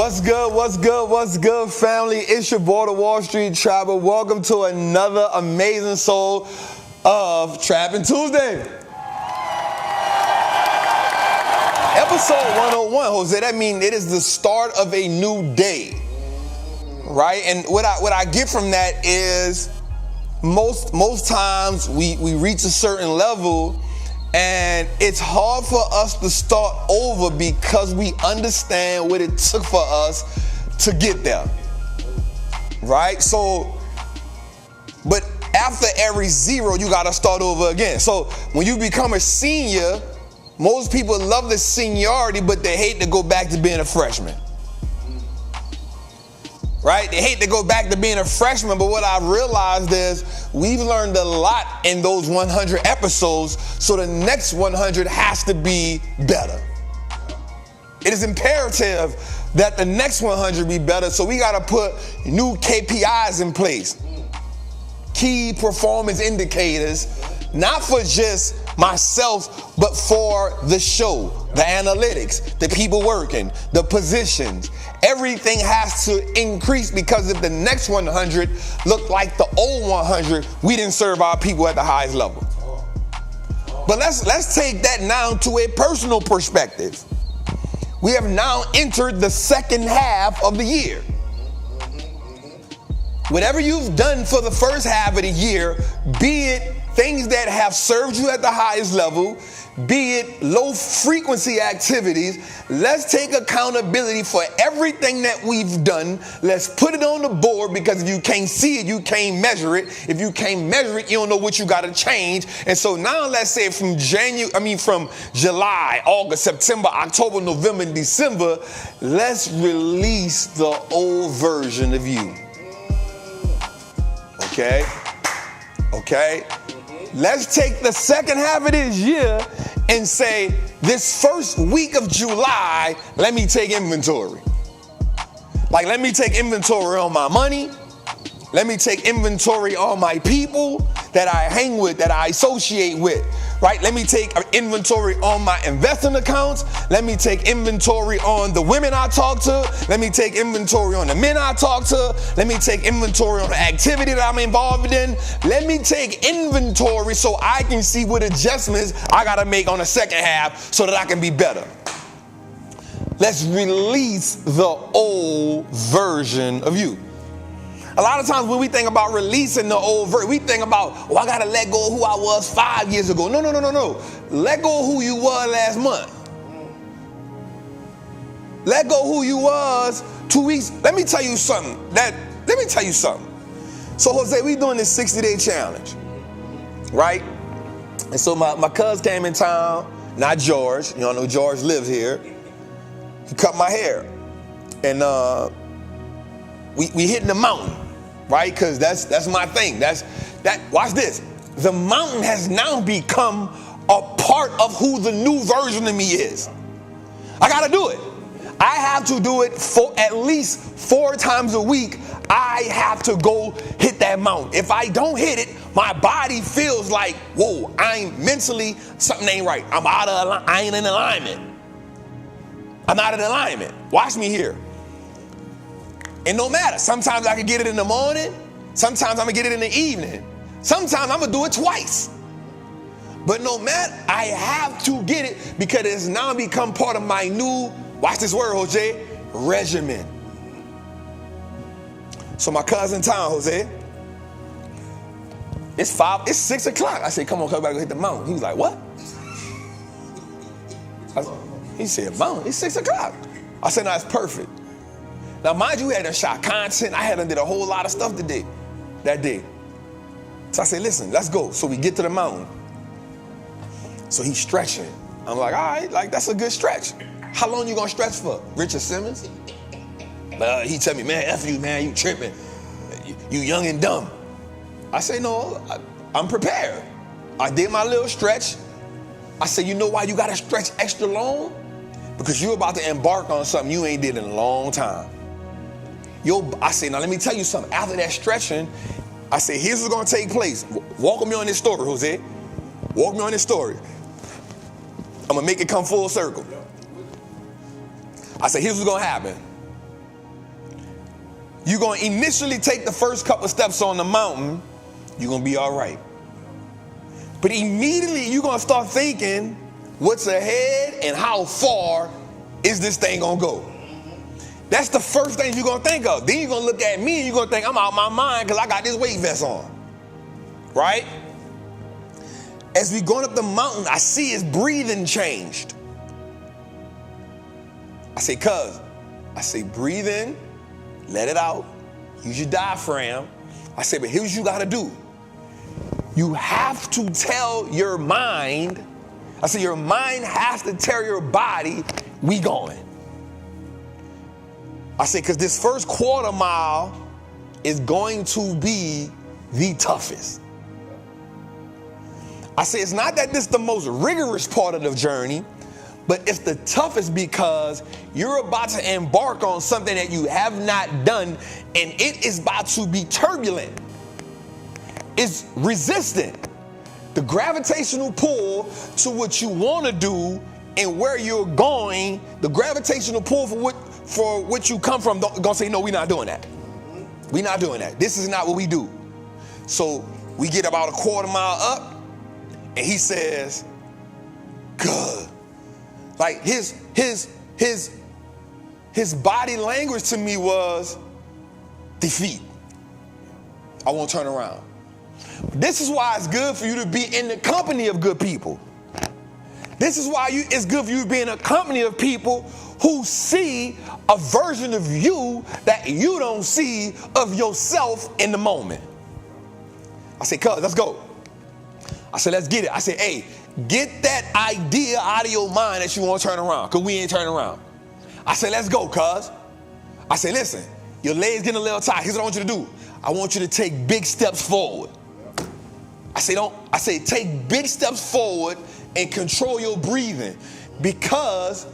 What's good, family? It's your boy, the Wallstreet Trapper. Welcome to another amazing show of Trappin Tuesday. Episode 101, Jose. That means it is the start of a new day, right? And what I get from that is most times we reach a certain level and it's hard for us to start over because we understand what it took for us to get there, right? So, but after every zero, you got to start over again. So when you become a senior, most people love the seniority, but they hate to go back to being a freshman. Right? They hate to go back to being a freshman, but what I've realized is we've learned a lot in those 100 episodes, so the next 100 has to be better. It is imperative that the next 100 be better, so we got to put new KPIs in place. Key performance indicators, not for just myself, but for the show, the analytics, the people working, the positions. Everything has to increase because if the next 100 look like the old 100, we didn't serve our people at the highest level. But let's take that now to a personal perspective. We have now entered the second half of the year. Whatever you've done for the first half of the year, be it things that have served you at the highest level, be it low frequency activities, let's take accountability for everything that we've done. Let's put it on the board, because if you can't see it, you can't measure it. If you can't measure it, you don't know what you got to change. And so now let's say from July, August, September, October, November, and December, let's release the old version of you. Okay? Let's take the second half of this year and say, this first week of July, let me take inventory. Like, let me take inventory on my money. Let me take inventory on my people that I hang with, that I associate with, right? Let me take inventory on my investing accounts. Let me take inventory on the women I talk to. Let me take inventory on the men I talk to. Let me take inventory on the activity that I'm involved in. Let me take inventory so I can see what adjustments I got to make on the second half so that I can be better. Let's release the old version of you. A lot of times when we think about releasing the old version, we think about, I got to let go of who I was 5 years ago. No. Let go of who you were last month. Let go of who you was 2 weeks. Let me tell you something. So, Jose, we doing this 60-day challenge, right? And so my cousin came in town, not George. You all know George lives here. He cut my hair. And we hitting the mountain, right? Because that's my thing. Watch this. The mountain has now become a part of who the new version of me is. I got to do it. I have to do it for at least 4 times a week. I have to go hit that mountain. If I don't hit it, my body feels like, whoa, something ain't right. I ain't in alignment. I'm out of alignment. Watch me here. And no matter, sometimes I can get it in the morning, sometimes I'm gonna get it in the evening, sometimes I'm gonna do it twice. But no matter, I have to get it because it's now become part of my new, watch this word, Jose, regimen. So my cousin town, Jose, it's 6 o'clock. I said, come on, cuz, I gotta go hit the mountain. He was like, what? He said, mountain, it's 6 o'clock. I said, no, it's perfect. Now, mind you, we had done shot content. I had done did a whole lot of stuff that day. So I said, listen, let's go. So we get to the mountain. So he's stretching. I'm like, all right, like, that's a good stretch. How long you gonna stretch for? Richard Simmons? He tell me, man, F you, man, you tripping. You young and dumb. I say, no, I'm prepared. I did my little stretch. I said, you know why you gotta stretch extra long? Because you're about to embark on something you ain't did in a long time. I say, now let me tell you something. After that stretching, I say, here's what's gonna take place. Walk with me on this story, Jose. Walk me on this story. I'm gonna make it come full circle. I said, here's what's gonna happen. You're going to initially take the first couple steps on the mountain. You're going to be all right. But immediately you're going to start thinking what's ahead and how far is this thing going to go. That's the first thing you're going to think of. Then you're going to look at me and you're going to think I'm out of my mind because I got this weight vest on. Right? As we going up the mountain, I see his breathing changed. I say, cuz, I say, breathe in, let it out, use your diaphragm. I say, but here's what you got to do. You have to tell your mind, I say, your mind has to tell your body, we going. I say, because this first quarter mile is going to be the toughest. I say, it's not that this is the most rigorous part of the journey, but it's the toughest because you're about to embark on something that you have not done, and it is about to be turbulent. It's resistant. The gravitational pull to what you want to do and where you're going, the gravitational pull for what you come from, gonna say, no, we're not doing that. We're not doing that. This is not what we do. So we get about a quarter mile up, and he says, good. Like his body language to me was defeat. I won't turn around. This is why it's good for you to be in the company of good people. This is why it's good for you to be in a company of people who see a version of you that you don't see of yourself in the moment. I say, cuz, let's go. I said, let's get it. I said, hey, get that idea out of your mind that you want to turn around, because we ain't turning around. I said, let's go, cuz. I said, listen, your legs getting a little tight. Here's what I want you to do. I want you to take big steps forward. I say, take big steps forward and control your breathing, because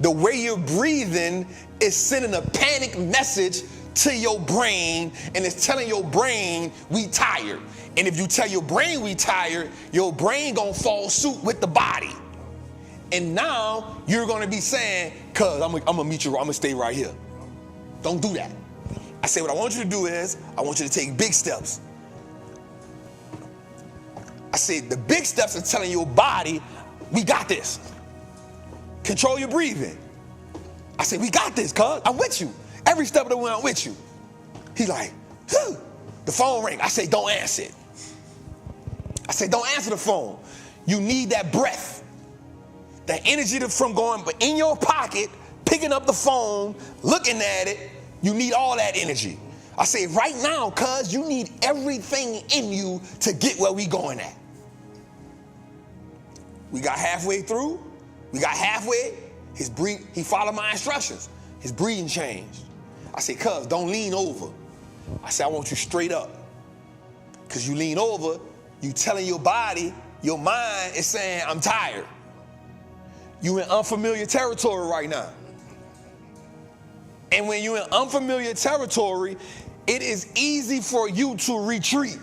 the way you're breathing is sending a panic message to your brain, and it's telling your brain we tired. And if you tell your brain we tired, your brain gonna fall suit with the body. And now you're gonna be saying, cuz I'm gonna meet you, I'm gonna stay right here. Don't do that. I say, what I want you to do is, I want you to take big steps. I say, the big steps are telling your body, we got this. Control your breathing. I say, we got this, cuz. I'm with you. Every step of the way, I'm with you. He like, huh. The phone ring. I say, don't answer it. I say, don't answer the phone. You need that breath, that energy from going in your pocket, picking up the phone, looking at it. You need all that energy. I say, right now, cuz, you need everything in you to get where we going at. We got halfway through. We got halfway. He followed my instructions. His breathing changed. I say, cuz, don't lean over. I say, I want you straight up. Because you lean over, you telling your body, your mind is saying, I'm tired. You in unfamiliar territory right now. And when you're in unfamiliar territory, it is easy for you to retreat.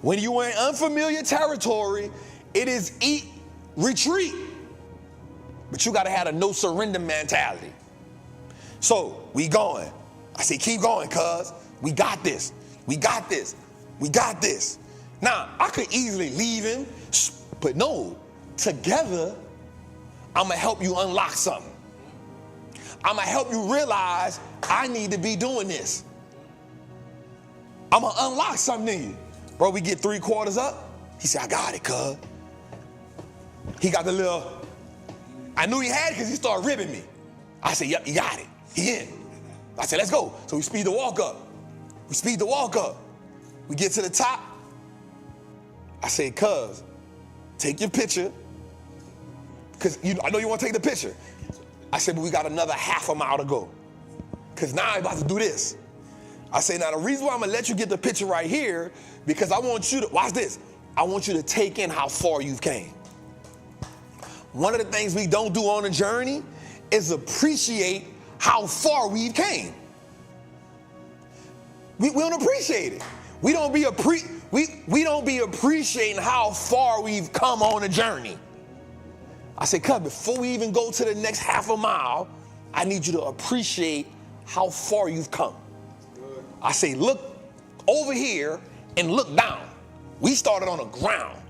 When you're in unfamiliar territory, it is retreat. But you got to have a no surrender mentality. So we going. I say, keep going, cuz. We got this. We got this. We got this. Now, I could easily leave him, but no, together, I'm going to help you unlock something. I'm going to help you realize I need to be doing this. I'm going to unlock something in you. Bro, we get 3/4 up. He said, I got it, cuz. He got the little, I knew he had it because he started ribbing me. I said, yep, you got it. He in. I said, let's go. So we speed the walk up. We get to the top. I said, cuz, take your picture. Because I know you want to take the picture. I said, but we got another half a mile to go. Because now I'm about to do this. I say, now the reason why I'm going to let you get the picture right here, because I want you to, watch this. I want you to take in how far you've came. One of the things we don't do on a journey is appreciate how far we've came. We don't appreciate it. We don't be appreciating how far we've come on a journey. I say, cuz, before we even go to the next half a mile, I need you to appreciate how far you've come. I say, look over here and look down. We started on the ground.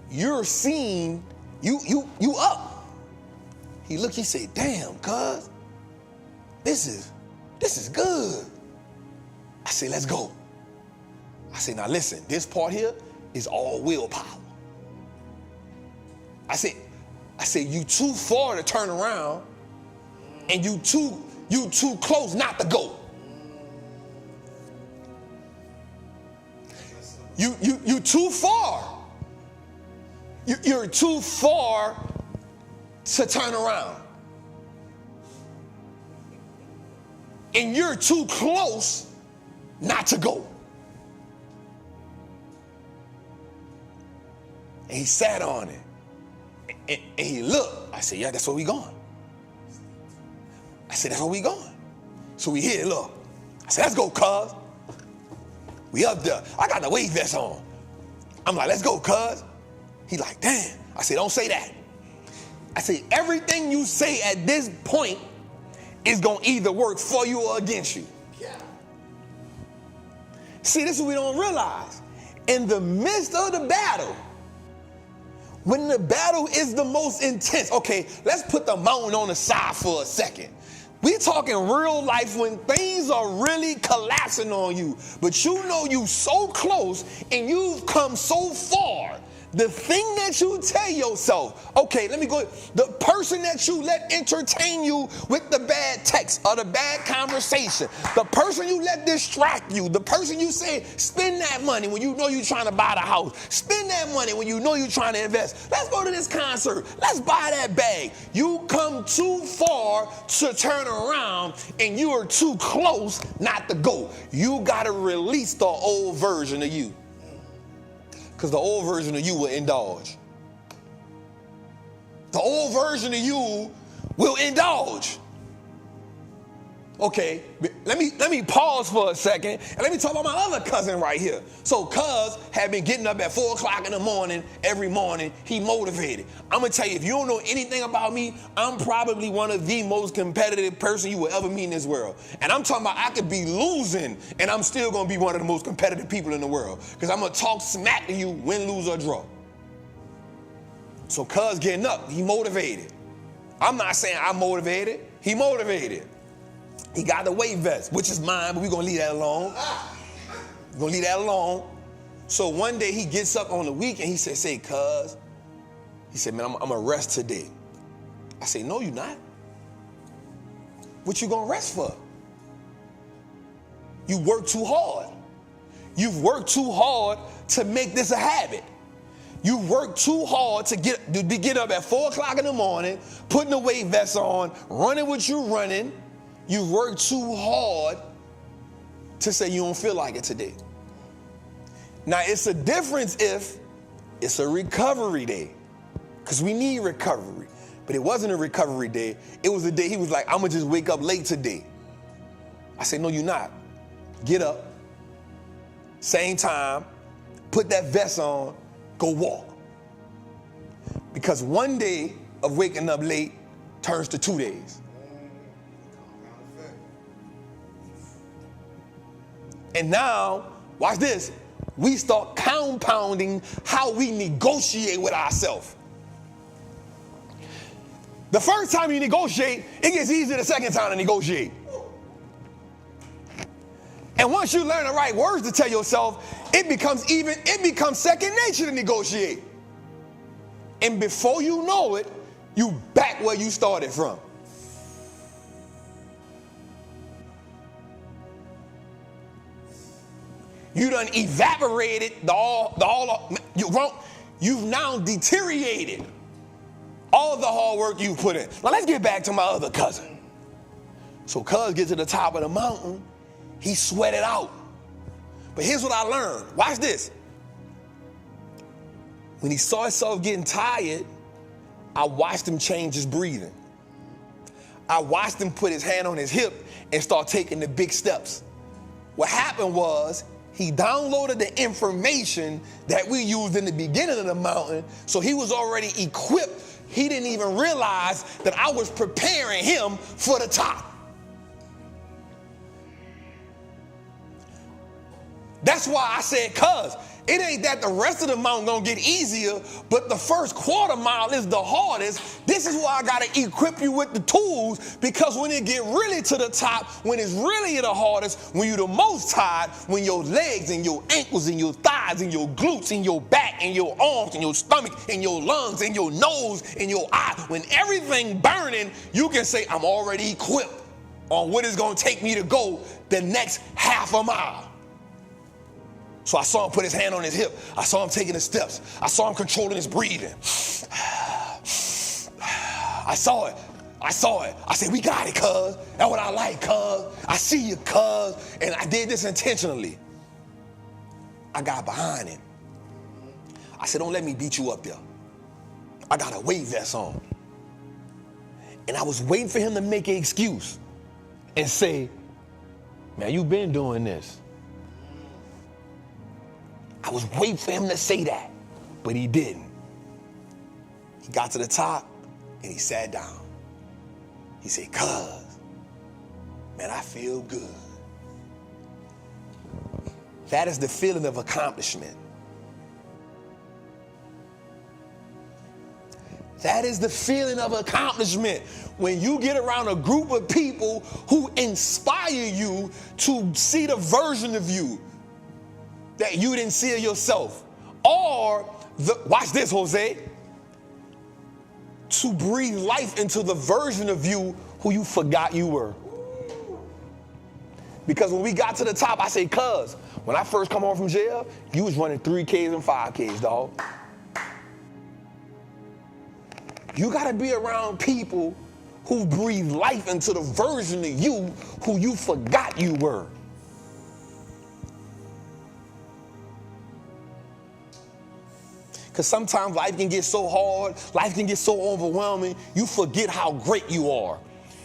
You're seeing, you up. He looked, he said, damn, cuz, this is good. I say, let's go. I say, now listen, this part here is all willpower. I say, you too far to turn around, and you too close not to go. You too far. You're too far to turn around. And you're too close not to go. And he sat on it. And he looked. I said, yeah, that's where we going. I said, that's where we going. So we here, look. I said, let's go, cuz. We up there. I got the weight vest on. I'm like, let's go, cuz. He like, damn. I said, don't say that. I said, everything you say at this point is going to either work for you or against you. Yeah. See, this is what we don't realize. In the midst of the battle, when the battle is the most intense, okay, let's put the mountain on the side for a second. We're talking real life when things are really collapsing on you, but you know you so close and you've come so far. The thing that you tell yourself, okay, let me go. The person that you let entertain you with the bad text or the bad conversation, the person you let distract you, the person you say, spend that money when you know you're trying to buy the house, spend that money when you know you're trying to invest. Let's go to this concert. Let's buy that bag. You come too far to turn around and you are too close not to go. You got to release the old version of you. Because the old version of you will indulge. The old version of you will indulge. Okay, let me pause for a second and let me talk about my other cousin right here. So cuz had been getting up at 4 o'clock in the morning, every morning. He motivated. I'm going to tell you, if you don't know anything about me, I'm probably one of the most competitive person you will ever meet in this world. And I'm talking about I could be losing and I'm still going to be one of the most competitive people in the world. Because I'm going to talk smack to you, win, lose, or draw. So cuz getting up, he motivated. I'm not saying I'm motivated. He motivated. He got the weight vest, which is mine, but we're going to leave that alone. We're going to leave that alone. So one day he gets up on the weekend. He said, say, cuz. He said, man, I'm going to rest today. I say, no, you're not. What you going to rest for? You work too hard. You've worked too hard to make this a habit. You work too hard to get up at 4 o'clock in the morning, putting the weight vest on, running what you're running. You work too hard to say you don't feel like it today. Now, it's a difference if it's a recovery day, because we need recovery. But it wasn't a recovery day. It was a day he was like, I'm going to just wake up late today. I said, no, you're not. Get up, same time, put that vest on, go walk. Because one day of waking up late turns to 2 days. And now, watch this, we start compounding how we negotiate with ourselves. The first time you negotiate, it gets easier the second time to negotiate. And once you learn the right words to tell yourself, it becomes second nature to negotiate. And before you know it, you back where you started from. You done evaporated you've now deteriorated all the hard work you put in. Now let's get back to my other cousin. So cuz gets to the top of the mountain, he sweated out. But here's what I learned. Watch this. When he saw himself getting tired, I watched him change his breathing. I watched him put his hand on his hip and start taking the big steps. What happened was, he downloaded the information that we used in the beginning of the mountain, so he was already equipped. He didn't even realize that I was preparing him for the top. That's why I said, cuz it ain't that the rest of the mountain gonna get easier, but the first quarter mile is the hardest. This is why I gotta equip you with the tools, because when it get really to the top, when it's really the hardest, when you're the most tired, when your legs and your ankles and your thighs and your glutes and your back and your arms and your stomach and your lungs and your nose and your eye, when everything burning, you can say, I'm already equipped on what it's gonna take me to go the next half a mile. So I saw him put his hand on his hip. I saw him taking the steps. I saw him controlling his breathing. I saw it. I said, we got it, cuz. That's what I like, cuz. I see you, cuz. And I did this intentionally. I got behind him. I said, don't let me beat you up there. I got a weight vest on. And I was waiting for him to make an excuse and say, man, you been doing this. I was waiting for him to say that, but he didn't. He got to the top and he sat down. He said, cuz, man, I feel good. That is the feeling of accomplishment. That is the feeling of accomplishment. When you get around a group of people who inspire you to see the version of you that you didn't see of yourself. Or, watch this, Jose, to breathe life into the version of you who you forgot you were. Because when we got to the top, I say, cuz, when I first come home from jail, you was running 3Ks and 5Ks, dog. You gotta be around people who breathe life into the version of you who you forgot you were. Because sometimes life can get so hard, life can get so overwhelming, you forget how great you are.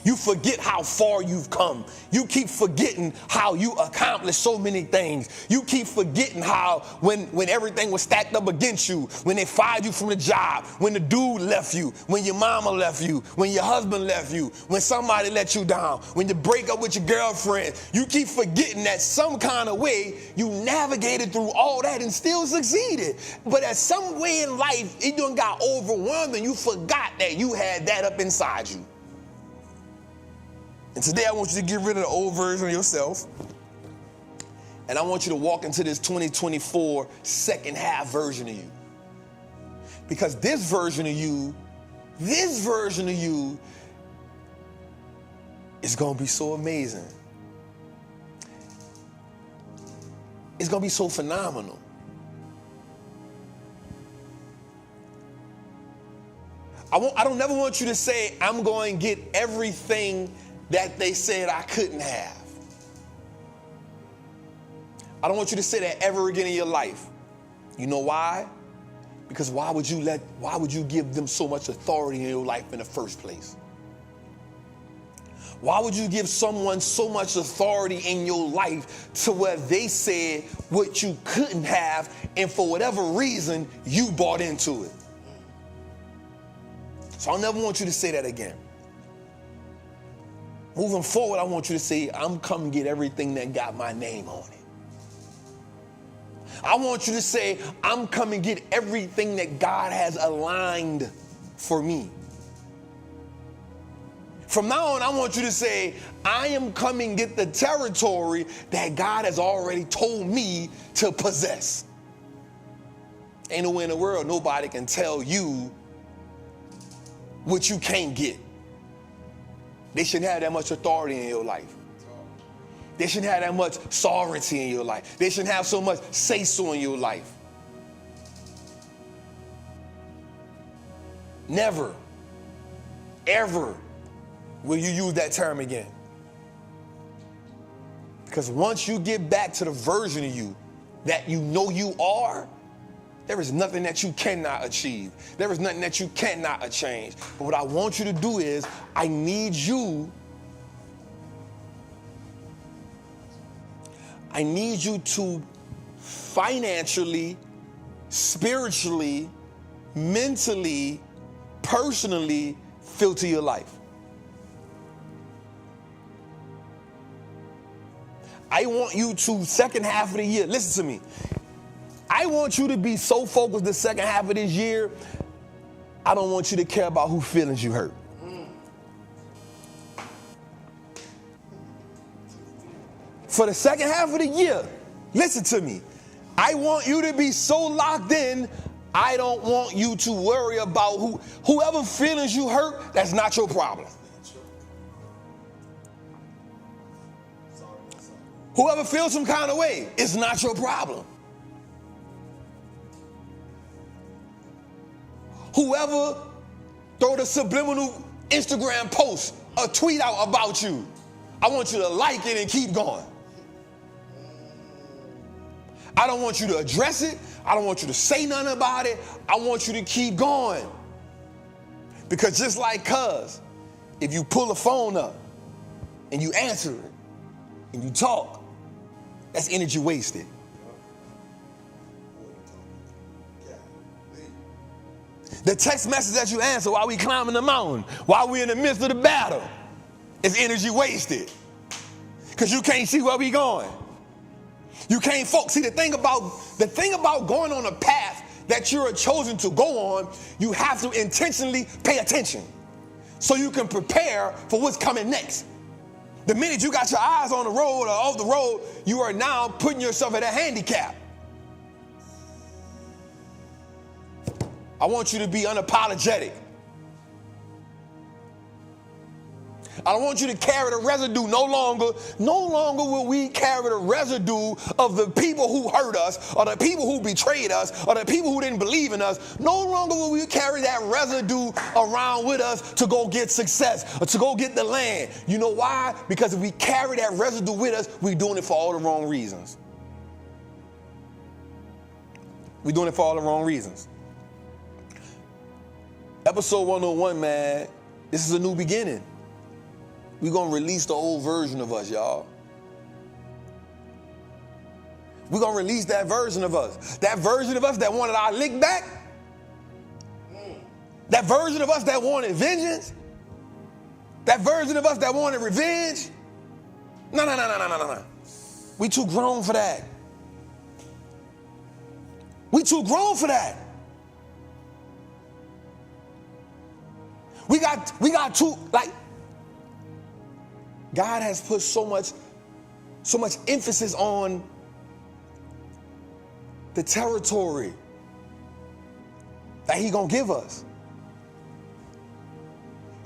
You forget how far you've come. You keep forgetting how you accomplished so many things. You keep forgetting how when everything was stacked up against you, when they fired you from the job, when the dude left you, when your mama left you, when your husband left you, when somebody let you down, when you break up with your girlfriend. You keep forgetting that some kind of way you navigated through all that and still succeeded. But at some way in life, it done got overwhelmed and you forgot that you had that up inside you. And today I want you to get rid of the old version of yourself. And I want you to walk into this 2024 second half version of you. Because this version of you is going to be so amazing. It's going to be so phenomenal. I don't never want you to say, I'm going to get everything that they said I couldn't have. I don't want you to say that ever again in your life. You know why? Because why would you give them so much authority in your life in the first place? Why would you give someone so much authority in your life to where they said what you couldn't have, and for whatever reason, you bought into it? So I never want you to say that again. Moving forward, I want you to say, I'm coming to get everything that got my name on it. I want you to say, I'm coming to get everything that God has aligned for me. From now on, I want you to say, I am coming to get the territory that God has already told me to possess. Ain't no way in the world nobody can tell you what you can't get. They shouldn't have that much authority in your life. They shouldn't have that much sovereignty in your life. They shouldn't have so much say-so in your life. Never, ever will you use that term again. Because once you get back to the version of you that you know you are, there is nothing that you cannot achieve. There is nothing that you cannot change. But what I want you to do is, I need you to financially, spiritually, mentally, personally filter your life. I want you to, second half of the year, listen to me. I want you to be so focused the second half of this year, I don't want you to care about whose feelings you hurt. For the second half of the year, listen to me. I want you to be so locked in, I don't want you to worry about whoever feelings you hurt, that's not your problem. Whoever feels some kind of way, it's not your problem. Whoever throw the subliminal Instagram post, a tweet out about you, I want you to like it and keep going. I don't want you to address it. I don't want you to say nothing about it. I want you to keep going. Because just like cuz, if you pull the phone up and you answer it and you talk, that's energy wasted. The text message that you answer while we climbing the mountain, while we in the midst of the battle, is energy wasted. Because you can't see where we going. You can't focus. See, the thing about going on a path that you're chosen to go on, you have to intentionally pay attention so you can prepare for what's coming next. The minute you got your eyes on the road or off the road, you are now putting yourself at a handicap. I want you to be unapologetic. I don't want you to carry the residue no longer. No longer will we carry the residue of the people who hurt us, or the people who betrayed us, or the people who didn't believe in us. No longer will we carry that residue around with us to go get success or to go get the land. You know why? Because if we carry that residue with us, we're doing it for all the wrong reasons. We're doing it for all the wrong reasons. Episode 101, man, this is a new beginning. We're going to release the old version of us, y'all. We're going to release that version of us. That version of us that wanted our lick back. That version of us that wanted vengeance. That version of us that wanted revenge. No. We too grown for that. We too grown for that. We got too, like, God has put so much emphasis on the territory that He gonna give us.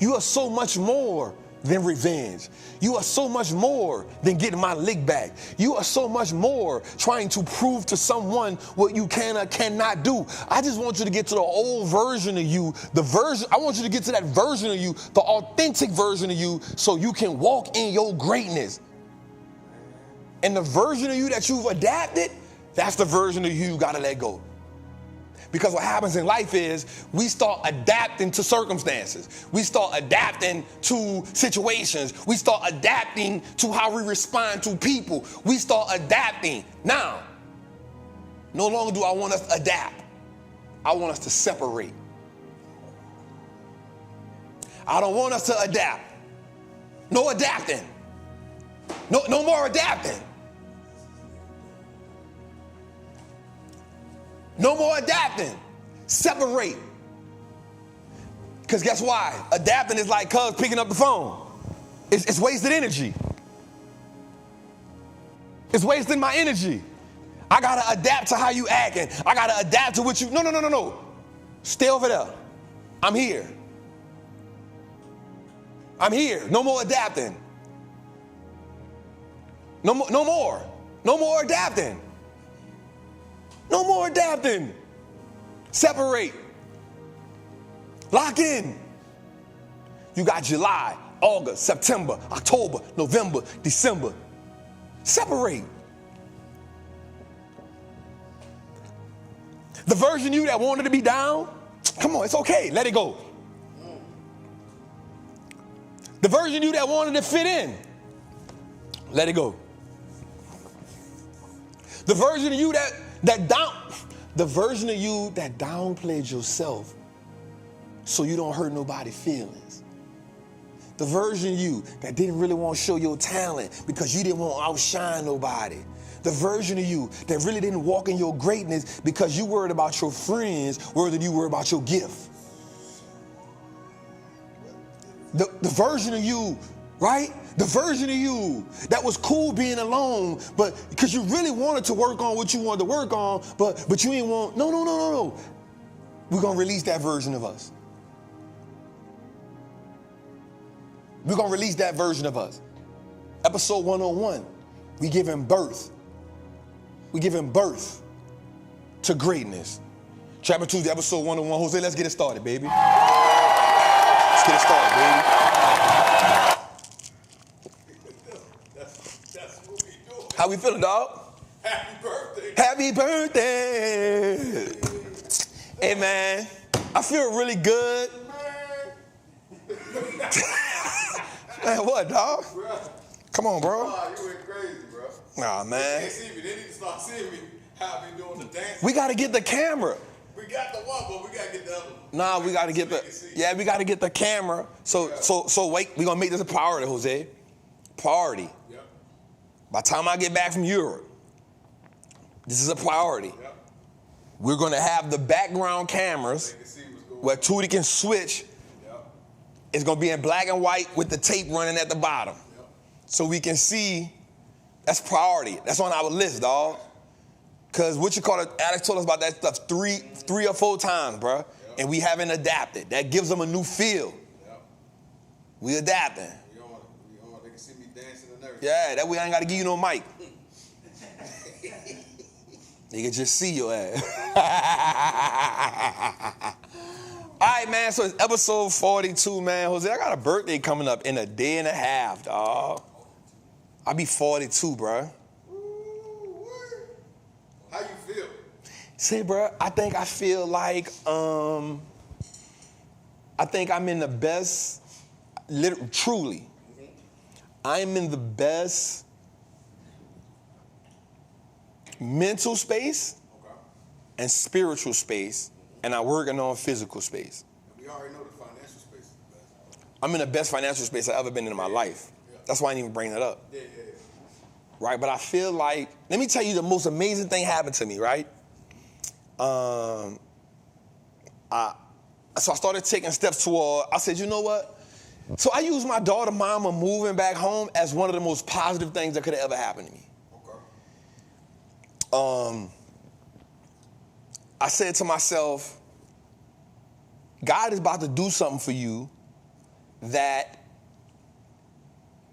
You are so much more than revenge. You are so much more than getting my lick back. You are so much more trying to prove to someone what you can or cannot do. I just want you to get to the old version of you, I want you to get to that version of you, the authentic version of you, so you can walk in your greatness. And the version of you that you've adapted, that's the version of you gotta let go. Because what happens in life is we start adapting to circumstances. We start adapting to situations. We start adapting to how we respond to people. We start adapting. Now, no longer do I want us to adapt. I want us to separate. I don't want us to adapt. No adapting. No more adapting. No more adapting. Separate. Because guess why? Adapting is like cuz picking up the phone. It's wasted energy. It's wasting my energy. I got to adapt to how you acting. I got to adapt to what you... No. Stay over there. I'm here. I'm here. No more adapting. No more adapting. No more adapting. Separate. Lock in. You got July, August, September, October, November, December. Separate. The version of you that wanted to be down, come on, it's okay. Let it go. The version of you that wanted to fit in, let it go. The version of you that downplayed yourself so you don't hurt nobody's feelings. The version of you that didn't really want to show your talent because you didn't want to outshine nobody. The version of you that really didn't walk in your greatness because you worried about your friends more than you worried about your gift. The version of you, right? The version of you that was cool being alone, but because you really wanted to work on what you wanted to work on, but you didn't want, no. We're going to release that version of us. We're going to release that version of us. Episode 101, we giving birth. We giving birth to greatness. Trappin Tuesday, episode 101. Jose, let's get it started, baby. Let's get it started, baby. That's what we doing. How we feeling, dog? Happy birthday. Happy birthday. Hey, man, I feel really good. Man, what, dog? Bruh. Come on, bro. Oh, you went crazy, bro. Nah, They man. can't see me. They need to start seeing me how I be doing the dance. We got to get the camera. We got the one, but we got to get the other one. Nah, we got to get So they the, can see. yeah, we got to get the camera. So wait, we're going to make this a priority, Jose. Priority. Yep. By the time I get back from Europe, this is a priority. Yep. We're going to have the background cameras They can see what's going where on. Tootie can switch. Yep. It's going to be in black and white with the tape running at the bottom. Yep. So we can see. That's priority. That's on our list, dog. Because what you call it, Alex told us about that stuff three or four times, bro. Yep. And we haven't adapted. That gives them a new feel. Yep. We adapting. We on. They can see me dancing and everything. Yeah, that way I ain't got to give you no mic. They can just see your ass. All right, man, so it's episode 42, man. Jose, I got a birthday coming up in a day and a half, dog. I'll be 42, bro. How you feel? See, bro, I think I feel like, I think I'm in the best, truly, I'm in the best mental space Okay. and spiritual space, and I'm working on physical space. We already know the financial space is the best. I'm in the best financial space I've ever been in my life. That's why I didn't even bring that up. Yeah. Right, but I feel like, let me tell you the most amazing thing happened to me, right? So I started taking steps toward, I said, you know what? So I use my daughter, mama, moving back home as one of the most positive things that could have ever happened to me. Okay. I said to myself, God is about to do something for you that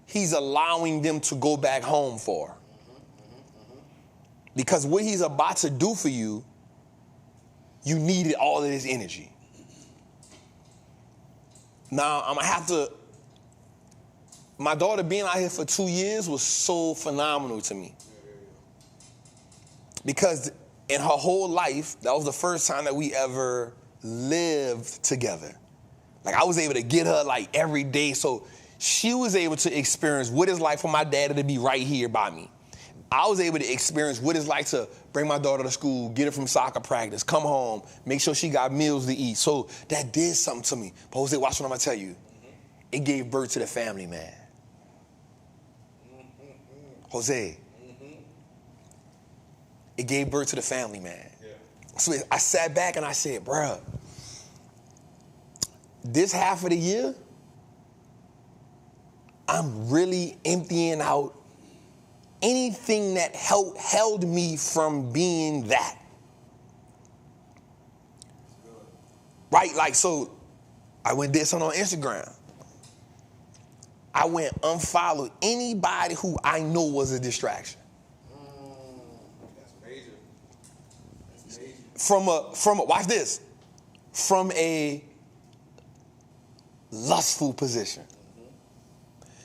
he's allowing them to go back home for. Because what he's about to do for you, you needed all of this energy. Now, I'm gonna have to, my daughter being out here for 2 years was so phenomenal to me. Because in her whole life, that was the first time that we ever lived together. Like, I was able to get her like every day, so she was able to experience what it's like for my daddy to be right here by me. I was able to experience what it's like to bring my daughter to school, get her from soccer practice, come home, make sure she got meals to eat. So that did something to me. But Jose, watch what I'm gonna tell you. It gave birth to the family, man. Jose. It gave birth to the family, man. Yeah. So I sat back and I said, bruh, this half of the year, I'm really emptying out anything that held me from being that. Right? Like, so I went and did something on Instagram. I went unfollowed anybody who I know was a distraction. That's major. That's major. From a, watch this, from a lustful position.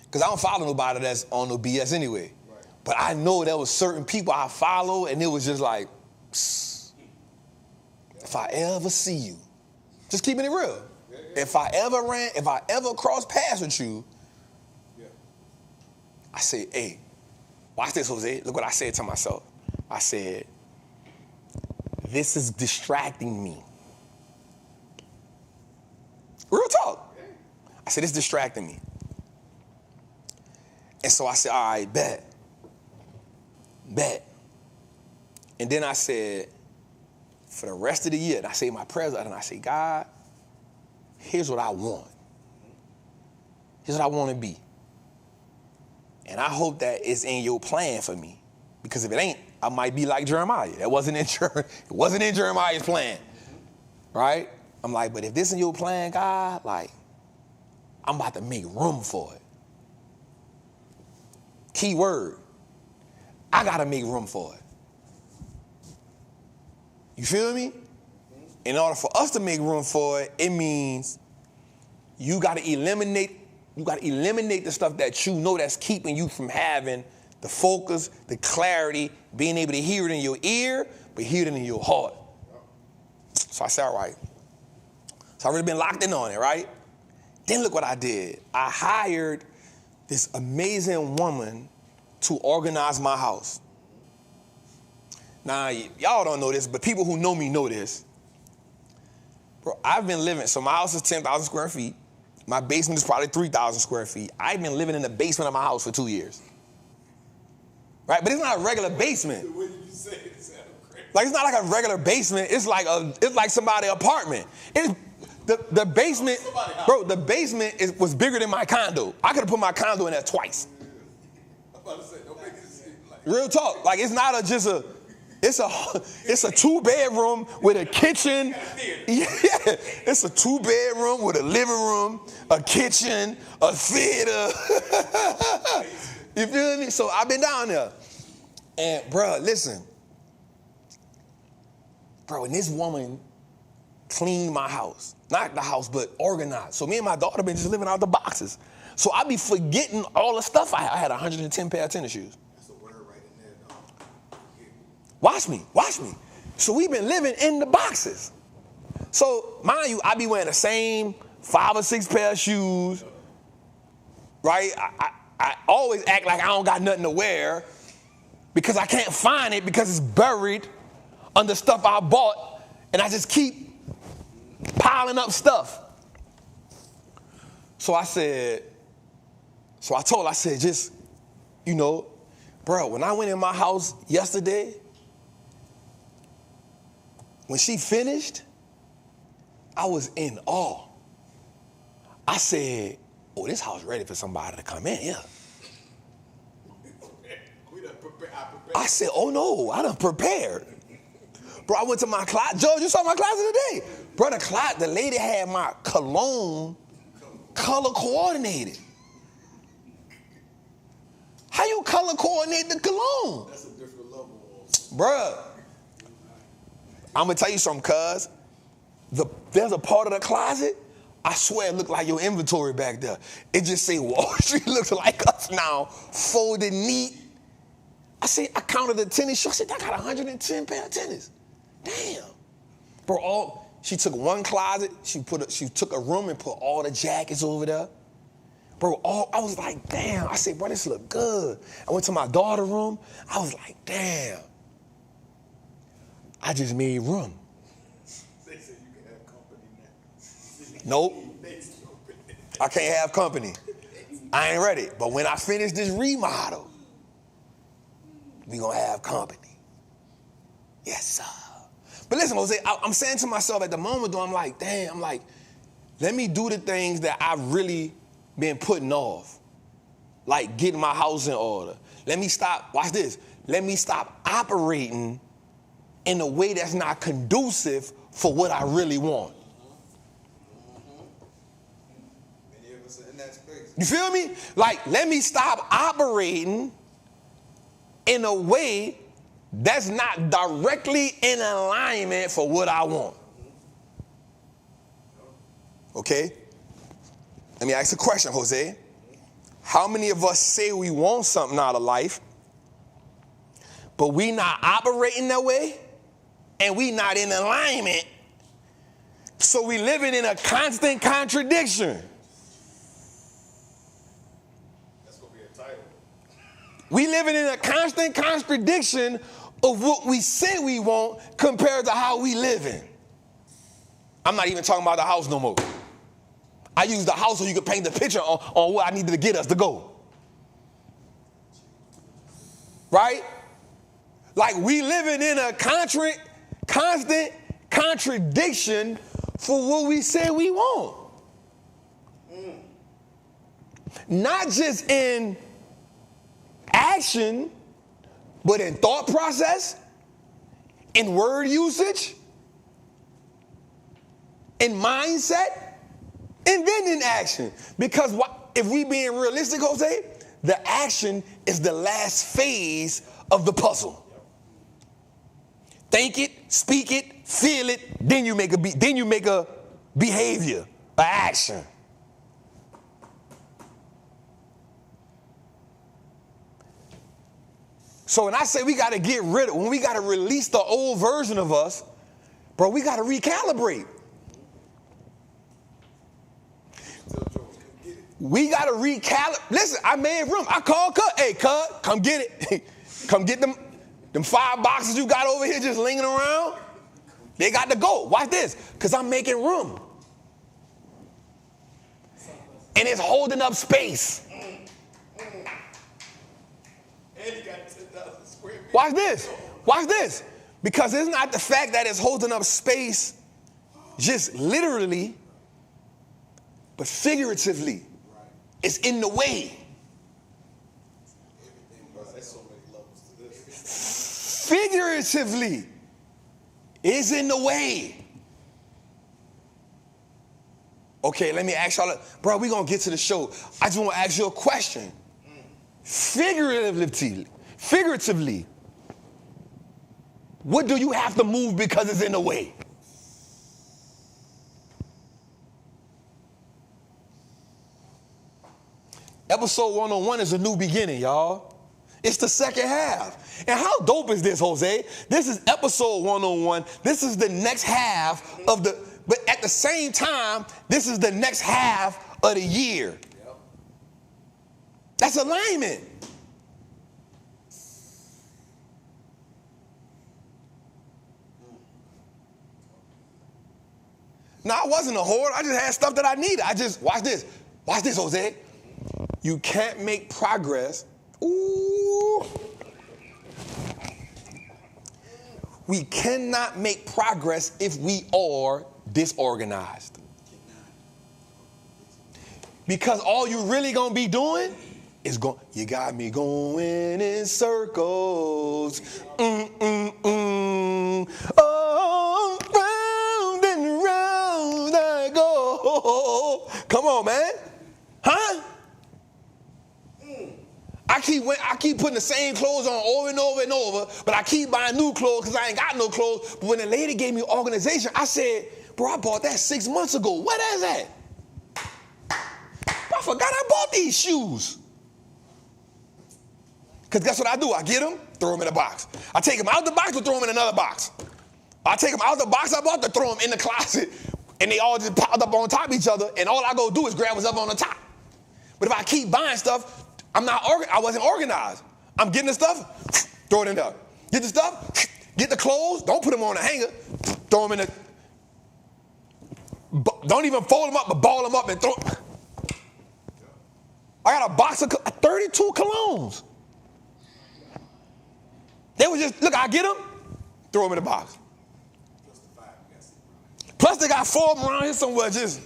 Because I don't follow nobody that's on no BS anyway. Right. But I know there was certain people I follow, and it was just like, psst, if I ever see you, just keeping it real. Yeah. If I ever cross paths with you, Yeah. I say, hey, watch this, Jose. Look what I said to myself. I said, this is distracting me. Real talk. I said, it's distracting me. And so I said, all right, bet. And then I said, for the rest of the year, and I say my prayers, and I say, God, here's what I want. Here's what I want to be. And I hope that it's in your plan for me. Because if it ain't, I might be like Jeremiah. It wasn't in Jeremiah's plan. Right? I'm like, but if this is your plan, God, like, I'm about to make room for it. Key word. I got to make room for it. You feel me? In order for us to make room for it, it means you got to eliminate the stuff that you know that's keeping you from having the focus, the clarity, being able to hear it in your ear, but hear it in your heart. So I said, all right. So I really been locked in on it, right? Then look what I did. I hired this amazing woman to organize my house. Now, y'all don't know this, but people who know me know this. Bro, I've been living, so my house is 10,000 square feet. My basement is probably 3,000 square feet. I've been living in the basement of my house for 2 years. Right? But it's not a regular basement. The way you say it sounds crazy. Like, it's not like a regular basement. It's like somebody's apartment. The basement, bro, the basement was bigger than my condo. I could have put my condo in there twice. I'm about to say, don't make it seem like Real talk. Like, it's not it's a 2-bedroom with a kitchen. Yeah, it's a 2-bedroom with a living room, a kitchen, a theater. You feel me? So I've been down there. And, bro, listen. Bro, and this woman cleaned my house. Not the house, but organized. So me and my daughter been just living out the boxes. So I be forgetting all the stuff I had 110 pair of tennis shoes. that's a word right in there, dog. Watch me. So we've been living in the boxes. So mind you, I be wearing the same 5 or 6 pair of shoes, right? I always act like I don't got nothing to wear because I can't find it because it's buried under stuff I bought, and I just keep piling up stuff. So I told her, just, bro, when I went in my house yesterday, when she finished, I was in awe. I said, oh, this house ready for somebody to come in, yeah. I said, oh no, I done prepared. Bro, I went to my closet. George, you saw my closet today. Bro, the lady had my cologne color coordinated. How you color coordinate the cologne? That's a different level. Bruh, I'm gonna tell you something, cuz. There's a part of the closet, I swear it looked like your inventory back there. It just say Wallstreet looks like us now, folded neat. I counted the tennis shoes. I said, I got 110 pair of tennis. Damn. Bro, she took one closet, she took a room and put all the jackets over there. Bro, I was like, damn. I said, bro, this look good. I went to my daughter's room. I was like, damn. I just made room. They said you can have company now. Nope. I can't have company. I ain't ready. But when I finish this remodel, we gonna have company. Yes, sir. But listen, Jose, I'm saying to myself at the moment, though, I'm like, damn, let me do the things that I've really been putting off. Like getting my house in order. Let me stop, watch this. Let me stop operating in a way that's not conducive for what I really want. Many of us are in that space. You feel me? Like, let me stop operating in a way that's not directly in alignment for what I want. Okay? Let me ask a question, Jose. How many of us say we want something out of life, but we not operating that way, and we not in alignment, so we living in a constant contradiction? That's going to be a title. We living in a constant contradiction of what we say we want compared to how we living. I'm not even talking about the house no more. I use the house so you can paint the picture on what I needed to get us to go. right? Like we living in a constant contradiction for what we say we want. Not just in action, but in thought process, in word usage, in mindset, and then in action. Because if we being realistic, Jose, the action is the last phase of the puzzle. Think it, speak it, feel it, then you make a behavior, an action. So when I say we got to get rid of, when we got to release the old version of us, bro, we got to recalibrate. We got to recalibrate. Listen, I made room. I called Cut. Hey, Cut, come get it. Come get them 5 boxes you got over here just lingering around. They got to go. Watch this, because I'm making room. And it's holding up space. Watch this. Watch this. Because it's not the fact that it's holding up space just literally, but figuratively. It's in the way. Figuratively, it's in the way. Okay, let me ask y'all, bro, we're going to get to the show. I just want to ask you a question. Figuratively, what do you have to move because it's in the way? Episode 101 is a new beginning, y'all. It's the second half. And how dope is this, Jose? This is episode 101. This is the next half of the, but at the same time, this is the next half of the year. That's alignment. No, I wasn't a hoard. I just had stuff that I needed. Watch this. Watch this, Jose. You can't make progress. Ooh. We cannot make progress if we are disorganized. Because all you really gonna be doing is you got me going in circles. Oh, round and round I go. Come on, man. Huh? I keep putting the same clothes on over and over and over, but I keep buying new clothes because I ain't got no clothes. But when the lady gave me organization, I said, bro, I bought that 6 months ago. What is that? I forgot I bought these shoes. Because guess what I do? I get them, throw them in a box. I take them out the box to throw them in another box. I take them out the box I bought to throw them in the closet, and they all just piled up on top of each other, and all I go do is grab what's up on the top. But if I keep buying stuff, I wasn't organized. I'm getting the stuff, throw it in there. Get the stuff, get the clothes, don't put them on a hanger, throw them in the, don't even fold them up, but ball them up and throw. I got a box of 32 colognes. They was just, look, I get them, throw them in the box. Plus they got 4 of them around here somewhere just.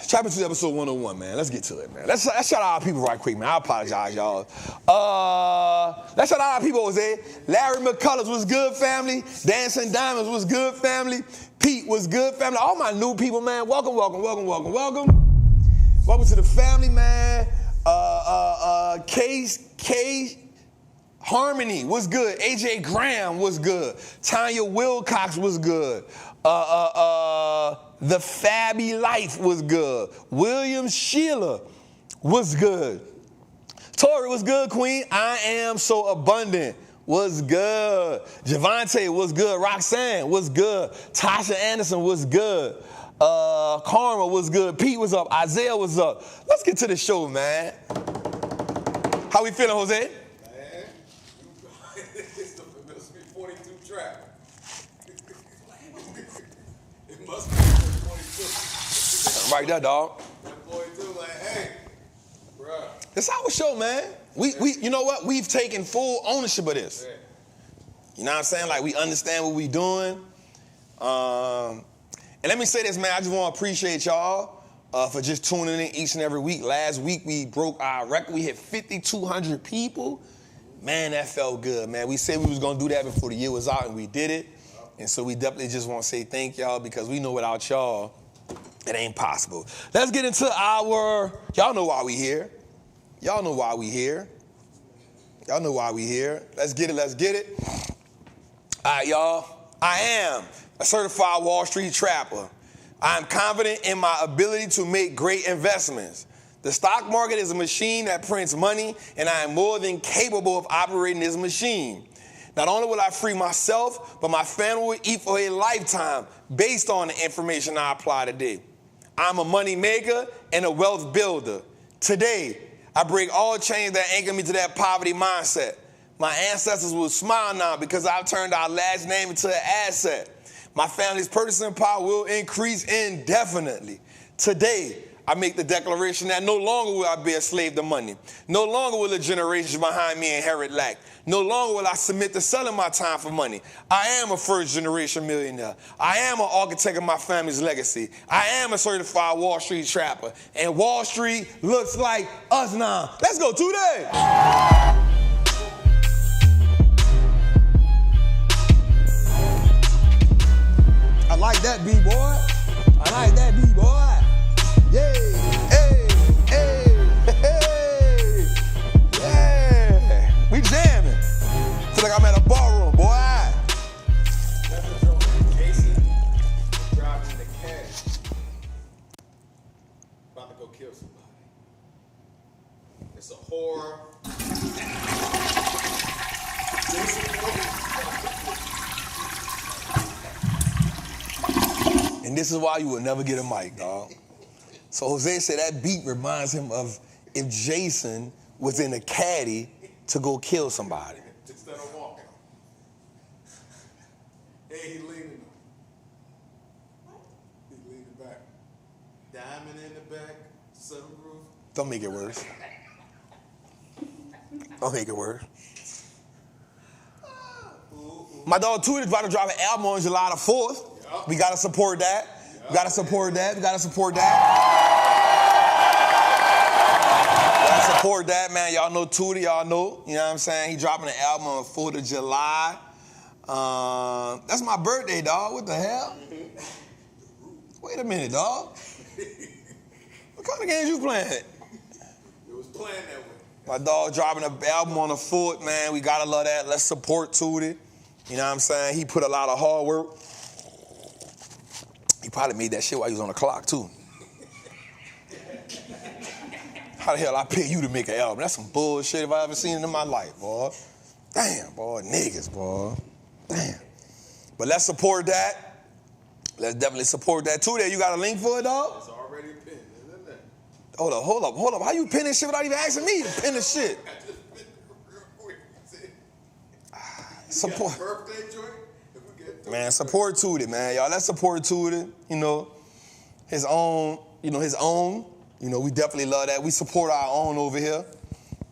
Trappin' to episode 101, man. Let's get to it, man. Let's shout out our people right quick, man. I apologize, y'all. Let's shout out our people, Jose. Larry McCullers was good, family. Dancing Diamonds was good, family. Pete was good, family. All my new people, man. Welcome, welcome, welcome, welcome, welcome. Welcome to the family, man. Case Harmony was good. AJ Graham was good. Tanya Wilcox was good. The Fabby Life was good. William Sheila was good. Tori was good, Queen. I Am So Abundant was good. Javante was good. Roxanne was good. Tasha Anderson was good. Karma was good. Pete was up. Isaiah was up. Let's get to the show, man. How we feeling, Jose? Man, it's must be 42 track. It must be 42. right there, dog. That boy too, like, hey, bruh. It's our show, man. We you know what? We've taken full ownership of this. Yeah. You know what I'm saying? Like, we understand what we doing. And let me say this, man. I just want to appreciate y'all for just tuning in each and every week. Last week, we broke our record. We hit 5,200 people. Man, that felt good, man. We said we was going to do that before the year was out, and we did it. And so we definitely just want to say thank y'all, because we know without y'all, it ain't possible. Let's get into y'all know why we here. Y'all know why we here. Y'all know why we here. Let's get it. All right, y'all. I am a certified Wall Street trapper. I am confident in my ability to make great investments. The stock market is a machine that prints money, and I am more than capable of operating this machine. Not only will I free myself, but my family will eat for a lifetime based on the information I apply today. I'm a money maker and a wealth builder. Today, I break all chains that anchor me to that poverty mindset. My ancestors will smile now because I've turned our last name into an asset. My family's purchasing power will increase indefinitely. Today, I make the declaration that no longer will I be a slave to money. No longer will the generations behind me inherit lack. No longer will I submit to selling my time for money. I am a first-generation millionaire. I am an architect of my family's legacy. I am a certified Wall Street trapper. And Wall Street looks like us now. Let's go today. I like that, B-boy. I like that, B-boy. Yay, hey, yeah. We jamming. Feel like I'm at a ballroom, boy. That's the joke. Jason driving the cab. About to go kill somebody. It's a horror. And this is why you will never get a mic, dog. So Jose said that beat reminds him of if Jason was in a caddy to go kill somebody. Instead of walking. Hey, he leaning. He's leaning back. Diamond in the back, sunroof. Don't make it worse. Don't make it worse. My dog Tootie is about to drop an album on July the 4th. Yep. We gotta support that. Yep. We gotta support that. We gotta support that, man. Y'all know Tootie, y'all know. You know what I'm saying? He dropping an album on the 4th of July. That's my birthday, dog. What the hell? Wait a minute, dog. What kind of games you playing? It was playing that way. My dog dropping an album on the 4th, man. We gotta love that. Let's support Tootie. You know what I'm saying? He put a lot of hard work. He probably made that shit while he was on the clock, too. How the hell I pay you to make an album? That's some bullshit if I ever seen it in my life, boy. Damn, boy. Niggas, boy. Damn. But let's support that. Let's definitely support that, too. There, you got a link for it, dog? It's already pinned, isn't it? Hold up. How you pinning shit without even asking me to pin the shit? I just pinned it real quick. Support. Birthday joint? Man, support Tootie, man. Y'all, let's support Tootie. You know, his own. You know, we definitely love that. We support our own over here.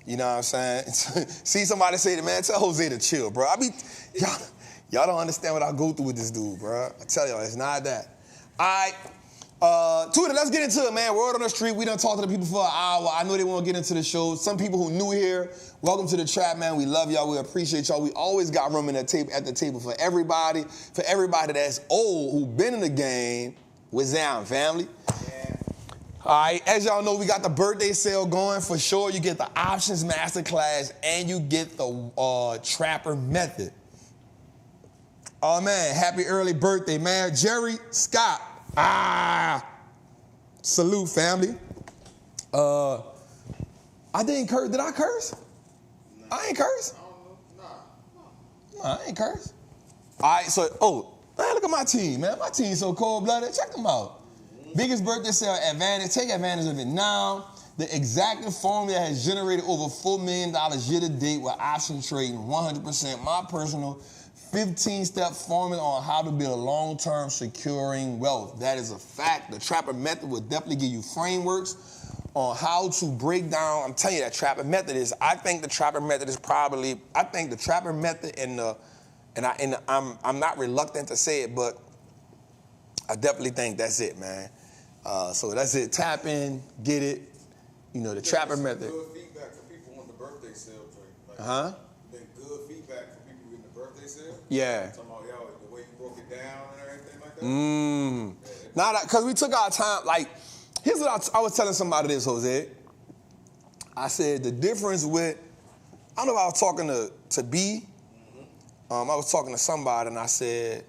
You know what I'm saying? See somebody say that, man, tell Jose to chill, bro. Y'all don't understand what I go through with this dude, bro. I tell y'all, it's not that. All right. Tootie, let's get into it, man. Word on the street. We done talked to the people for an hour. I know they want to get into the show. Some people who new here, welcome to the trap, man. We love y'all. We appreciate y'all. We always got room at the table for everybody that's old, who been in the game. What's down, family? Yeah. All right, as y'all know, we got the birthday sale going for sure. You get the options masterclass and you get the trapper method. Oh, man, happy early birthday, man. Jerry Scott. Salute, family. I didn't curse. Did I curse? No. I ain't curse. No, I ain't curse. All right, so, man, look at my team, man. My team's so cold-blooded. Check them out. Biggest birthday sale advantage. Take advantage of it now. The exacting formula has generated over $4 million year to date with option trading, 100%. My personal 15-step formula on how to build long-term securing wealth. That is a fact. The Trappin method will definitely give you frameworks on how to break down. I'm telling you, that Trappin method is, I think the Trappin method is probably, I think the Trappin method I'm not reluctant to say it, but I definitely think that's it, man. So that's it. Tap in, get it. You know, the Trappin method. Good feedback for people on the birthday sale, Trey. Uh-huh. Been good feedback for people in the birthday sale. Yeah. Talking about, yo, the way you broke it down and everything like that. Now, because we took our time, like, here's what I was telling somebody this, Jose. I said the difference with, I don't know if I was talking to B. I was talking to somebody and I said,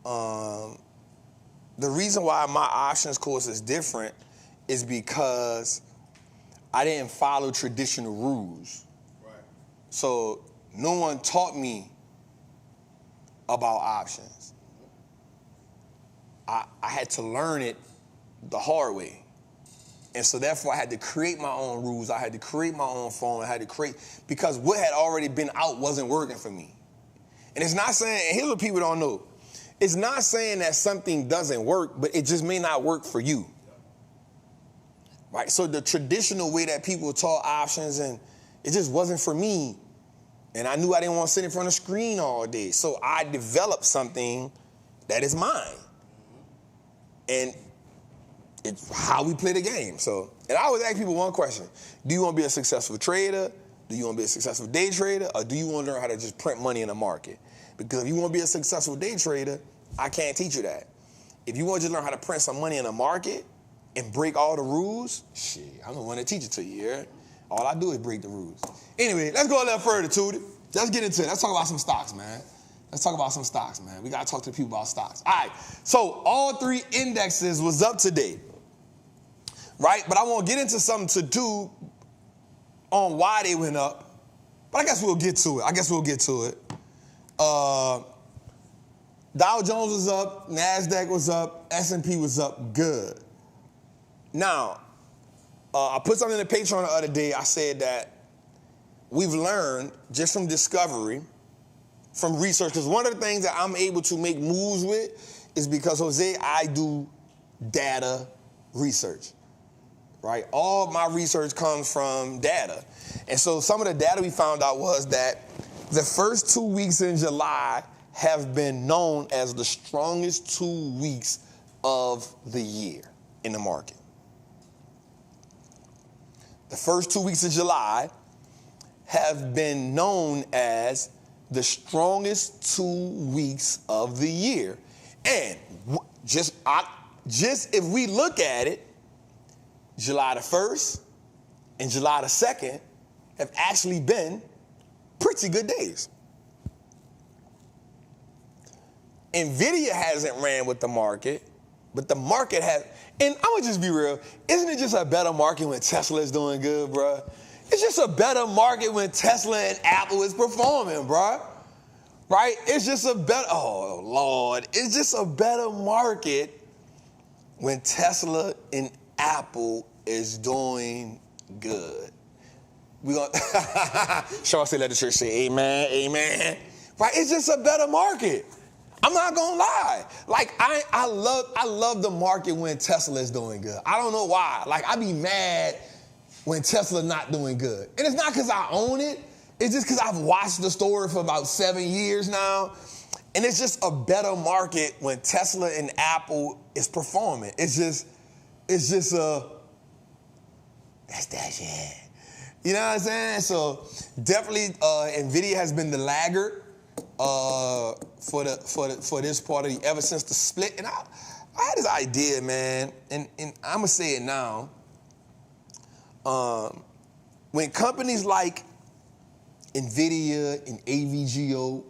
the reason why my options course is different is because I didn't follow traditional rules. Right. So no one taught me about options. I had to learn it the hard way. And so therefore I had to create my own rules. I had to create my own formula. I had to create, because what had already been out wasn't working for me. And it's not saying, and here's what people don't know. It's not saying that something doesn't work, but it just may not work for you. Right? So the traditional way that people taught options, and it just wasn't for me. And I knew I didn't want to sit in front of a screen all day. So I developed something that is mine. And it's how we play the game. So, and I always ask people one question. Do you want to be a successful trader? Do you want to be a successful day trader? Or do you want to learn how to just print money in the market? Because if you want to be a successful day trader, I can't teach you that. If you want to just learn how to print some money in the market and break all the rules, shit, I'm the one to teach it to you, yeah? All I do is break the rules. Anyway, let's go a little further, Tootie. Let's get into it. Let's talk about some stocks, man. Let's talk about some stocks, man. We got to talk to the people about stocks. All right, so all three indexes was up today, right? But I want to get into something to do on why they went up. But I guess we'll get to it. Dow Jones was up, NASDAQ was up, S&P was up, good. Now, I put something in the Patreon the other day. I said that we've learned just from discovery, from research, because one of the things that I'm able to make moves with is because, Jose, I do data research, right? All my research comes from data. And so some of the data we found out was that the first 2 weeks in July have been known as the strongest 2 weeks of the year in the market. The first 2 weeks of July have been known as the strongest 2 weeks of the year. And just if we look at it, July the 1st and July the 2nd have actually been pretty good days. NVIDIA hasn't ran with the market, but the market has, and I'm gonna just be real, isn't it just a better market when Tesla is doing good, bruh? It's just a better market when Tesla and Apple is performing, bruh. Right? It's just a better, oh Lord, it's just a better market when Tesla and Apple is doing good. We're gonna, Sean said, let the church say amen, amen. Right? It's just a better market. I'm not gonna lie. Like, I love the market when Tesla is doing good. I don't know why. Like, I be mad when Tesla not doing good. And it's not because I own it. It's just because I've watched the story for about 7 years now. And it's just a better market when Tesla and Apple is performing. It's just that's that shit. You know what I'm saying? So definitely NVIDIA has been the laggard for this part of the, ever since the split. And I had this idea, man, and I'm gonna say it now. When companies like NVIDIA and AVGO,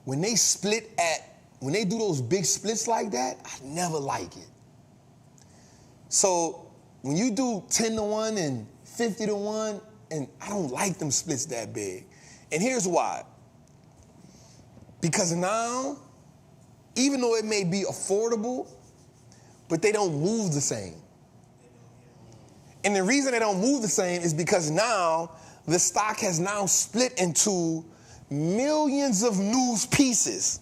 when they do those big splits like that, I never like it. So when you do 10-to-1 and 50-to-1, and I don't like them splits that big. And here's why. Because now, even though it may be affordable, but they don't move the same. And the reason they don't move the same is because now the stock has now split into millions of news pieces.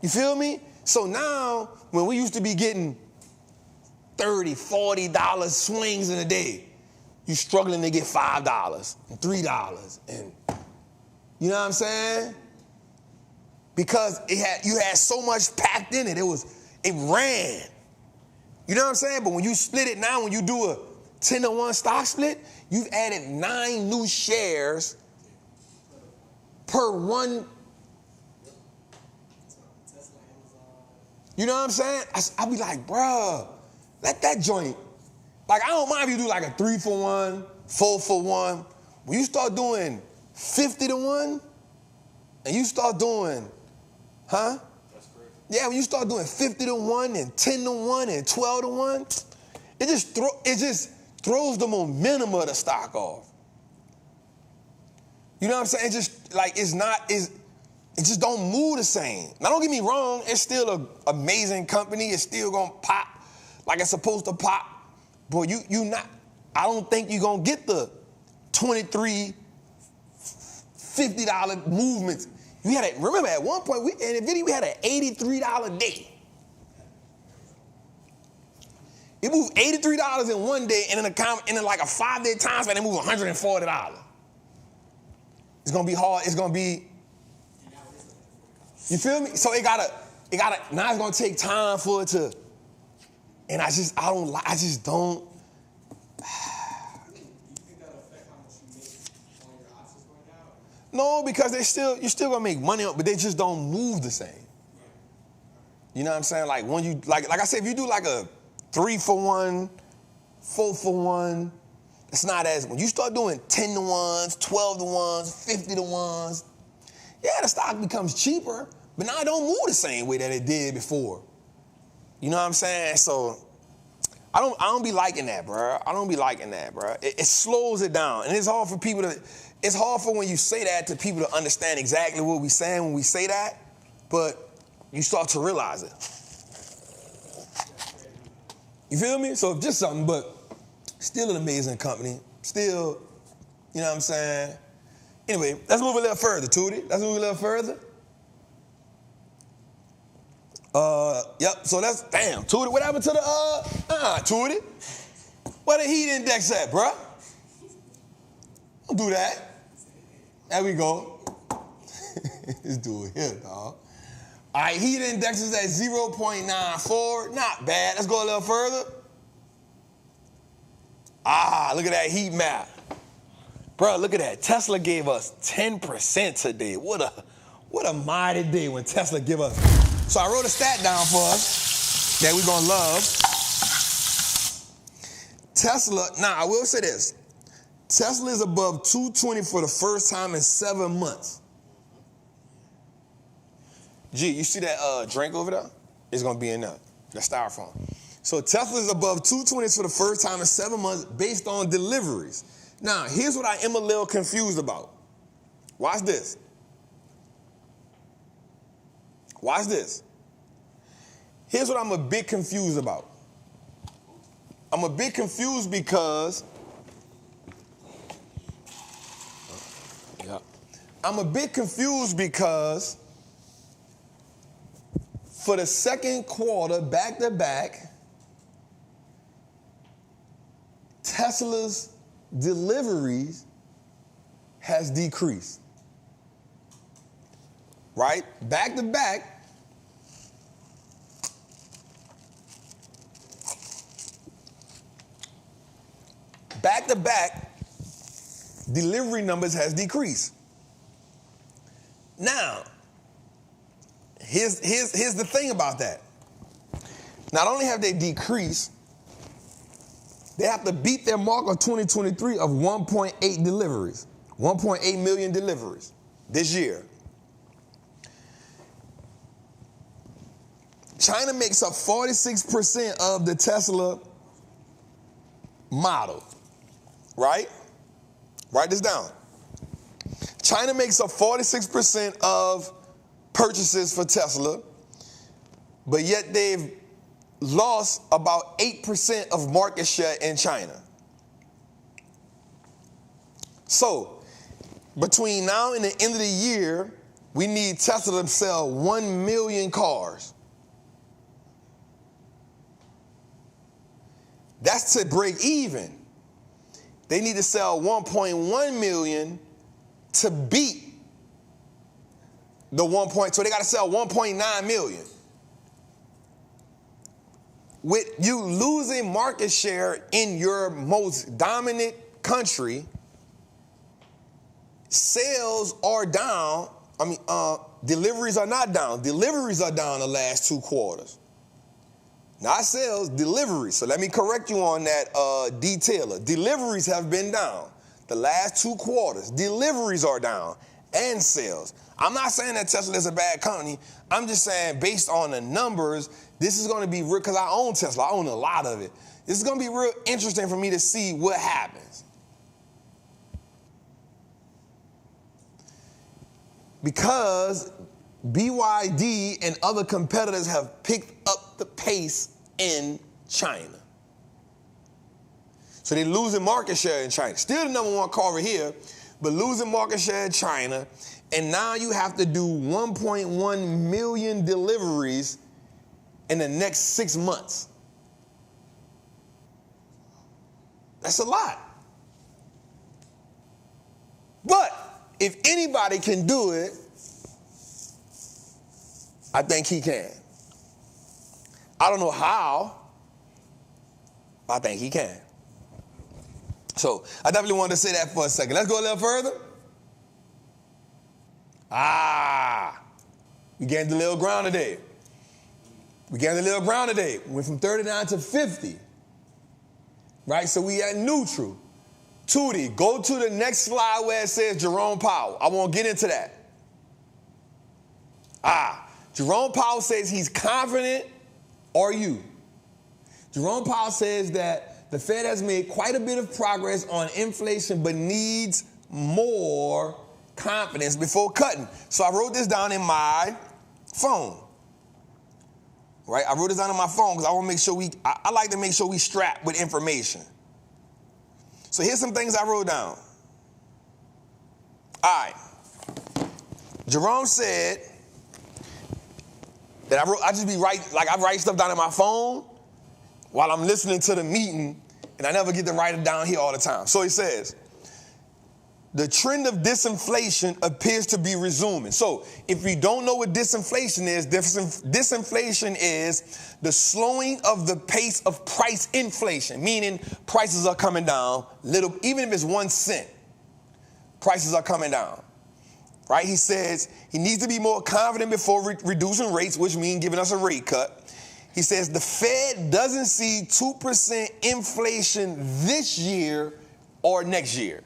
You feel me? So now, when we used to be getting $30, $40 swings in a day, you struggling to get $5 and $3 and you know what I'm saying? Because you had so much packed in it. It ran. You know what I'm saying? But when you split it now, when you do a 10-to-1 stock split, you've added 9 new shares per one. You know what I'm saying? I'll be like, bruh, let that joint. Like, I don't mind if you do like a 3-for-1, 4-for-1. When you start doing 50-to-1, and you start doing, huh? That's crazy. Yeah, when you start doing 50-to-1 and 10-to-1 and 12-to-1, it just throws the momentum of the stock off. You know what I'm saying? It just like it just don't move the same. Now don't get me wrong, it's still an amazing company. It's still gonna pop like it's supposed to pop. But I don't think you're gonna get the $23, $50 movements. Remember at one point in the video we had an $83 day. It moved $83 in one day, and in like a 5-day time span, it moved $140. It's gonna be hard. It's gonna be. You feel me? So it gotta. Now it's gonna take time for it to. And I just don't. Do you think that'll affect how much you make on your options right now? No, because you're still gonna make money, but they just don't move the same. You know what I'm saying? Like when you like I said, if you do like a 3-for-1, 4-for-1, it's not as when you start doing 10-to-1s, 12-to-1s, 50-to-1s. Yeah, the stock becomes cheaper, but now it don't move the same way that it did before. You know what I'm saying? So I don't be liking that, bro. I don't be liking that, bro. It slows it down, and it's hard for people to. It's hard for when you say that to people to understand exactly what we're saying when we say that, but you start to realize it. You feel me? So just something, but still an amazing company. Still, you know what I'm saying? Anyway, let's move a little further, Tootie. Let's move a little further. Yep, so that's, damn, Tootie, what happened to the, Tootie? Where the heat index at, bruh? Don't do that. There we go. This dude here, dog. All right, heat index is at 0.94. Not bad. Let's go a little further. Look at that heat map. Bro, look at that. Tesla gave us 10% today. What a mighty day when Tesla give us. So I wrote a stat down for us that we're going to love. Tesla, now I will say this. Tesla is above 220 for the first time in 7 months. Gee, you see that drink over there? It's going to be in there, the styrofoam. So Tesla is above 220 for the first time in 7 months based on deliveries. Now, here's what I am a little confused about. Watch this. Watch this. Here's what I'm a bit confused about. I'm a bit confused because for the second quarter, back to back, Tesla's deliveries has decreased. Right? Back to back, delivery numbers has decreased. Now, here's the thing about that. Not only have they decreased, they have to beat their mark of 2023 of 1.8 deliveries, 1.8 million deliveries this year. China makes up 46% of the Tesla model, right? Write this down. China makes up 46% of purchases for Tesla, but yet they've lost about 8% of market share in China. So, between now and the end of the year, we need Tesla to sell 1 million cars. That's to break even. They need to sell 1.1 million to beat the 1. So they got to sell 1.9 million. With you losing market share in your most dominant country, sales are down. Deliveries are not down. Deliveries are down the last 2 quarters. Not sales, deliveries. So let me correct you on that, detailer. Deliveries have been down the last 2 quarters. Deliveries are down and sales. I'm not saying that Tesla is a bad company. I'm just saying based on the numbers, this is going to be real, because I own Tesla. I own a lot of it. This is going to be real interesting for me to see what happens. Because BYD and other competitors have picked up the pace in China. So they're losing market share in China. Still the number 1 car over here, but losing market share in China. And now you have to do 1.1 million deliveries in the next 6 months. That's a lot. But if anybody can do it, I think he can. I don't know how, but I think he can. So I definitely wanted to say that for a second. Let's go a little further. We gained a little ground today. We went from 39 to 50. Right? So we at neutral. Tootie, go to the next slide where it says Jerome Powell. I won't get into that. Jerome Powell says he's confident. Are you? Jerome Powell says that the Fed has made quite a bit of progress on inflation, but needs more confidence before cutting. So I wrote this down in my phone. Right? I wrote this down on my phone because I want to make sure I like to make sure we strapped with information. So here's some things I wrote down. All right. Jerome said that I write stuff down in my phone while I'm listening to the meeting, and I never get to write it down here all the time. So he says, the trend of disinflation appears to be resuming. So if you don't know what disinflation is, disinflation is the slowing of the pace of price inflation, meaning prices are coming down little, even if it's 1 cent, prices are coming down. Right? He says he needs to be more confident before reducing rates, which means giving us a rate cut. He says the Fed doesn't see 2% inflation this year or next year.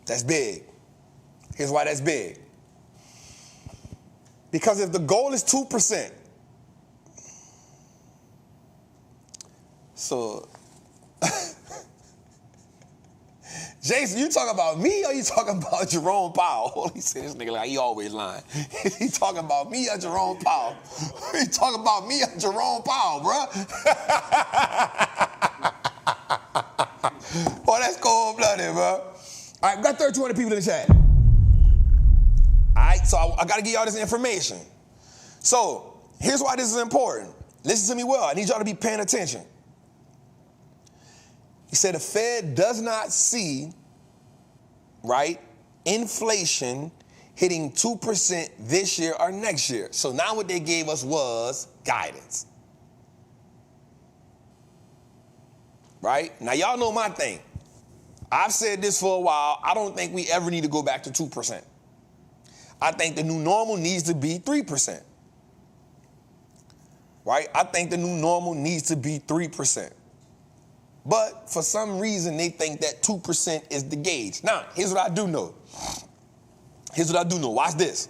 That's big. Here's why that's big. Because if the goal is 2%, so Jason, you talking about me or you talking about Jerome Powell? He said, this nigga like he always lying. He talking about me or Jerome Powell? He talking about me or Jerome Powell, bro? Boy, that's cold-blooded, bro. All right, we got 3,200 people in the chat. All right, so I got to give y'all this information. So here's why this is important. Listen to me well. I need y'all to be paying attention. He said the Fed does not see, right, inflation hitting 2% this year or next year. So now what they gave us was guidance. Right? Now y'all know my thing. I've said this for a while. I don't think we ever need to go back to 2%. I think the new normal needs to be 3%. Right? I think the new normal needs to be 3%. But for some reason, they think that 2% is the gauge. Now, here's what I do know. Watch this.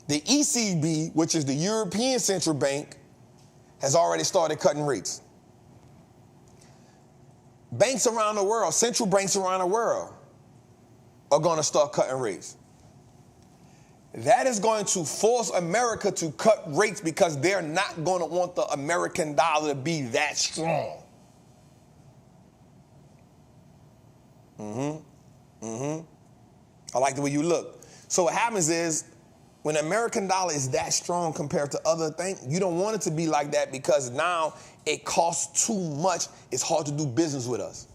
The ECB, which is the European Central Bank, has already started cutting rates. Banks around the world, central banks around the world, are going to start cutting rates. that is going to force America to cut rates because they're not going to want the American dollar to be that strong. I like the way you look. So what happens is, when the American dollar is that strong compared to other things, you don't want it to be like that because now it costs too much. It's hard to do business with us.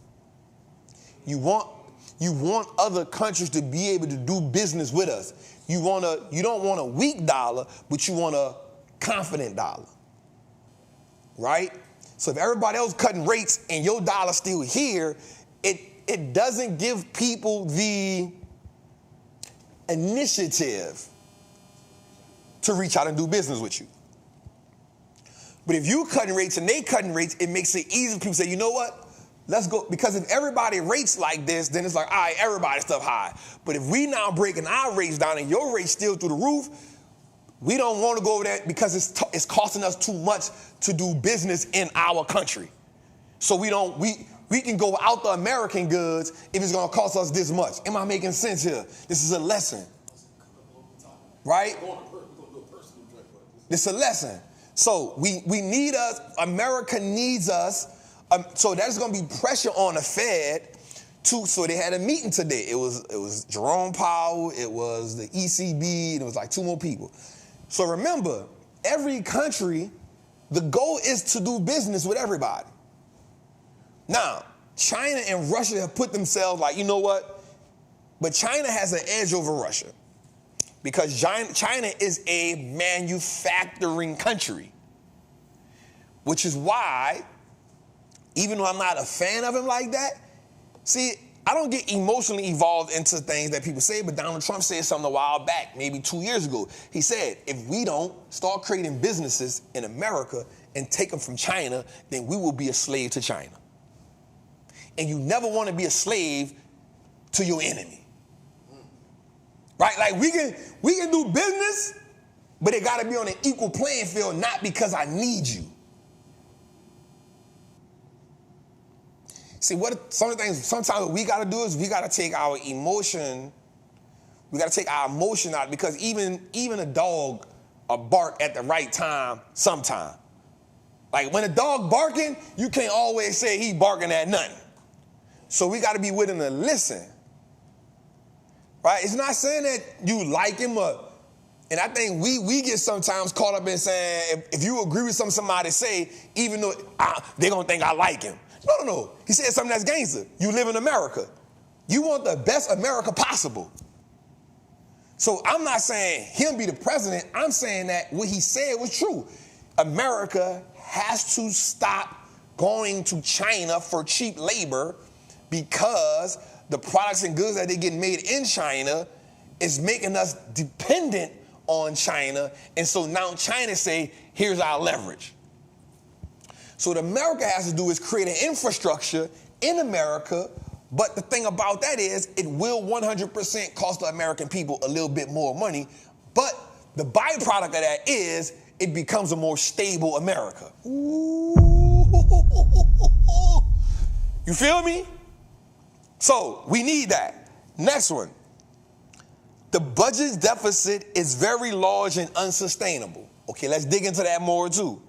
You want other countries to be able to do business with us. You don't want a weak dollar, but you want a confident dollar, right? So if everybody else cutting rates and your dollar's still here, it doesn't give people the initiative to reach out and do business with you. But if you cutting rates and they cutting rates, it makes it easy for people to say, you know what? Let's go. Because if everybody rates like this, then it's like, all right, everybody's stuff high. But if we now breaking our rates down and your rates still through the roof, we don't want to go over there because it's costing us too much to do business in our country. So we can go out the American goods if it's going to cost us this much. Am I making sense here? This is a lesson. Right? This is a lesson. So we need us. America needs us. So there's going to be pressure on the Fed so they had a meeting today. It was Jerome Powell, it was the ECB, and it was like two more people. So remember, every country, the goal is to do business with everybody. Now, China and Russia have put themselves like, you know what? But China has an edge over Russia because China is a manufacturing country, which is why, even though I'm not a fan of him like that, see, I don't get emotionally involved into things that people say, but Donald Trump said something a while back, maybe 2 years ago. He said, if we don't start creating businesses in America and take them from China, then we will be a slave to China. And you never want to be a slave to your enemy. Right? Like we can do business, but it got to be on an equal playing field, not because I need you. See, sometimes what we got to do is we got to take our emotion out because even a dog will bark at the right time sometime. Like when a dog barking, you can't always say he barking at nothing. So we got to be willing to listen. Right? It's not saying that you like him and I think we get sometimes caught up in saying if you agree with somebody say, even though they're going to think I like him. No. He said something that's gangster. You live in America. You want the best America possible. So I'm not saying him be the president. I'm saying that what he said was true. America has to stop going to China for cheap labor because the products and goods that they get made in China is making us dependent on China. And so now China say, here's our leverage. So what America has to do is create an infrastructure in America, but the thing about that is it will 100% cost the American people a little bit more money, but the byproduct of that is it becomes a more stable America. Ooh. You feel me? So we need that. Next one. The budget deficit is very large and unsustainable. Okay, let's dig into that more too.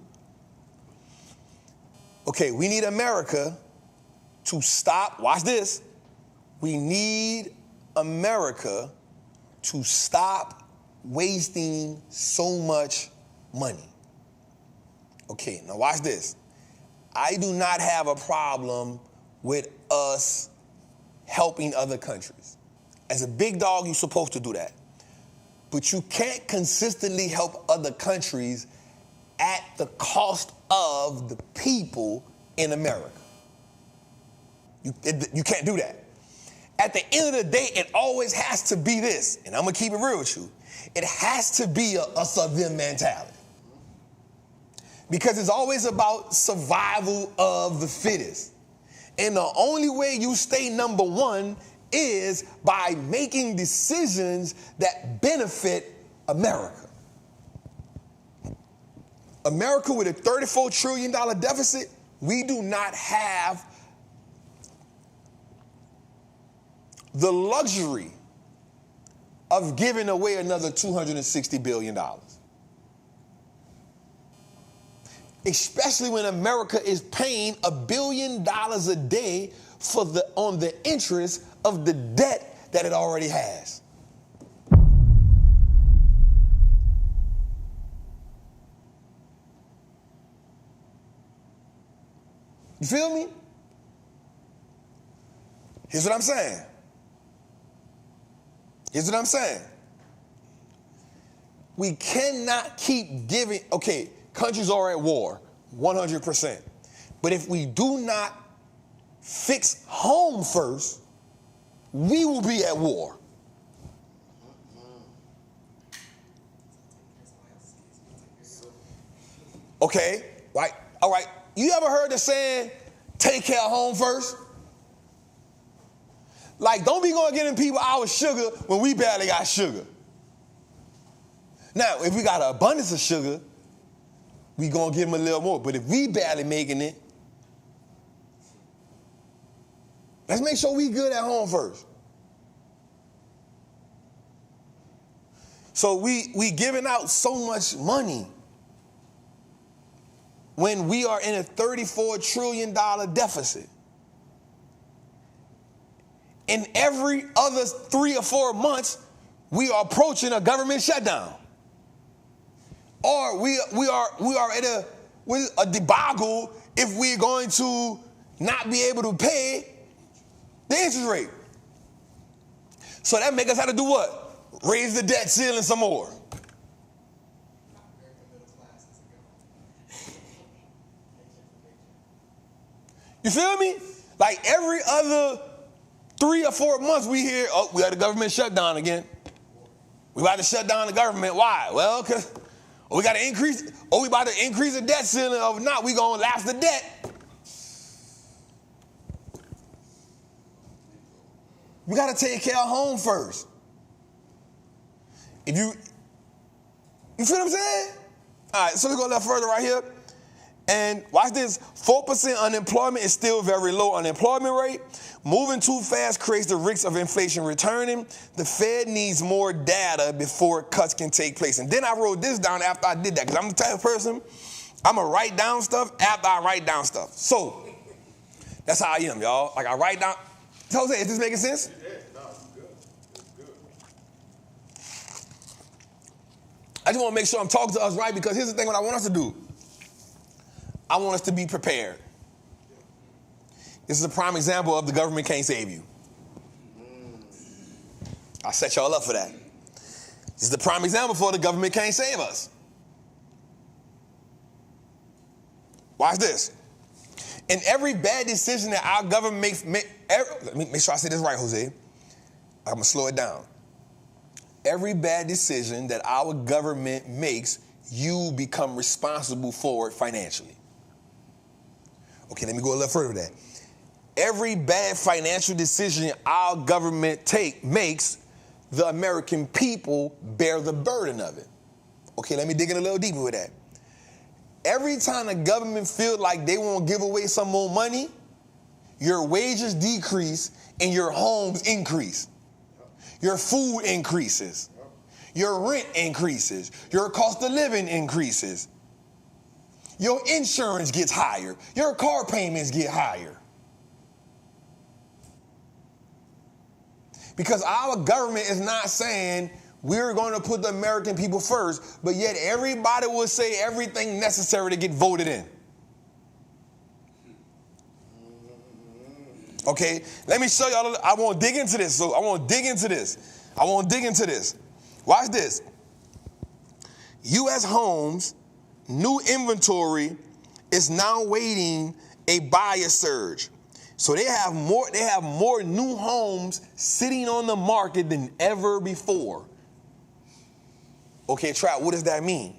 Okay, we need America to stop, watch this. We need America to stop wasting so much money. Okay, now watch this. I do not have a problem with us helping other countries. As a big dog, you're supposed to do that. But you can't consistently help other countries at the cost of the people in America. You can't do that. At the end of the day, it always has to be this, and I'm going to keep it real with you. It has to be a us or them mentality. Because it's always about survival of the fittest. And the only way you stay number one is by making decisions that benefit America. America with a $34 trillion deficit, we do not have the luxury of giving away another $260 billion. Especially when America is paying $1 billion a day on the interest of the debt that it already has. You feel me? Here's what I'm saying. We cannot keep giving. Okay, countries are at war, 100%. But if we do not fix home first, we will be at war. Okay, right? All right. You ever heard the saying, take care of home first? Like, don't be going giving people our sugar when we barely got sugar. Now, if we got an abundance of sugar, we going to give them a little more. But if we barely making it, let's make sure we good at home first. So we giving out so much money when we are in a $34 trillion deficit. In every other 3 or 4 months, we are approaching a government shutdown. Or we are at a debacle if we're going to not be able to pay the interest rate. So that makes us have to do what? Raise the debt ceiling some more. You feel me? Like every other 3 or 4 months we hear, oh, we had a government shutdown again. We about to shut down the government. Why? Well, because we got to increase, we about to increase the debt ceiling, or not, we going to lapse the debt. We got to take care of home first. You feel what I'm saying? All right, so let's go a little further right here. And watch this, 4% unemployment is still very low unemployment rate. Moving too fast creates the risk of inflation returning. The Fed needs more data before cuts can take place. And then I wrote this down after I did that, because I'm the type of person, I'm going to write down stuff after I write down stuff. So that's how I am, y'all. Like I write down. Jose, is this making sense? Yeah, no, it's good. It's good. I just want to make sure I'm talking to us right, because here's the thing what I want us to do. I want us to be prepared. This is a prime example of the government can't save you. I'll set y'all up for that. This is the prime example for the government can't save us. Watch this. In every bad decision that our government makes, let me make sure I say this right, Jose. I'm going to slow it down. Every bad decision that our government makes, you become responsible for it financially. Okay, let me go a little further with that. Every bad financial decision our government makes, the American people bear the burden of it. Okay, let me dig in a little deeper with that. Every time the government feels like they won't give away some more money, your wages decrease and your homes increase. Your food increases. Your rent increases. Your cost of living increases. Your insurance gets higher. Your car payments get higher. Because our government is not saying we're going to put the American people first, but yet everybody will say everything necessary to get voted in. Okay, let me show y'all. I want to dig into this. Watch this. U.S. homes, new inventory is now waiting a buyer surge. So they have more new homes sitting on the market than ever before. Okay, Trap, what does that mean?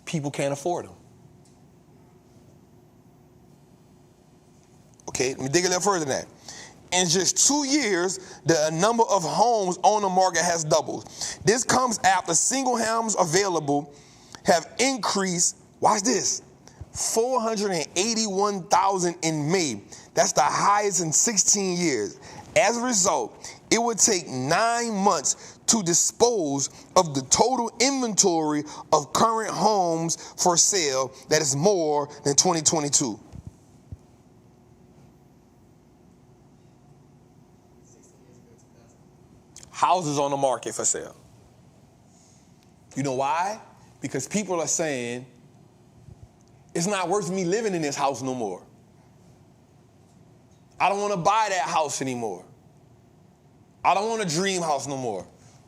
People can't afford them. Okay, let me dig a little further than that. In just 2 years, the number of homes on the market has doubled. This comes after single homes available have increased, watch this, 481,000 in May. That's the highest in 16 years. As a result, it would take 9 months to dispose of the total inventory of current homes for sale that is more than 2022. Houses on the market for sale. You know why? Because people are saying, it's not worth me living in this house no more. I don't want to buy that house anymore. I don't want a dream house no more.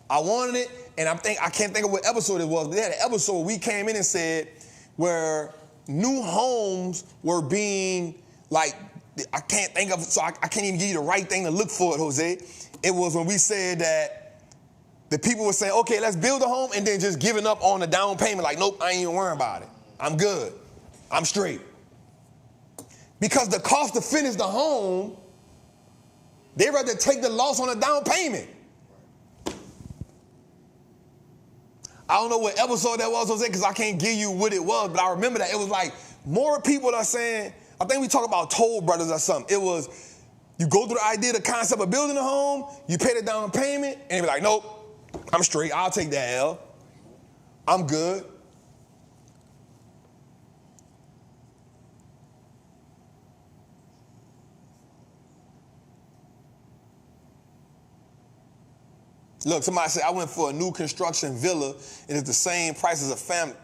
I wanted it, and I can't think of what episode it was, but they had an episode we came in and said where new homes were being like, I can't think of, so I can't even give you the right thing to look for it, Jose. It was when we said that the people were saying, okay, let's build a home, and then just giving up on the down payment, like, nope, I ain't even worrying about it. I'm good. I'm straight. Because the cost to finish the home, they'd rather take the loss on a down payment. I don't know what episode that was, Jose, because I can't give you what it was, but I remember that. It was like more people are saying, I think we talk about Toll Brothers or something. It was, you go through the idea, the concept of building a home, you pay the down payment, and you're like, nope, I'm straight. I'll take that L. I'm good. Look, somebody said, I went for a new construction villa, and it's the same price as a family.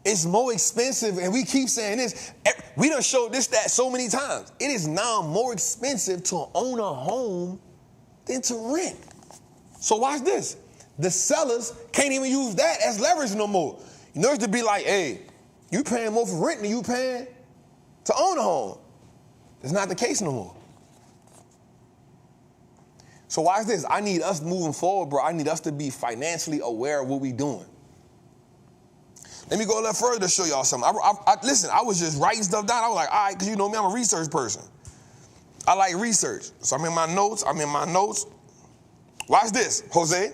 It's more expensive, and we keep saying this. We done showed this stat so many times. It is now more expensive to own a home than to rent. So watch this. The sellers can't even use that as leverage no more. You know, it's to be like, hey, you paying more for rent than you paying to own a home. It's not the case no more. So watch this. I need us moving forward, bro. I need us to be financially aware of what we're doing. Let me go a little further to show y'all something. Listen, I was just writing stuff down. I was like, all right, because you know me, I'm a research person. I like research. So I'm in my notes. Watch this, Jose.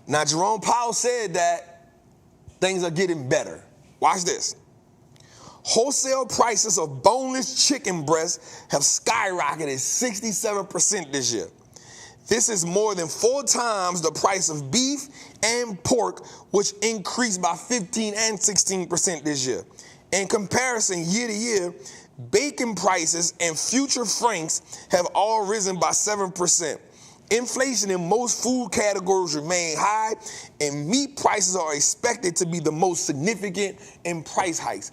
Now, Jerome Powell said that things are getting better. Watch this. Wholesale prices of boneless chicken breasts have skyrocketed 67% this year. This is more than 4 times the price of beef and pork, which increased by 15 and 16% this year. In comparison, year to year, bacon prices and future franks have all risen by 7%. Inflation in most food categories remain high, and meat prices are expected to be the most significant in price hikes.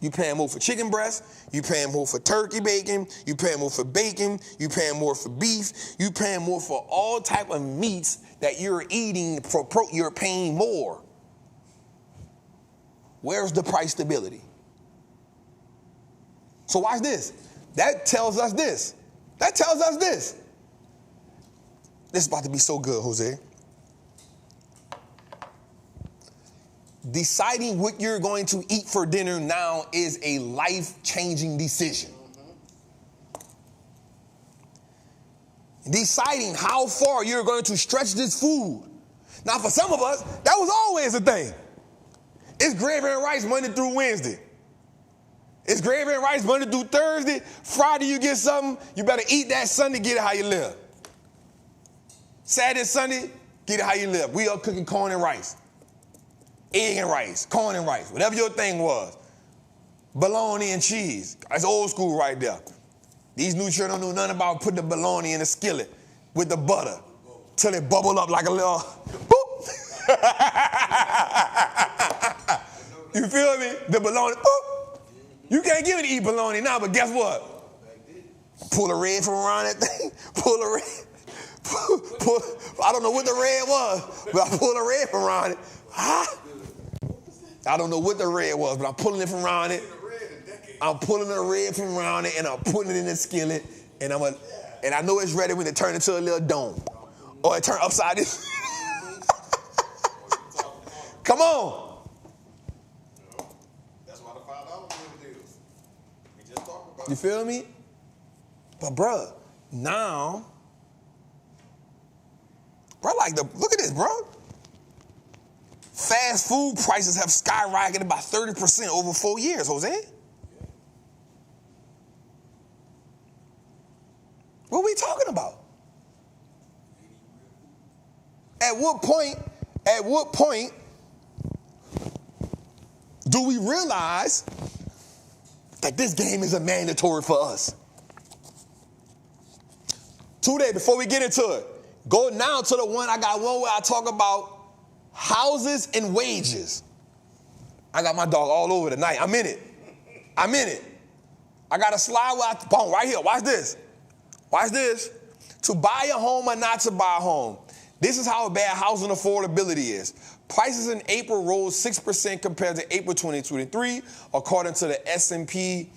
You paying more for chicken breast, you paying more for turkey bacon, you paying more for bacon, you paying more for beef, you paying more for all type of meats that you're eating, you're paying more. Where's the price stability? So watch this. That tells us this. This is about to be so good, Jose. Deciding what you're going to eat for dinner now is a life-changing decision. Deciding how far you're going to stretch this food. Now, for some of us, that was always a thing. It's gravy and rice Monday through Wednesday. It's gravy and rice Monday through Thursday. Friday you get something, you better eat that Sunday, get it how you live. Saturday, Sunday, get it how you live. We are cooking corn and rice. Egg and rice, corn and rice, whatever your thing was. Bologna and cheese. That's old school right there. These new children don't know nothing about putting the bologna in a skillet with the butter till it bubble up like a little boop. You feel me? The bologna, boop. You can't give it to eat bologna now, but guess what? Pull a red from around that thing. Pull a red. Pull, I don't know what the red was, but I pulled a red from around it. I don't know what the red was, but I'm pulling it from around it. I'm pulling the red from around it, and I'm putting it in the skillet, and I know it's ready when it turns into a little dome, or it turns upside down. Come on. That's why the $5 bill is. We just talked about it. You feel me? But bruh, now, look at this, bro. Fast food prices have skyrocketed by 30% over 4 years, Jose. What are we talking about? At what point do we realize that this game is a mandatory for us? Today, before we get into it, go now to the one, I got one where I talk about houses and wages. I got my dog all over tonight. I'm in it. I got a slide where boom, right here. Watch this. To buy a home or not to buy a home. This is how bad housing affordability is. Prices in April rose 6% compared to April 2023, according to the S&P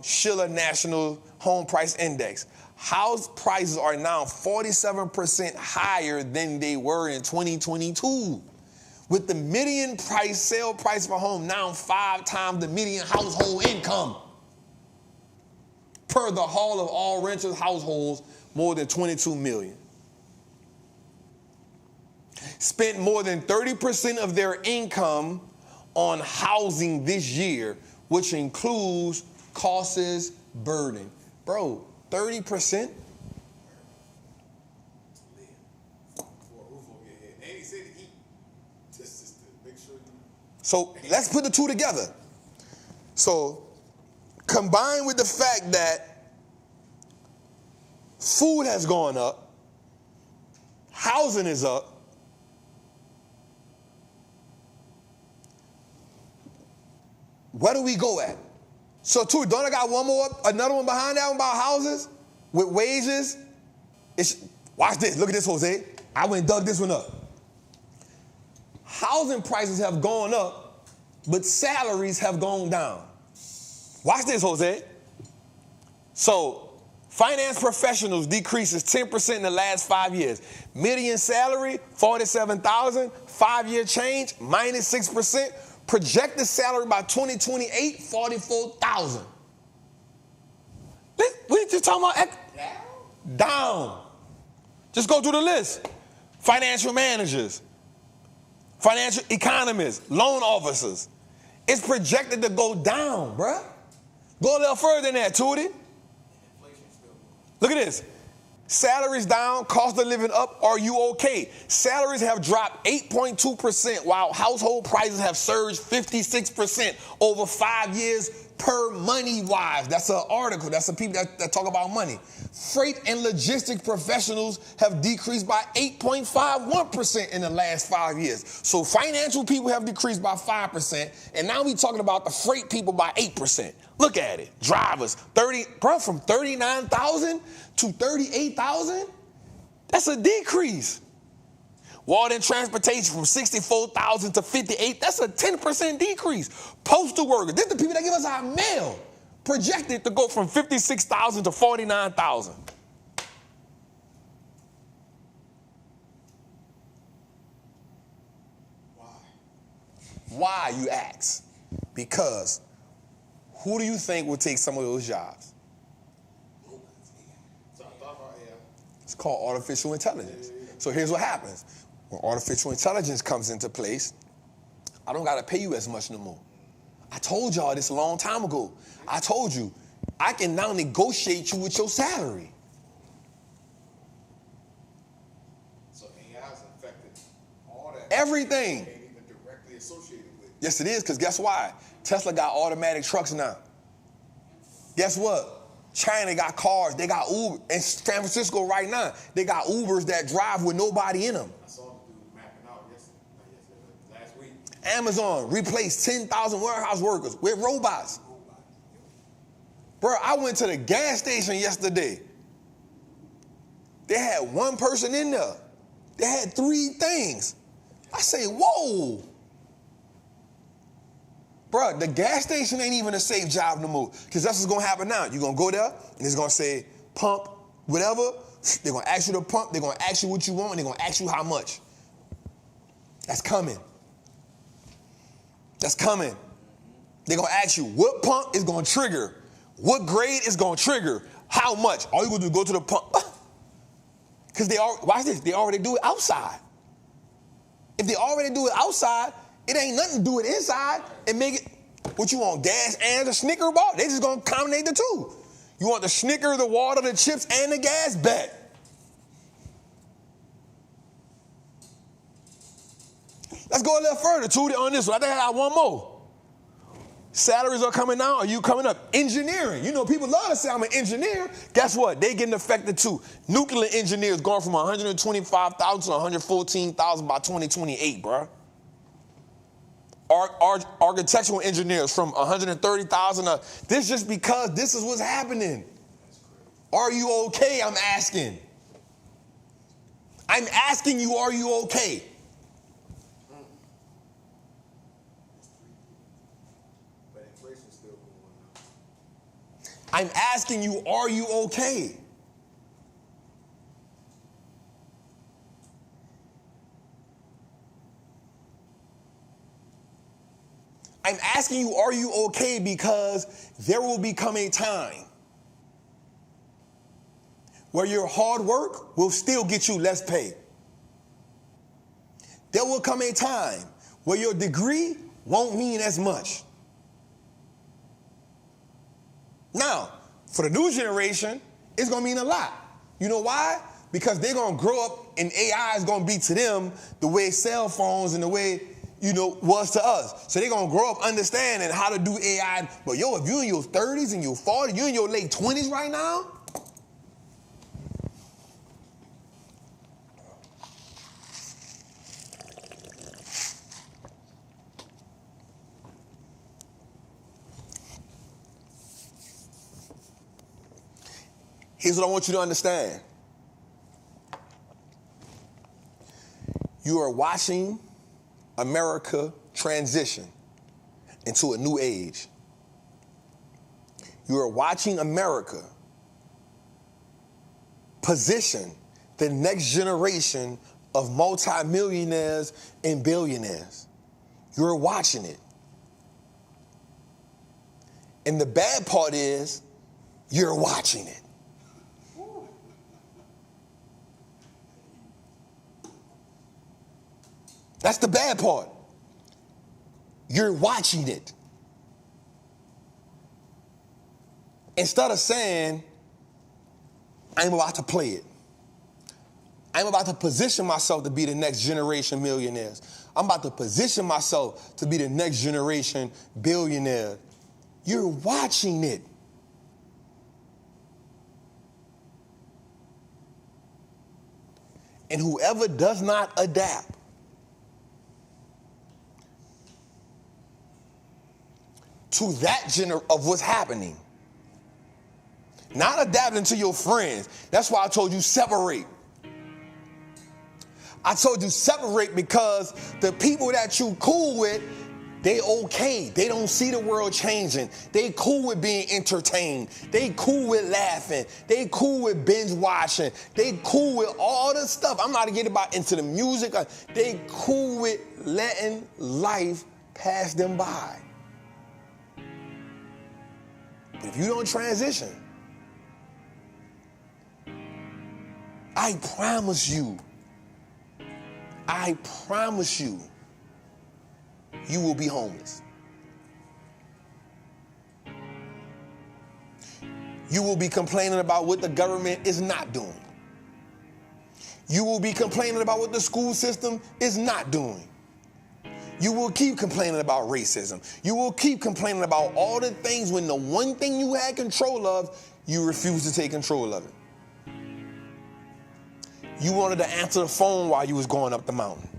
Schiller National Home Price Index. House prices are now 47% higher than they were in 2022, with the median sale price for a home now 5 times the median household income. Per the Hall of All Renters Households, more than 22 million. Spent more than 30% of their income on housing this year, which includes costs burden. Bro, 30%? So let's put the two together. So combined with the fact that food has gone up, housing is up, where do we go at? So too, don't I got another one behind that one about houses with wages? Watch this, look at this, Jose. I went and dug this one up. Housing prices have gone up, but salaries have gone down. Watch this, Jose. So finance professionals decreases 10% in the last 5 years. Median salary, $47,000, 5-year change, minus 6%. Projected salary by 2028, $44,000. We just talking about down. Just go through the list. Financial managers, financial economists, loan officers. It's projected to go down, bruh. Go a little further than that, Tootie. Look at this. Salaries down, cost of living up. Are you okay? Salaries have dropped 8.2%, while household prices have surged 56% over 5 years per MoneyWise. That's an article. That's the people that talk about money. Freight and logistics professionals have decreased by 8.51% in the last 5 years. So financial people have decreased by 5%, and now we're talking about the freight people by 8%. Look at it. Drivers, from 39,000 to 38,000. That's a decrease. Water and transportation from 64,000 to 58. That's a 10% decrease. Postal workers, this is the people that give us our mail, projected to go from 56,000 to 49,000. Why, you ask? Because who do you think will take some of those jobs? It's called artificial intelligence. So here's what happens. When artificial intelligence comes into place, I don't got to pay you as much no more. I told y'all this a long time ago. I told you, I can now negotiate you with your salary. So AI has affected all that. Everything. Ain't even directly associated with. Yes, it is, because guess why? Tesla got automatic trucks now. Guess what? China got cars. They got Uber. In San Francisco right now, they got Ubers that drive with nobody in them. I saw the dude mapping out last week. Amazon replaced 10,000 warehouse workers with robots. Bro, I went to the gas station yesterday. They had one person in there. They had 3 things. I say, whoa. Bro, the gas station ain't even a safe job no more. Because that's what's going to happen now. You're going to go there, and it's going to say, pump, whatever. They're going to ask you to pump. They're going to ask you what you want, and they're going to ask you how much. That's coming. That's coming. They're going to ask you what pump is going to trigger, what grade is going to trigger, how much. All you going to do is go to the pump. Because watch this, they already do it outside. If they already do it outside, it ain't nothing to do it inside and make it, what you want, gas and a Snicker bar? They just going to combine the two. You want the Snicker, the water, the chips, and the gas? Bet. Let's go a little further, Tootie, on this one. I think I got one more. Salaries are coming down. Are you coming up? Engineering. You know, people love to say I'm an engineer. Guess what? They getting affected too. Nuclear engineers going from 125,000 to 114,000 by 2028, bro. Architectural engineers from 130,000 to, this just because this is what's happening. Are you okay? I'm asking. I'm asking you, are you okay? But inflation's still going up. I'm asking you, are you okay? I'm asking you, are you okay? Because there will become a time where your hard work will still get you less pay. There will come a time where your degree won't mean as much. Now, for the new generation, it's going to mean a lot. You know why? Because they're going to grow up and AI is going to be to them the way cell phones and the way, was to us. So they're going to grow up understanding how to do AI. But if you're in your 30s and your 40s, you're in your late 20s right now, here's what I want you to understand. You are watching America transition into a new age. You are watching America position the next generation of multimillionaires and billionaires. You're watching it. And the bad part is, you're watching it. That's the bad part. You're watching it. Instead of saying, I'm about to play it. I'm about to position myself to be the next generation millionaires. I'm about to position myself to be the next generation billionaire. You're watching it. And whoever does not adapt to that of what's happening, not adapting to your friends. That's why I told you separate. I told you separate because the people that you cool with, they okay. They don't see the world changing. They cool with being entertained. They cool with laughing. They cool with binge watching. They cool with all the stuff. I'm not getting into the music. They cool with letting life pass them by. But if you don't transition, I promise you, you will be homeless. You will be complaining about what the government is not doing. You will be complaining about what the school system is not doing. You will keep complaining about racism. You will keep complaining about all the things when the one thing you had control of, you refused to take control of it. You wanted to answer the phone while you was going up the mountain.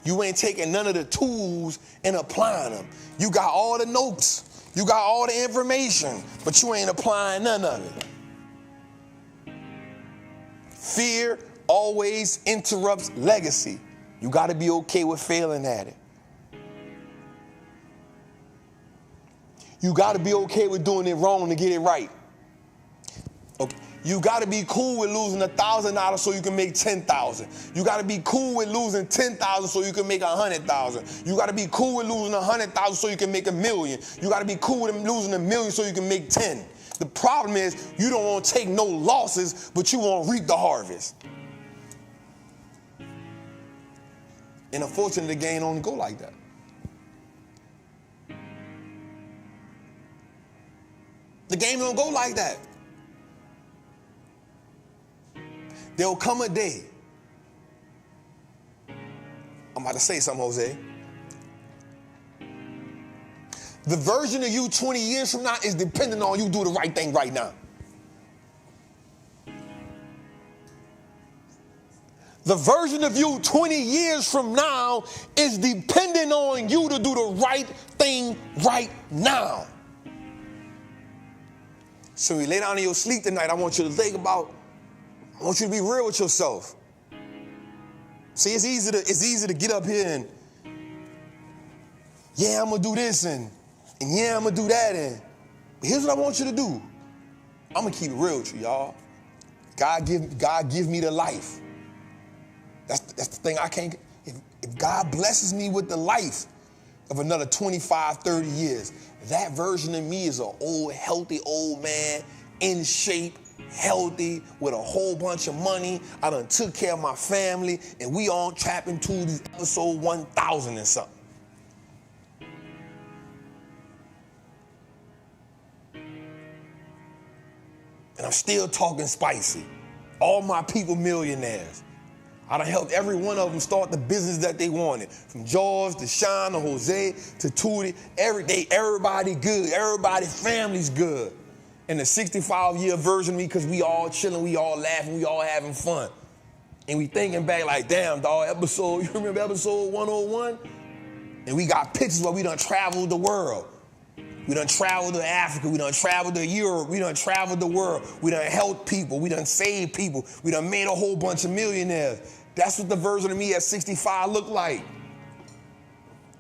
You ain't taking none of the tools and applying them. You got all the notes. You got all the information, but you ain't applying none of it. Fear always interrupts legacy. You got to be okay with failing at it. You got to be okay with doing it wrong to get it right. Okay. You got to be cool with losing $1,000 so you can make $10,000. You got to be cool with losing $10,000 so you can make $100,000. You got to be cool with losing $100,000 so you can make $1 million. You got to be cool with losing $1 million so you can make 10. The problem is you don't want to take no losses, but you want to reap the harvest. And unfortunately, the game don't go like that. The game don't go like that. There'll come a day. I'm about to say something, Jose. The version of you 20 years from now is dependent on you do the right thing right now. The version of you 20 years from now is dependent on you to do the right thing right now. So when you lay down in your sleep tonight, I want you to think about, I want you to be real with yourself. See, it's easy to get up here and, yeah, I'm going to do this and yeah, I'm going to do that. But here's what I want you to do. I'm going to keep it real with you, y'all. God give me the life. That's the thing I can't, if God blesses me with the life of another 25, 30 years, that version of me is an old, healthy old man, in shape, healthy, with a whole bunch of money. I done took care of my family, and we on Trappin' Tuesdays, episode 1000 and something. And I'm still talking spicy. All my people millionaires. I done helped every one of them start the business that they wanted. From George to Sean to Jose to Tootie. Every day, everybody good. Everybody's family's good. And the 65-year version of me, because we all chilling, we all laughing, we all having fun. And we thinking back like, damn, dog, you remember episode 101? And we got pictures where we done traveled the world. We done traveled to Africa, we done traveled to Europe, we done traveled the world. We done helped people, we done saved people, we done made a whole bunch of millionaires. That's what the version of me at 65 look like.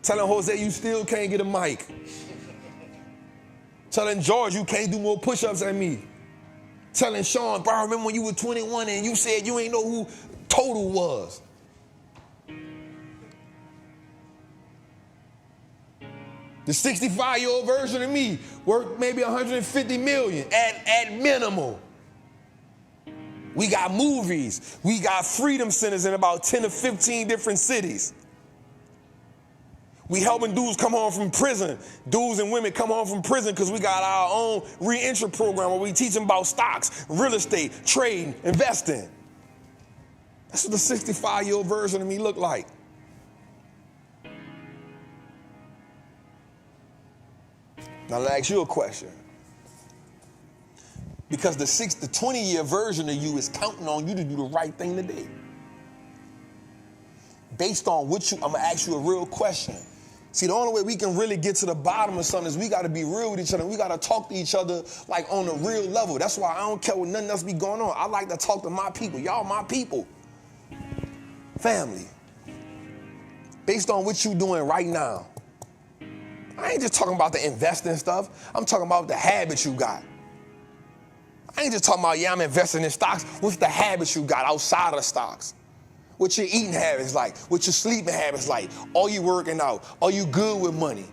Telling Jose you still can't get a mic. Telling George you can't do more push-ups than me. Telling Sean, bro, I remember when you were 21 and you said you ain't know who Total was. The 65-year-old version of me worth maybe 150 million at minimal. We got movies. We got freedom centers in about 10 to 15 different cities. We helping dudes come home from prison. Dudes and women come home from prison because we got our own re-entry program where we teach them about stocks, real estate, trading, investing. That's what the 65-year-old version of me look like. Now, I'll ask you a question. Because the 20-year version of you is counting on you to do the right thing today. Based on what I'm going to ask you a real question. See, the only way we can really get to the bottom of something is we got to be real with each other. We got to talk to each other like on a real level. That's why I don't care what nothing else be going on. I like to talk to my people. Y'all my people. Family. Based on what you doing right now. I ain't just talking about the investing stuff. I'm talking about the habits you got. I ain't just talking about, yeah, I'm investing in stocks. What's the habits you got outside of the stocks? What your eating habits like? What your sleeping habits like? Are you working out? Are you good with money?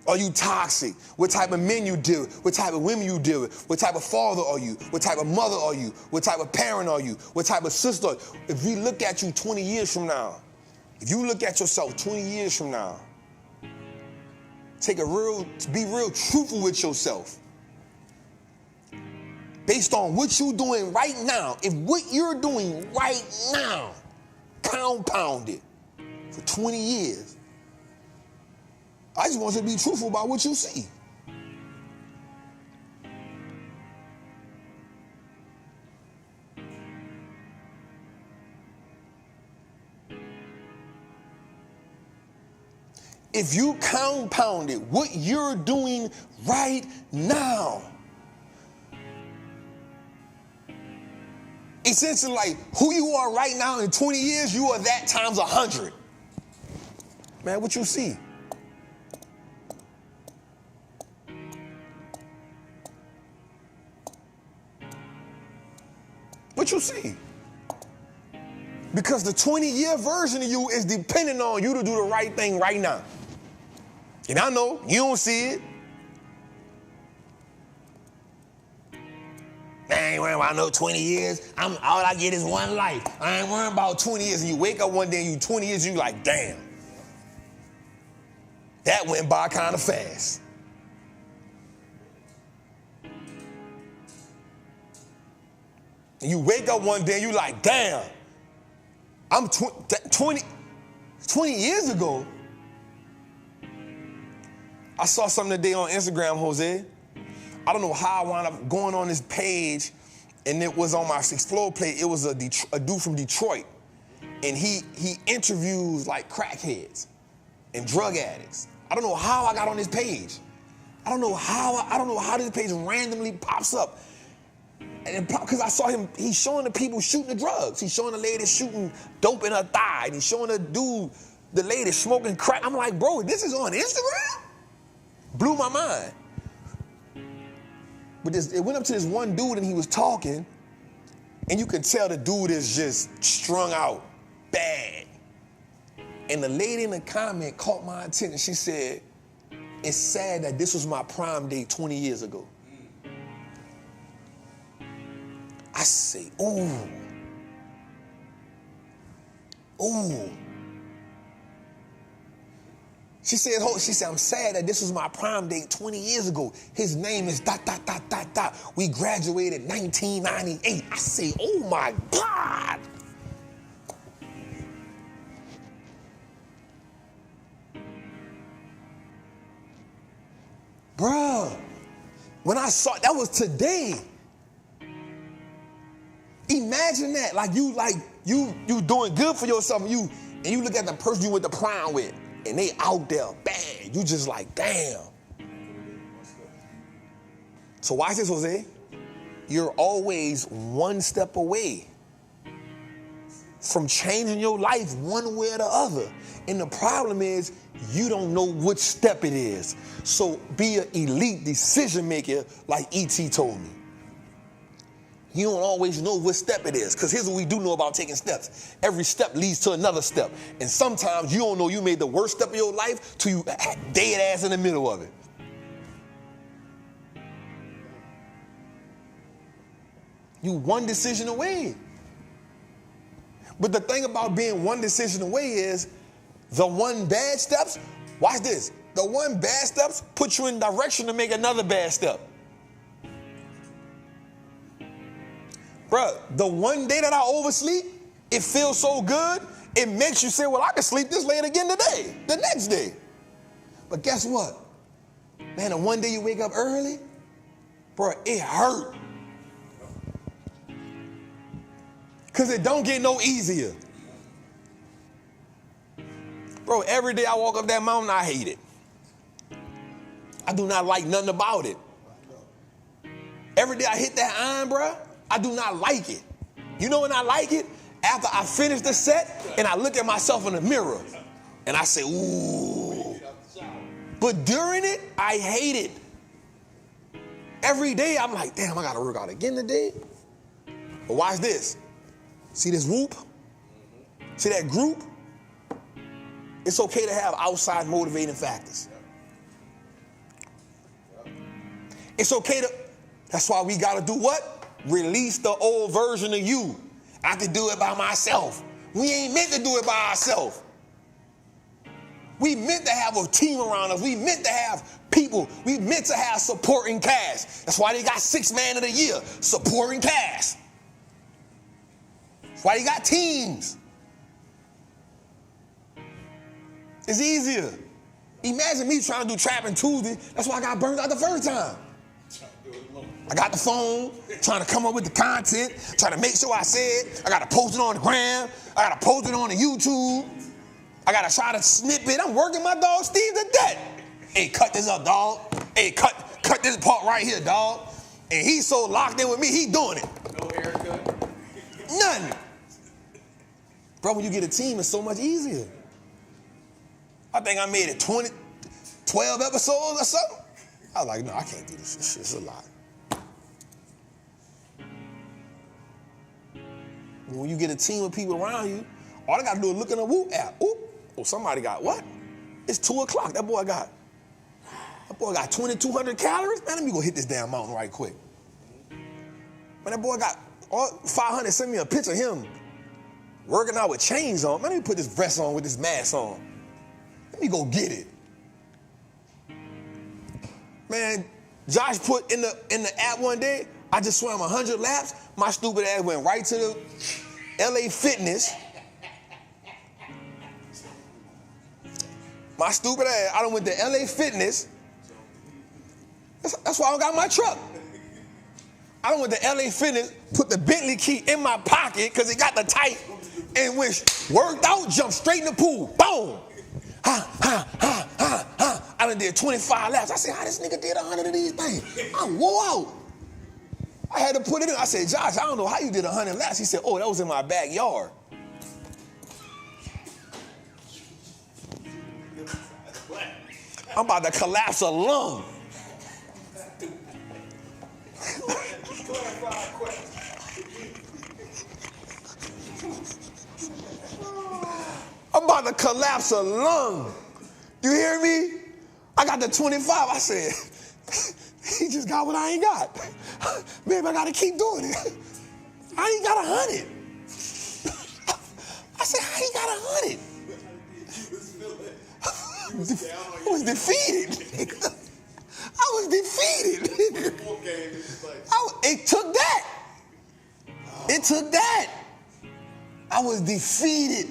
Are you toxic? What type of men you deal with? What type of women you deal with? What type of father are you? What type of mother are you? What type of parent are you? What type of sister are you? If we look at you 20 years from now, if you look at yourself 20 years from now, be real truthful with yourself. Based on what you're doing right now, if what you're doing right now compounded for 20 years, I just want you to be truthful about what you see. If you compounded what you're doing right now, essentially like who you are right now in 20 years, you are that times 100. Man, what you see? What you see? Because the 20-year version of you is dependent on you to do the right thing right now. And I know you don't see it. I ain't worrying about no 20 years. All I get is one life. I ain't worrying about 20 years. And you wake up one day and you 20 years, you like, damn. That went by kind of fast. And you wake up one day and you like, damn, I'm 20 years ago. I saw something today on Instagram, Jose. I don't know how I wound up going on this page, and it was on my Explore page. It was a dude from Detroit, and he interviews like crackheads and drug addicts. I don't know how I got on this page. I don't know how this page randomly pops up. And because I saw him, he's showing the people shooting the drugs. He's showing the lady shooting dope in her thigh. And he's showing the lady smoking crack. I'm like, bro, this is on Instagram? Blew my mind. But it went up to this one dude and he was talking, and you could tell the dude is just strung out bad. And the lady in the comment caught my attention. She said, it's sad that this was my prime date 20 years ago. I say, ooh. She said, I'm sad that this was my prime date 20 years ago. His name is ... We graduated 1998. I say, oh my God. Bruh, when I saw, that was today. Imagine that, you doing good for yourself, and you look at the person you went to prime with, and they out there bad. You just like, damn. So watch this, Jose. You're always one step away from changing your life one way or the other. And the problem is, you don't know which step it is. So be an elite decision maker like E.T. told me. You don't always know what step it is, because here's what we do know about taking steps. Every step leads to another step. And sometimes you don't know you made the worst step of your life till you dead ass in the middle of it. You one decision away. But the thing about being one decision away is the one bad steps, watch this, the one bad steps put you in direction to make another bad step. Bruh, the one day that I oversleep, it feels so good, it makes you say, well, I can sleep this late again today, the next day. But guess what? Man, the one day you wake up early, bruh, it hurt. Because it don't get no easier. Bro, every day I walk up that mountain, I hate it. I do not like nothing about it. Every day I hit that iron, bruh, I do not like it. You know when I like it? After I finish the set and I look at myself in the mirror and I say, ooh. But during it, I hate it. Every day I'm like, damn, I gotta work out again today. But watch this. See this whoop? See that group? It's okay to have outside motivating factors. It's okay to, that's why we gotta do what? Release the old version of you. I can do it by myself. We ain't meant to do it by ourselves. We meant to have a team around us. We meant to have people. We meant to have supporting cast. That's why they got 6th Man of the Year, supporting cast. That's why they got teams. It's easier. Imagine me trying to do Trappin Tuesday. That's why I got burned out the first time. I got the phone, trying to come up with the content, trying to make sure I said, I got to post it on the gram, I got to post it on the YouTube, I got to try to snip it. I'm working my dog Steve to death. Hey, cut this up, dog. Hey, cut this part right here, dog. And he's so locked in with me, he doing it. No haircut? Nothing. Bro, when you get a team, it's so much easier. I think I made it 12 episodes or something. I was like, no, I can't do this. This shit's a lot. When you get a team of people around you, all I got to do is look in the Whoop app. Oop. Oh, somebody got what? It's 2 o'clock. That boy got 2,200 calories. Man, let me go hit this damn mountain right quick. Man, that boy got all 500. Send me a picture of him working out with chains on. Man, let me put this vest on with this mask on. Let me go get it. Man, Josh put in the app one day, I just swam 100 laps. My stupid ass went right to the LA Fitness. My stupid ass, I done went to LA Fitness. That's why I don't got my truck. I done went to LA Fitness, put the Bentley key in my pocket because it got the tight, and worked out, jumped straight in the pool. Boom. I done did 25 laps. I said, how this nigga did 100 of these things? I wore out. I had to put it in. I said, Josh, I don't know how you did 100 laps. He said, oh, that was in my backyard. I'm about to collapse a lung. I'm about to collapse a lung. You hear me? I got the 25. I said, he just got what I ain't got. Babe, I gotta keep doing it. I ain't got 100. I said, how you got 100? I was defeated. I was defeated. It took that. It took that. I was defeated.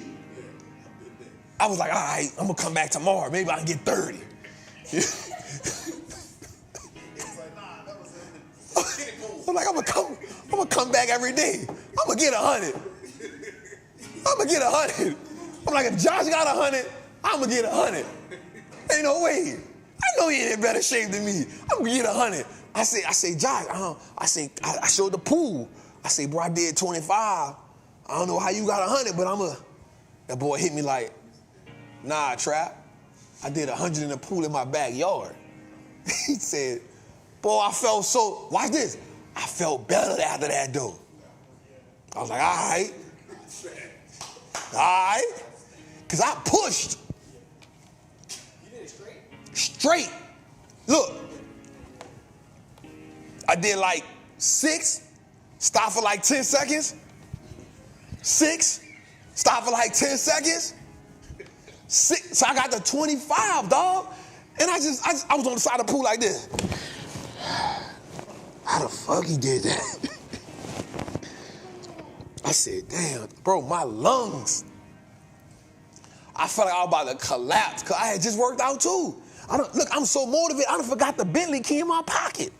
I was like, all right, I'm gonna come back tomorrow. Maybe I can get 30. I'm like, I'm gonna come back every day. I'm gonna get 100. I'm gonna get 100. I'm like, if Josh got 100, I'm gonna get 100. Ain't no way. I know he ain't in better shape than me. I'm gonna get 100. I say, Josh, I showed the pool. I say, bro, I did 25. I don't know how you got 100, but that boy hit me like, nah, Trap. I did 100 in the pool in my backyard. He said, boy, I felt so, watch this. I felt better after that, though. I was like, all right. All right. Because I pushed. You did it straight? Straight. Look. I did like 6, stop for like 10 seconds. 6, stop for like 10 seconds. 6, so I got the 25, dog. And I was on the side of the pool like this. How the fuck he did that? I said, damn, bro, my lungs. I felt like I was about to collapse because I had just worked out too. Look, I'm so motivated, I done forgot the Bentley key in my pocket.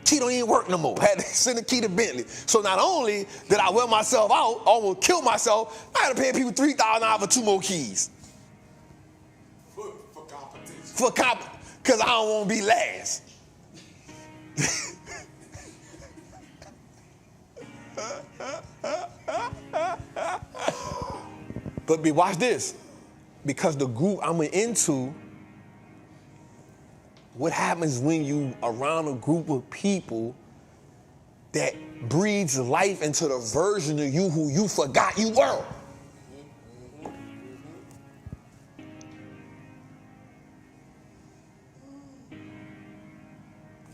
Key don't even work no more. Had to send the key to Bentley. So not only did I wear myself out, almost kill myself, I had to pay people $3,000 for 2 more keys. For competition. Because I don't want to be last. But watch this. Because the group I'm into, what happens when you around a group of people that breathes life into the version of you who you forgot you were?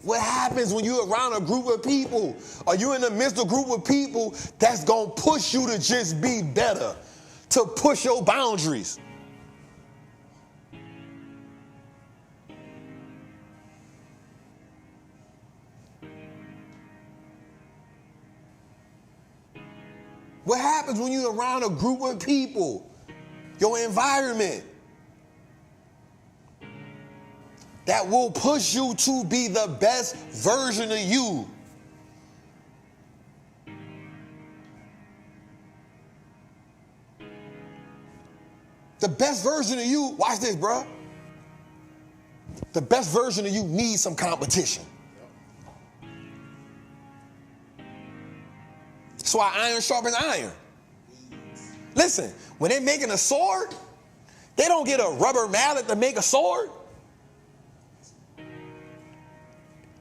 What happens when you're around a group of people? Are you in the midst of a group of people that's going to push you to just be better, to push your boundaries? What happens when you're around a group of people, your environment, that will push you to be the best version of you? The best version of you, watch this, bro. The best version of you needs some competition. That's why iron sharpens iron. Listen, when they're making a sword, they don't get a rubber mallet to make a sword.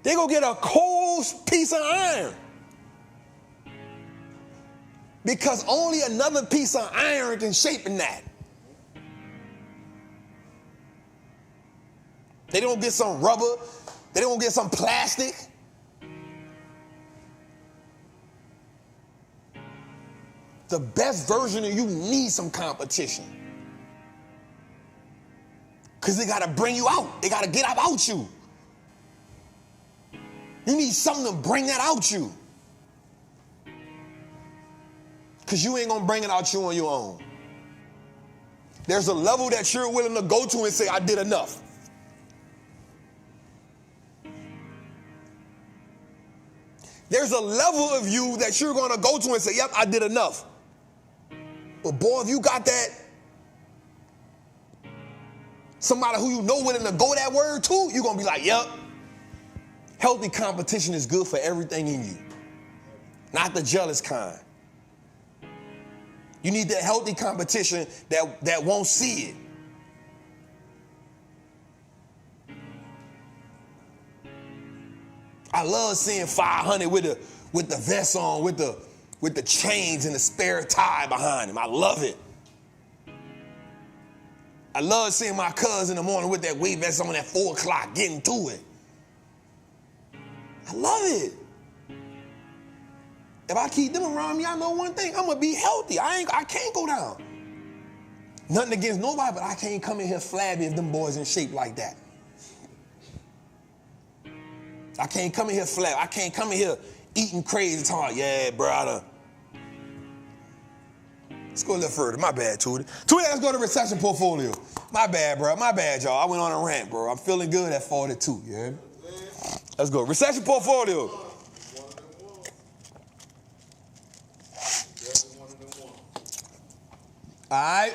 They go get a cold piece of iron. Because only another piece of iron can shape in that. They don't get some rubber. They don't get some plastic. The best version of you needs some competition. Because they got to bring you out. They got to get out you. You need something to bring that out you. Because you ain't going to bring it out you on your own. There's a level that you're willing to go to and say, I did enough. There's a level of you that you're going to go to and say, yep, I did enough. But boy, if you got that, somebody who you know willing to go that word to, you're going to be like, yep. Healthy competition is good for everything in you. Not the jealous kind. You need that healthy competition that won't see it. I love seeing 500 with the vest on, with the chains and the spare tie behind him. I love it. I love seeing my cousin in the morning with that weight vest on at 4 o'clock, getting to it. I love it. If I keep them around me, I know one thing, I'm gonna be healthy. I can't go down. Nothing against nobody, but I can't come in here flabby if them boys in shape like that. I can't come in here flabby. I can't come in here eating crazy talking, yeah, brother. Let's go a little further. My bad, Tootie. Tootie, let's go to recession portfolio. My bad, bro. My bad, y'all. I went on a rant, bro. I'm feeling good at 42, you heard me? Let's go. Recession portfolio. All right.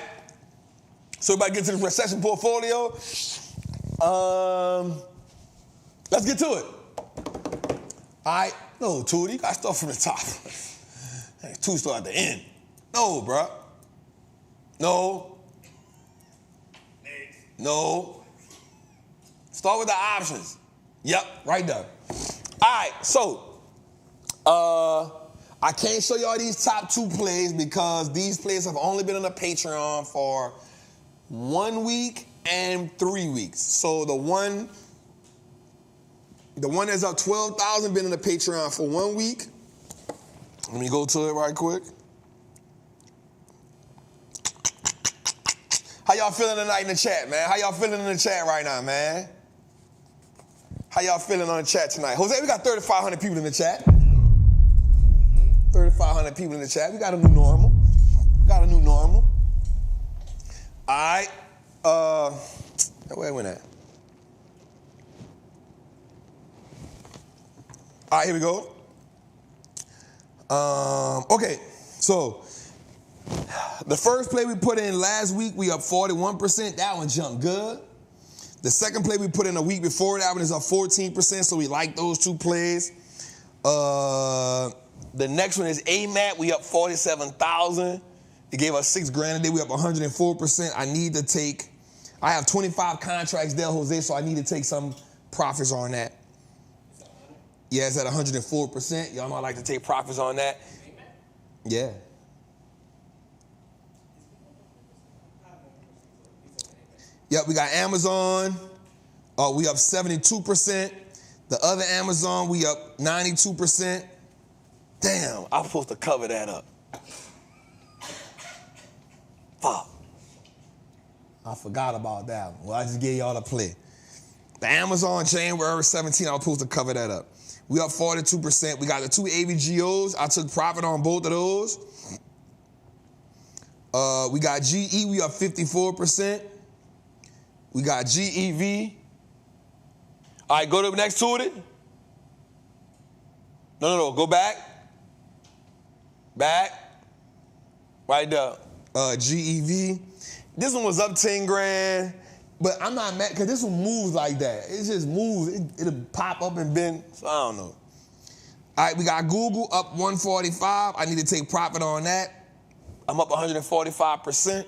So everybody get to the recession portfolio. Let's get to it. All right. No, Tootie, you got to start from the top. Tootie start at the end. No, bro. No. No. Start with the options. Yep, right there. All right, so I can't show y'all these top 2 plays because these plays have only been on the Patreon for 1 week and 3 weeks. So the one that's up 12,000 been in the Patreon for 1 week. Let me go to it right quick. How y'all feeling tonight in the chat, man? How y'all feeling in the chat right now, man? How y'all feeling on the chat tonight? Jose, we got 3,500 people in the chat. 3,500 people in the chat. We got a new normal. All right. Where went that? All right, here we go. Okay, so the first play we put in last week, we up 41%. That one jumped good. The second play we put in a week before, that one is up 14%, so we like those 2 plays. The next one is AMAT. We up 47,000. It gave us $6,000 a day. We up 104%. I have 25 contracts there, Jose, so I need to take some profits on that. Yeah, it's at 104%. Y'all know I like to take profits on that. Yeah. Yep, we got Amazon. We up 72%. The other Amazon, we up 92%. Damn, I was supposed to cover that up. Fuck. I forgot about that one. Well, I just gave y'all the play. The Amazon January 17, I was supposed to cover that up. We up 42%. We got the 2 AVGOs. I took profit on both of those. We got GE. We up 54%. We got GEV. All right, go to the next to it. No. Go back. Back. Right there. GEV. This one was up 10 grand, but I'm not mad because this one moves like that. It just moves. It'll pop up and bend. So I don't know. All right, we got Google up 145. I need to take profit on that. I'm up 145%.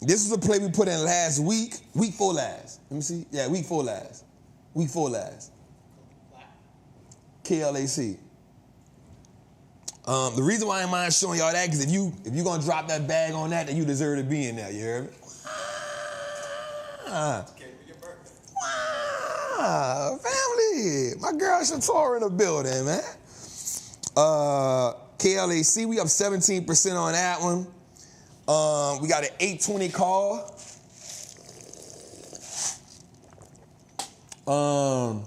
This is a play we put in last week. Week 4 last. Let me see. Yeah, week 4 last. Week 4 last. KLAC. The reason why I ain't mind showing y'all that, because if you're going to drop that bag on that, then you deserve to be in there. You hear me? Wow, family. My girl Shatora in the building, man. KLAC, we up 17% on that one. We got an 820 call. I'm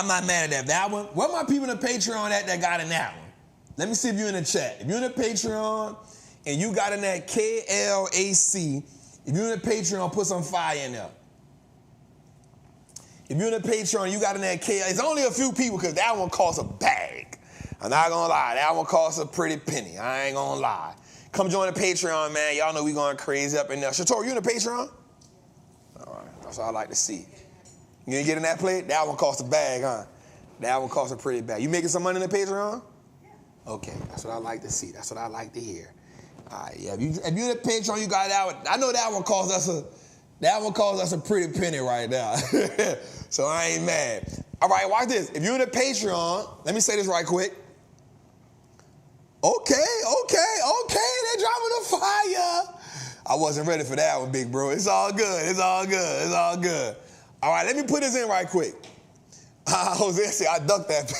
not mad at that one. Where my people in the Patreon that got in that one? Let me see if you're in the chat. If you're in the Patreon and you got in that KLAC, if you're in the Patreon, put some fire in there. If you're in the Patreon, you got in that KL. It's only a few people because that one costs a bag. I'm not gonna lie, that one costs a pretty penny. I ain't gonna lie. Come join the Patreon, man. Y'all know we going crazy up in there. Shator, you in the Patreon? All right, that's what I like to see. You didn't get in that plate? That one costs a bag, huh? That one costs a pretty bag. You making some money in the Patreon? Okay, that's what I like to see. That's what I like to hear. All right, yeah. If you're in the Patreon, you got that one. I know that one costs us a pretty penny right now. So I ain't mad. All right, watch this. If you're in the Patreon, let me say this right quick. Okay, they're dropping the fire. I wasn't ready for that one, big bro. It's all good. All right, let me put this in right quick. Jose said, I ducked that.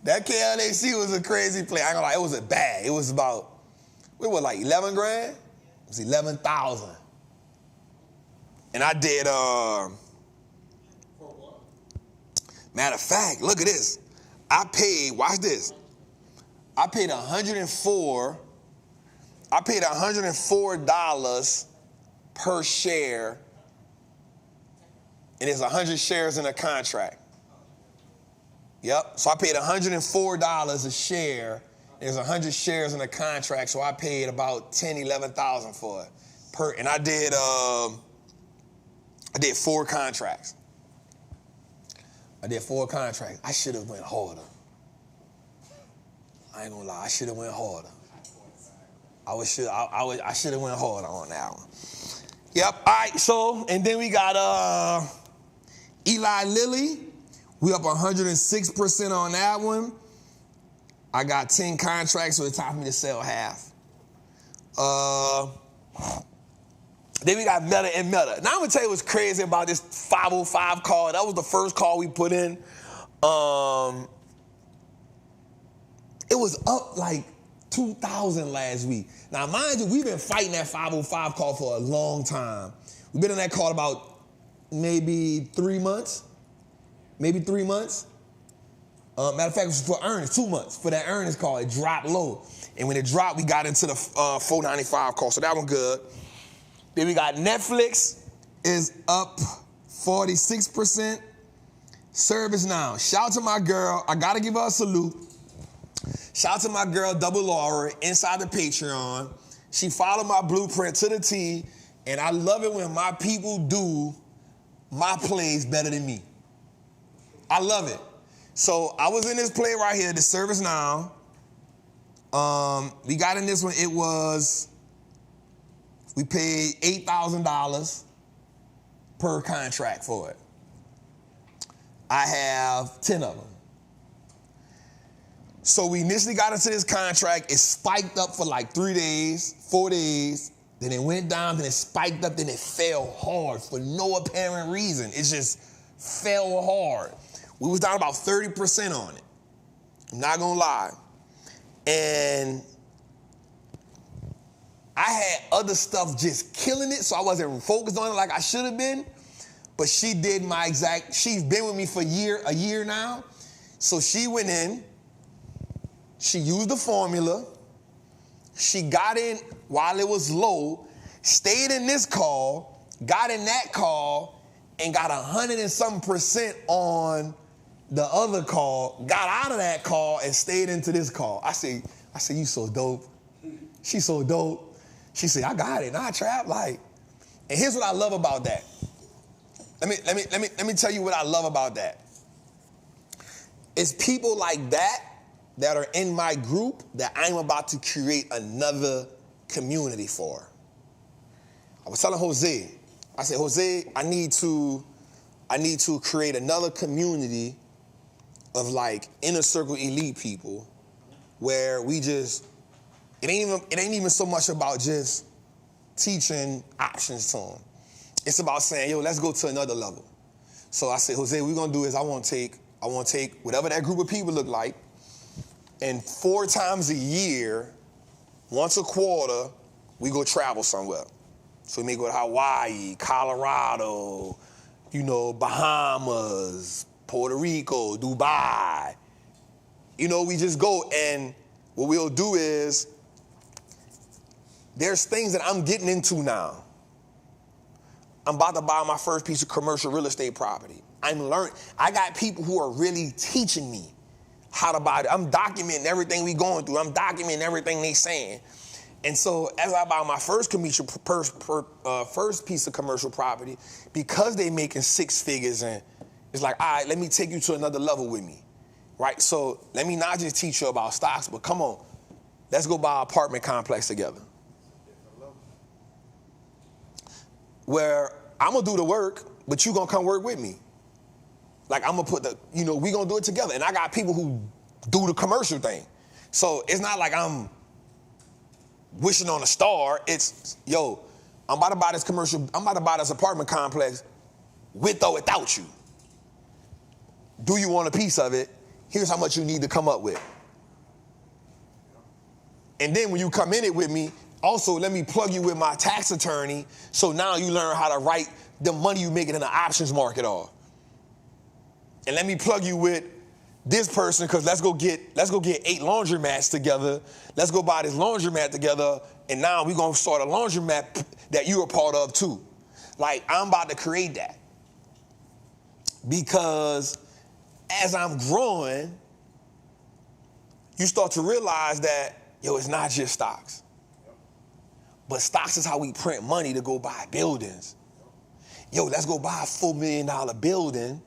That KLAC was a crazy play. I ain't gonna lie, it was a bag. It was about, like 11 grand? It was 11,000. And I did, matter of fact, look at this. I paid, watch this. I paid $104 per share, and there's 100 shares in a contract. Yep, so I paid $104 a share. There's 100 shares in a contract, so I paid about $10,000, $11,000 for it. And I did 4 contracts. I should have went harder. I ain't gonna lie, I should have went harder. I should have went harder on that one. Yep, all right, so, and then we got Eli Lilly. We up 106% on that one. I got 10 contracts, so it's time for me to sell half. Then we got Meta and Meta. Now I'm gonna tell you what's crazy about this 505 call. That was the first call we put in. It was up like 2,000 last week. Now mind you, we've been fighting that 505 call for a long time. We've been on that call about maybe 3 months. Matter of fact, it was for earnings, 2 months. For that earnings call, it dropped low. And when it dropped, we got into the 495 call, so that one good. Then we got Netflix is up 46%. ServiceNow. Shout out to my girl. I got to give her a salute. Shout out to my girl, Double Laura, inside the Patreon. She followed my blueprint to the T, and I love it when my people do my plays better than me. I love it. So I was in this play right here, the ServiceNow. We got in this one, we paid $8,000 per contract for it. I have 10 of them. So we initially got into this contract. It spiked up for like 3 days, 4 days. Then it went down, then it spiked up, then it fell hard for no apparent reason. It just fell hard. We was down about 30% on it. I'm not gonna lie. And I had other stuff just killing it, so I wasn't focused on it like I should have been. But she did she's been with me for a year now. So she went in, she used the formula, she got in while it was low, stayed in this call, got in that call, and got 100 and something % on the other call, got out of that call and stayed into this call. I said, you so dope. She's so dope. She said, I got it. Nah, Trap, like. And here's what I love about that. Let me tell you what I love about that. It's people like that are in my group that I'm about to create another community for. I was telling Jose, I said, Jose, I need to create another community of like inner circle elite people where we just, it ain't even so much about just teaching options to them. It's about saying, yo, let's go to another level. So I said, Jose, what we're gonna do is I want to take whatever that group of people look like, and 4 times a year, once a quarter, we go travel somewhere. So we may go to Hawaii, Colorado, Bahamas, Puerto Rico, Dubai. We just go, and what we'll do is, there's things that I'm getting into now. I'm about to buy my first piece of commercial real estate property. I got people who are really teaching me how to buy it. I'm documenting everything we going through. I'm documenting everything they saying. And so as I buy my first piece of commercial property, because they making six figures, and it's like, all right, let me take you to another level with me, right? So let me not just teach you about stocks, but come on, let's go buy an apartment complex together. Where I'm gonna do the work, but you gonna come work with me. Like I'm gonna put we gonna do it together. And I got people who do the commercial thing. So it's not like I'm wishing on a star. It's, I'm about to buy this apartment complex with or without you. Do you want a piece of it? Here's how much you need to come up with. And then when you come in it with me, also let me plug you with my tax attorney, so now you learn how to write the money you making in the options market off. And let me plug you with this person, because let's go get 8 laundromats together. Let's go buy this laundromat together, and now we're gonna start a laundromat that you're a part of too. Like, I'm about to create that. Because as I'm growing, you start to realize that, it's not just stocks. But stocks is how we print money to go buy buildings. Let's go buy a $4 million building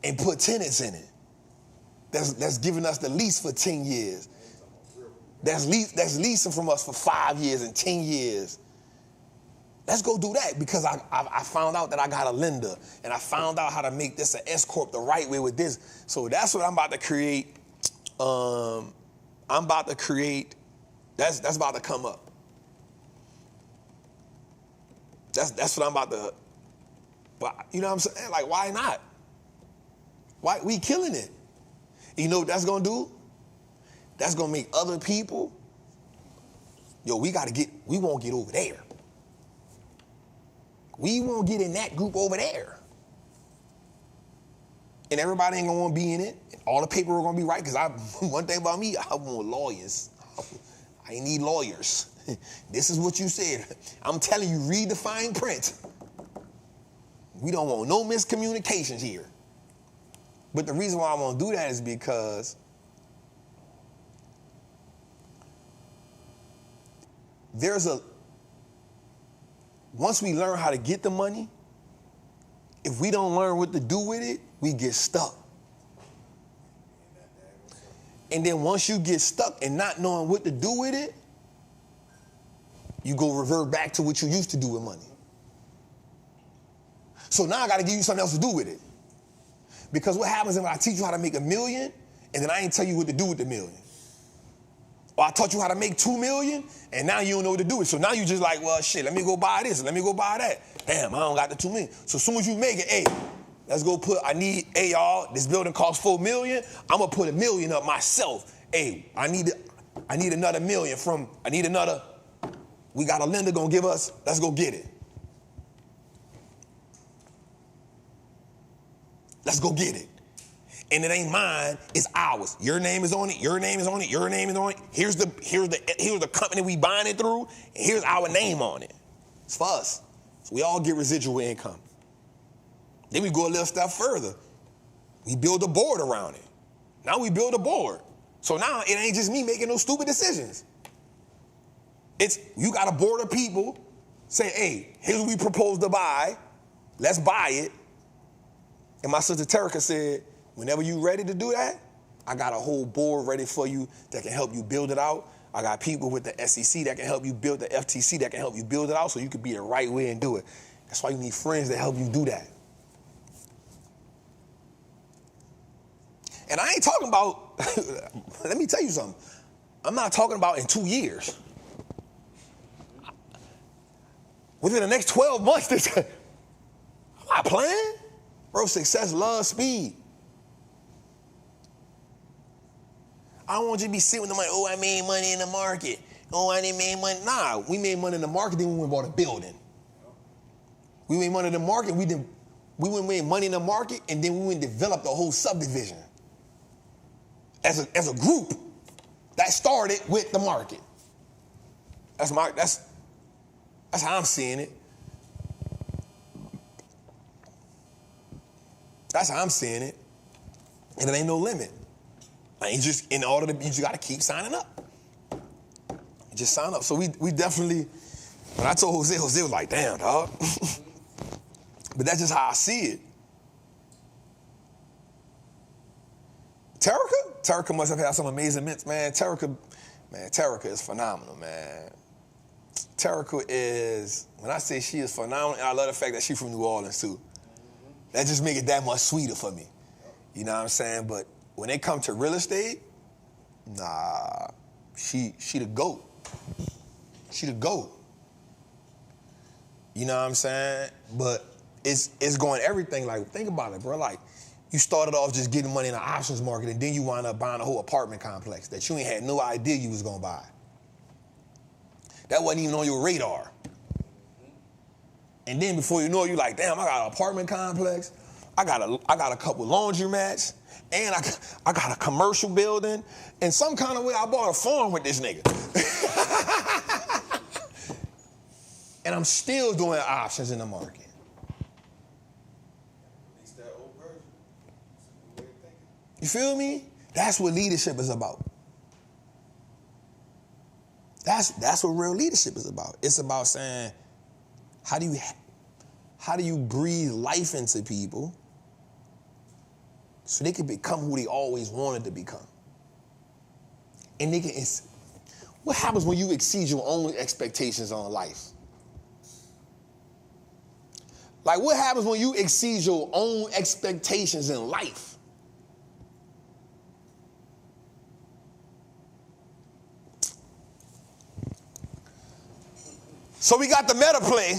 and put tenants in it. That's giving us the lease for 10 years. That's leasing from us for 5 years and 10 years. Let's go do that, because I found out that I got a lender, and I found out how to make this an S Corp the right way with this. So that's what I'm about to create. That's about to come up. That's what I'm about to, but you know what I'm saying? Like, why not? Why we killing it? You know what that's gonna do? That's gonna make other people, we won't get over there. We won't get in that group over there. And everybody ain't gonna wanna be in it. All the paperwork gonna be right, because one thing about me, I want lawyers. I need lawyers. This is what you said. I'm telling you, read the fine print. We don't want no miscommunications here. But the reason why I want to do that is because once we learn how to get the money, if we don't learn what to do with it, we get stuck. And then once you get stuck and not knowing what to do with it, you go revert back to what you used to do with money. So now I got to give you something else to do with it. Because what happens if I teach you how to make $1 million, and then I ain't tell you what to do with the $1 million? Or I taught you how to make $2 million, and now you don't know what to do with it. So now you just like, well, shit, let me go buy this, let me go buy that. Damn, I don't got the $2 million. So as soon as you make it, hey, let's go hey, y'all, this building costs $4 million. I'm gonna put $1 million up myself. Hey, I need another $1 million we got a lender gonna give us, let's go get it. Let's go get it. And it ain't mine, it's ours. Your name is on it, your name is on it, your name is on it. Here's the company we buying it through, and here's our name on it. It's for us. So we all get residual income. Then we go a little step further. We build a board around it. Now we build a board. So now it ain't just me making those stupid decisions. You got a board of people saying, hey, here's what we propose to buy. Let's buy it. And my sister Terica said, whenever you ready to do that, I got a whole board ready for you that can help you build it out. I got people with the SEC that can help you build, the FTC that can help you build it out, so you can be the right way and do it. That's why you need friends that help you do that. And I ain't talking about, let me tell you something. I'm not talking about in 2 years. Within the next 12 months, I'm not playing. Bro, success loves speed. I don't want you to be sitting with the money, oh, I made money in the market. Oh, I didn't make money. Nah, we made money in the market, then we went and bought a building. We made money in the market, we went and made money in the market, and then we went and developed a whole subdivision. As a group, that started with the market. That's how I'm seeing it. That's how I'm seeing it. And it ain't no limit. You just gotta keep signing up. Just sign up. So we definitely, when I told Jose was like, damn, dog. But that's just how I see it. Terica must have had some amazing mints, man. Terica is phenomenal, man. Terica is, when I say she is phenomenal, and I love the fact that she's from New Orleans too. That just make it that much sweeter for me. You know what I'm saying? But when it comes to real estate, nah, she the GOAT. She the GOAT. You know what I'm saying? But it's going everything. Like, think about it, bro. Like, you started off just getting money in the options market, and then you wound up buying a whole apartment complex that you ain't had no idea you was gonna buy. That wasn't even on your radar. And then before you know it, you like, damn, I got an apartment complex, I got a couple laundromats, and I got a commercial building, and some kind of way I bought a farm with this nigga. And I'm still doing options in the market. You feel me? That's what leadership is about. That's what real leadership is about. It's about saying, how do you breathe life into people so they can become who they always wanted to become? And what happens when you exceed your own expectations on life? Like, what happens when you exceed your own expectations in life? So we got the meta play.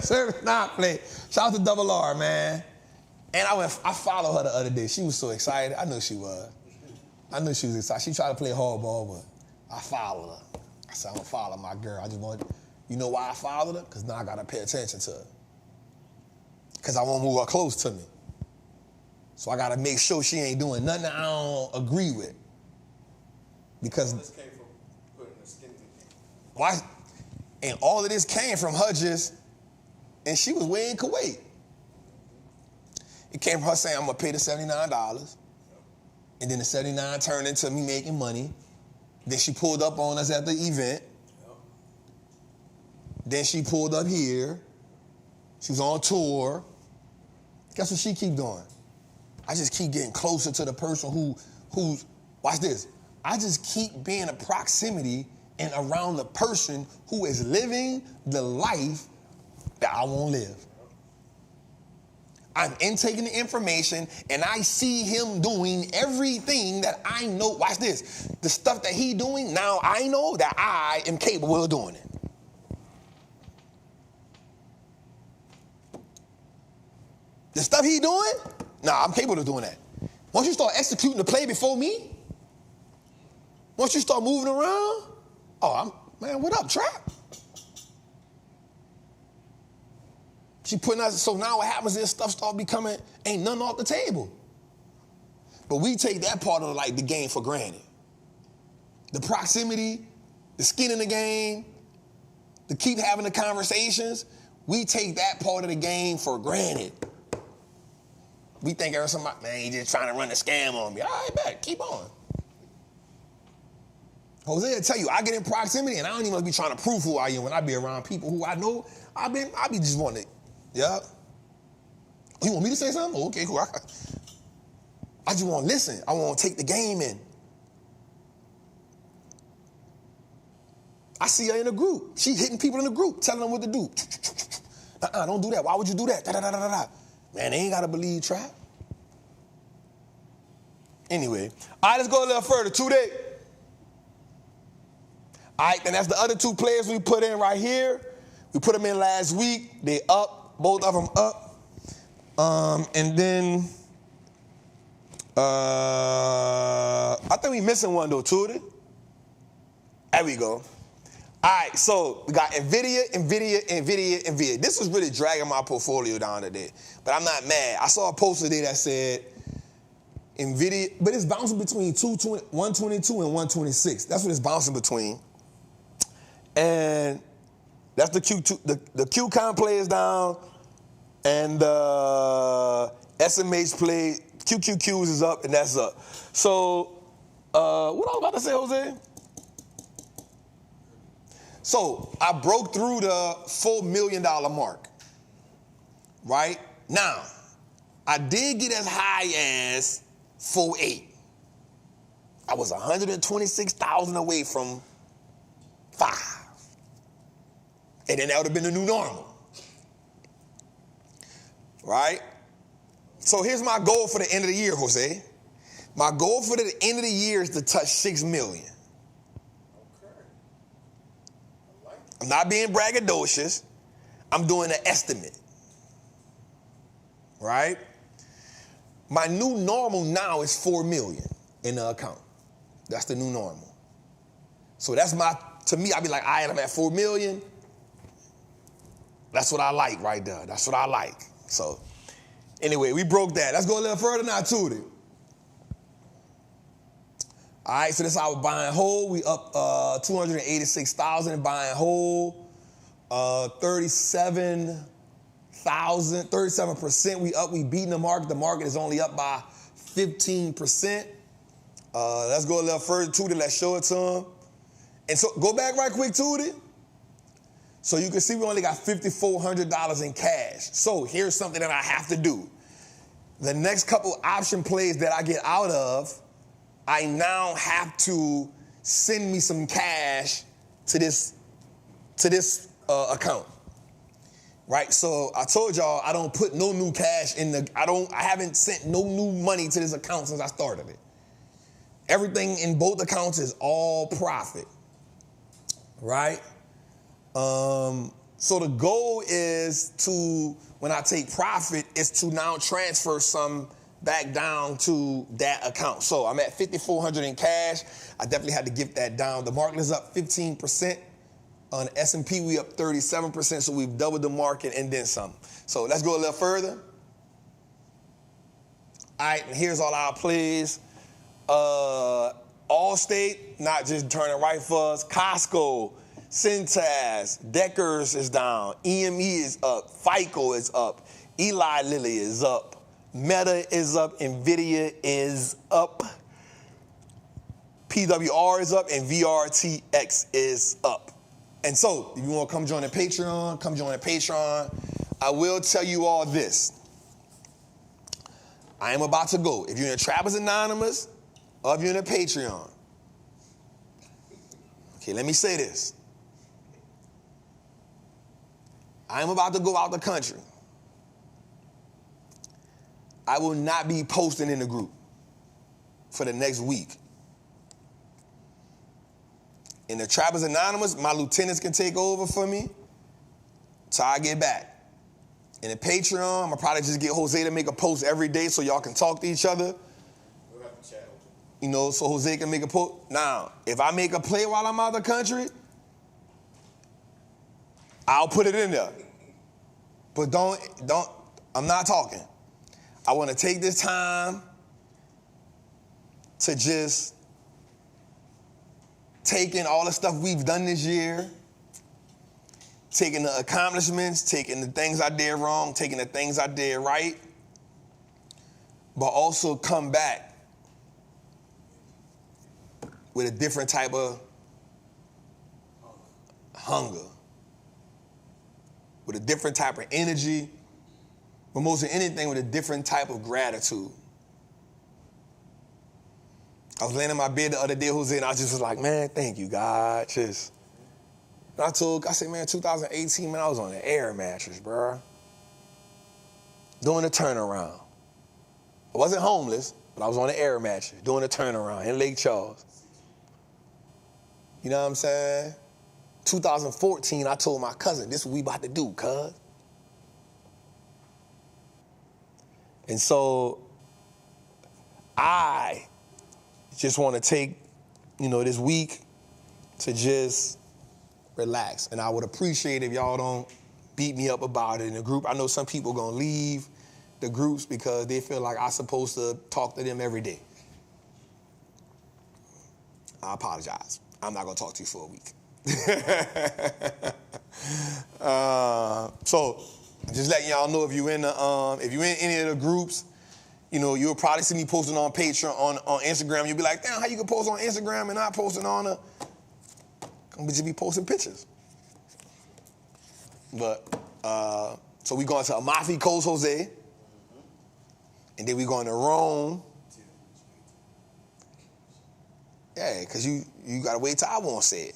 Service not play. Shout out to Double R, man. And I followed her the other day. She was so excited. I knew she was. I knew she was excited. She tried to play hardball, but I followed her. I said, I'm gonna follow my girl. You know why I followed her? Because now I gotta pay attention to her. Because I won't move her close to me. So I gotta make sure she ain't doing nothing I don't agree with. Because this came from putting the skin in the game. Why? And all of this came from her and she was way in Kuwait. It came from her saying, I'm gonna pay the $79. And then the 79 turned into me making money. Then she pulled up on us at the event. Then she pulled up here. She was on tour. Guess what she keep doing? I just keep getting closer to the person who's, watch this. I just keep being in proximity and around the person who is living the life that I want to live. I'm intaking the information and I see him doing everything that I know. Watch this. The stuff that he doing, now I know that I am capable of doing it. The stuff he doing, nah, I'm capable of doing that. Once you start executing the play before me, once you start moving around, man, what up, Trap? She putting us, so now what happens is stuff start becoming, ain't nothing off the table. But we take that part of the game for granted. The proximity, the skin in the game, to keep having the conversations, we take that part of the game for granted. We think somebody, man, he just trying to run a scam on me. All right, bet, keep on. Jose will tell you, I get in proximity and I don't even be trying to prove who I am when I be around people who I know. I be just wanting to, yeah. You want me to say something? Okay, cool. I just want to listen. I want to take the game in. I see her in a group. She hitting people in the group, telling them what to do. Don't do that. Why would you do that? Da-da-da-da-da. Man, they ain't got to believe Trap. Anyway, all right, let's go a little further. 2 days. All right, and that's the other two players we put in right here. We put them in last week. They up, both of them up. And then, I think we missing one though, Tootie. There we go. All right, so we got NVIDIA. This was really dragging my portfolio down today, but I'm not mad. I saw a post today that said NVIDIA, but it's bouncing between 122 and 126. That's what it's bouncing between. And that's the Q2, the QCOM play is down, and the SMH play, QQQs is up, and that's up. So, what I was about to say, Jose? So, I broke through the $4 million mark, right? Now, I did get as high as 4.8. I was 126,000 away from 5. And then that would have been the new normal, right? So here's my goal for the end of the year, Jose. My goal for the end of the year is to touch 6 million. I'm not being braggadocious. I'm doing an estimate, right? My new normal now is 4 million in the account. That's the new normal. So that's to me, I'll be like, all right, I'm at 4 million. That's what I like right there. That's what I like. So anyway, we broke that. Let's go a little further now, Tootie. All right, so this is our buying whole. We up 286,000 buying whole. 37%. We up. We beating the market. The market is only up by 15%. Let's go a little further, Tootie. Let's show it to them. And so go back right quick, Tootie. So you can see we only got $5,400 in cash. So here's something that I have to do. The next couple option plays that I get out of, I now have to send me some cash to this account, right? So I told y'all I don't put no new cash in I haven't sent no new money to this account since I started it. Everything in both accounts is all profit, right? So the goal is to, when I take profit, is to now transfer some back down to that account. So I'm at 5,400 in cash. I definitely had to get that down. The market is up 15%. On the S&P, we up 37%, so we've doubled the market and then some. So let's go a little further. All right, and here's all our plays. Allstate, not just turning right for us. Costco, Cintas, Deckers is down. EME is up. FICO is up. Eli Lilly is up. Meta is up. NVIDIA is up. PWR is up. And VRTX is up. And so, if you want to come join the Patreon, come join the Patreon. I will tell you all this. I am about to go. If you're in Trappers Anonymous, or if you're in a Patreon. Okay, let me say this. I'm about to go out the country. I will not be posting in the group for the next week. In the Trappers Anonymous, my lieutenants can take over for me till I get back. In the Patreon, I'm going to probably just get Jose to make a post every day so y'all can talk to each other. We'll have to chat. You know, so Jose can make a post. Now, if I make a play while I'm out of the country, I'll put it in there. But don't, I'm not talking. I want to take this time to just take in all the stuff we've done this year, taking the accomplishments, taking the things I did wrong, taking the things I did right, but also come back with a different type of hunger, with a different type of energy, but most of anything with a different type of gratitude. I was laying in my bed the other day, Jose, and I just was like, man, thank you, God. And I said, man, 2018, man, I was on an air mattress, bro. Doing a turnaround. I wasn't homeless, but I was on an air mattress, doing a turnaround in Lake Charles. You know what I'm saying? 2014, I told my cousin, this is what we about to do, cuz. And so I just want to take, this week to just relax. And I would appreciate if y'all don't beat me up about it in the group. I know some people are going to leave the groups because they feel like I'm supposed to talk to them every day. I apologize. I'm not going to talk to you for a week. So just letting y'all know, if you in any of the groups, you know, you'll probably see me posting on Patreon, on Instagram. You'll be like, damn, how you can post on Instagram and not posting on I'm gonna just be posting pictures. But so we going to Amalfi Coast, Jose, and then we going to Rome. Yeah, because you got to wait till I want to say it.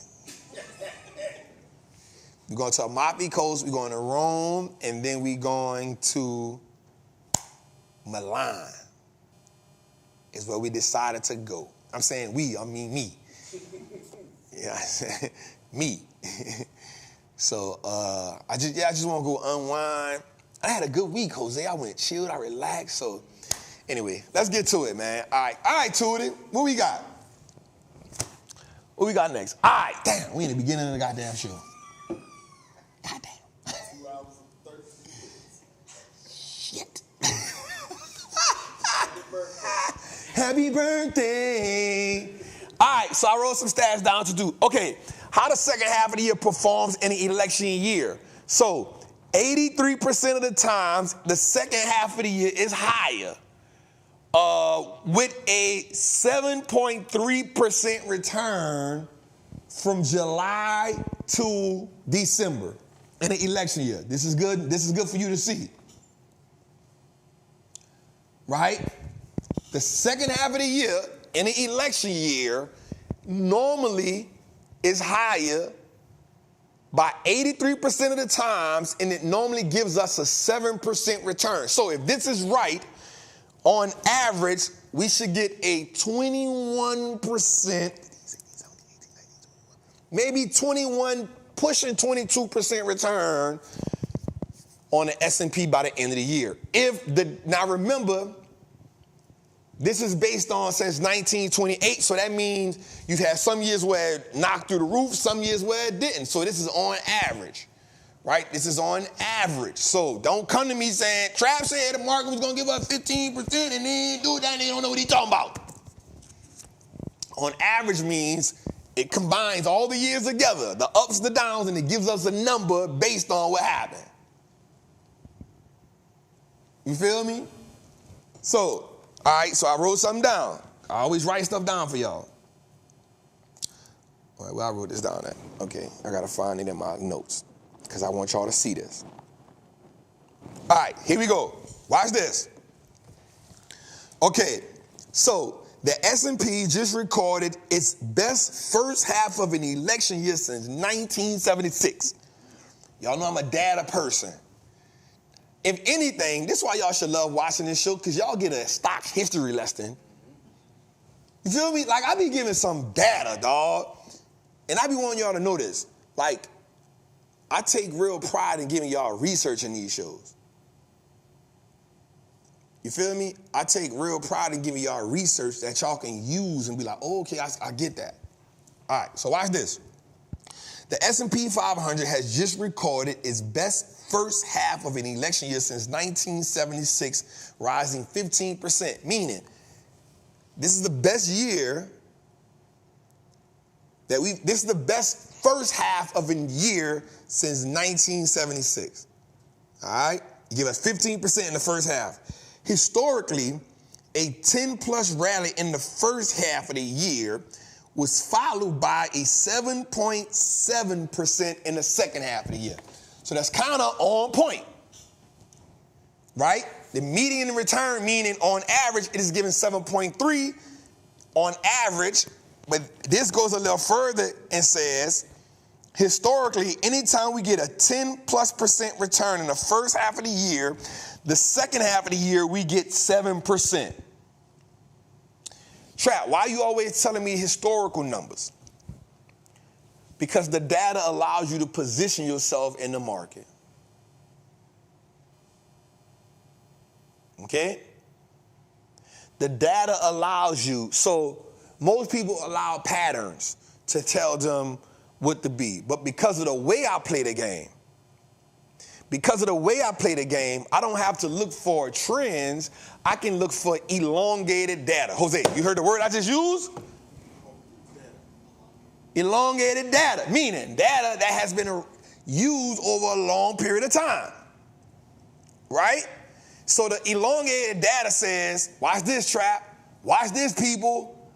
We're going to Amalfi Coast, we're going to Rome, and then we're going to Milan. Is where we decided to go. I'm saying we, I mean me. Yeah, me. So I just want to go unwind. I had a good week, Jose. I went chilled, I relaxed. So anyway, let's get to it, man. All right, Tootie, what we got? What we got next? All right, damn, we in the beginning of the goddamn show. Goddamn. 2 hours and 30 minutes. Shit. Happy birthday. All right, so I wrote some stats down to do. Okay, how the second half of the year performs in the election year. So 83% of the times, the second half of the year is higher. With a 7.3% return from July to December in the election year. This is good. This is good for you to see. Right? The second half of the year in the election year normally is higher by 83% of the times, and it normally gives us a 7% return. So if this is right, on average, we should get a 21%, maybe 21, pushing 22% return on the S&P by the end of the year. Now remember, this is based on since 1928, so that means you've had some years where it knocked through the roof, some years where it didn't. So this is on average. Right? This is on average. So don't come to me saying, Trap said the market was going to give us 15% and then do that and they don't know what he's talking about. On average means it combines all the years together, the ups, the downs, and it gives us a number based on what happened. You feel me? So, all right, so I wrote something down. I always write stuff down for y'all. All right, well, I wrote this down at. Okay, I got to find it in my notes, because I want y'all to see this. All right, here we go. Watch this. Okay, so the S&P just recorded its best first half of an election year since 1976. Y'all know I'm a data person. If anything, this is why y'all should love watching this show, because y'all get a stock history lesson. You feel me? Like, I be giving some data, dog. And I be wanting y'all to know this. Like, I take real pride in giving y'all research in these shows. You feel me? I take real pride in giving y'all research that y'all can use and be like, oh, okay, I get that. All right, so watch this. The S&P 500 has just recorded its best first half of an election year since 1976, rising 15%, meaning this is the best year this is the best first half of a year since 1976. All right? You give us 15% in the first half. Historically, a 10-plus rally in the first half of the year was followed by a 7.7% in the second half of the year. So that's kind of on point, right? The median return, meaning on average, it is given 7.3 on average. But this goes a little further and says, historically, anytime we get a 10+% return in the first half of the year, the second half of the year, we get 7%. Trap, why are you always telling me historical numbers? Because the data allows you to position yourself in the market. Okay? The data allows you, so most people allow patterns to tell them what to be. But because of the way I play the game, I don't have to look for trends. I can look for elongated data. Jose, you heard the word I just used? Elongated data, meaning data that has been used over a long period of time, right? So the elongated data says, watch this, Trap, watch this, people,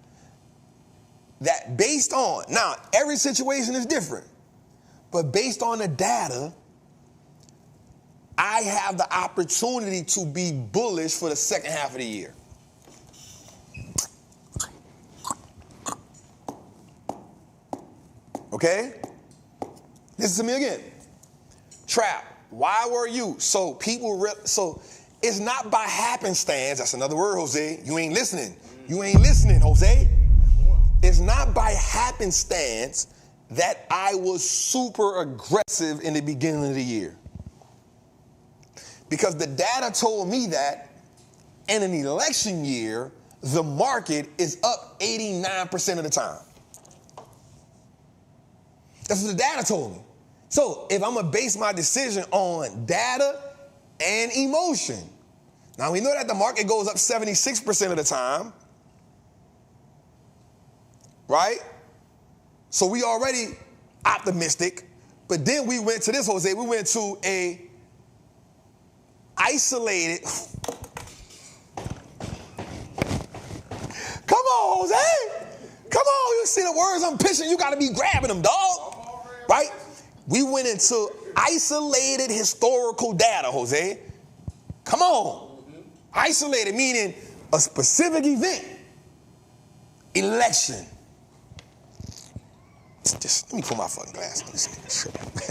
that based on, now every situation is different, but based on the data, I have the opportunity to be bullish for the second half of the year. Okay? Listen to me again. Trap, why were you? So it's not by happenstance. That's another word, Jose. You ain't listening. You ain't listening, Jose. It's not by happenstance that I was super aggressive in the beginning of the year. Because the data told me that in an election year, the market is up 89% of the time. That's what the data told me. So if I'm going to base my decision on data and emotion, now we know that the market goes up 76% of the time, right? So we already optimistic, but then we went to this, Jose, we went to a isolated, come on, Jose, come on, you see the words I'm pitching, you got to be grabbing them, dog. Right? We went into isolated historical data, Jose. Come on. Isolated meaning a specific event. Election. Just let me put my fucking glasses on.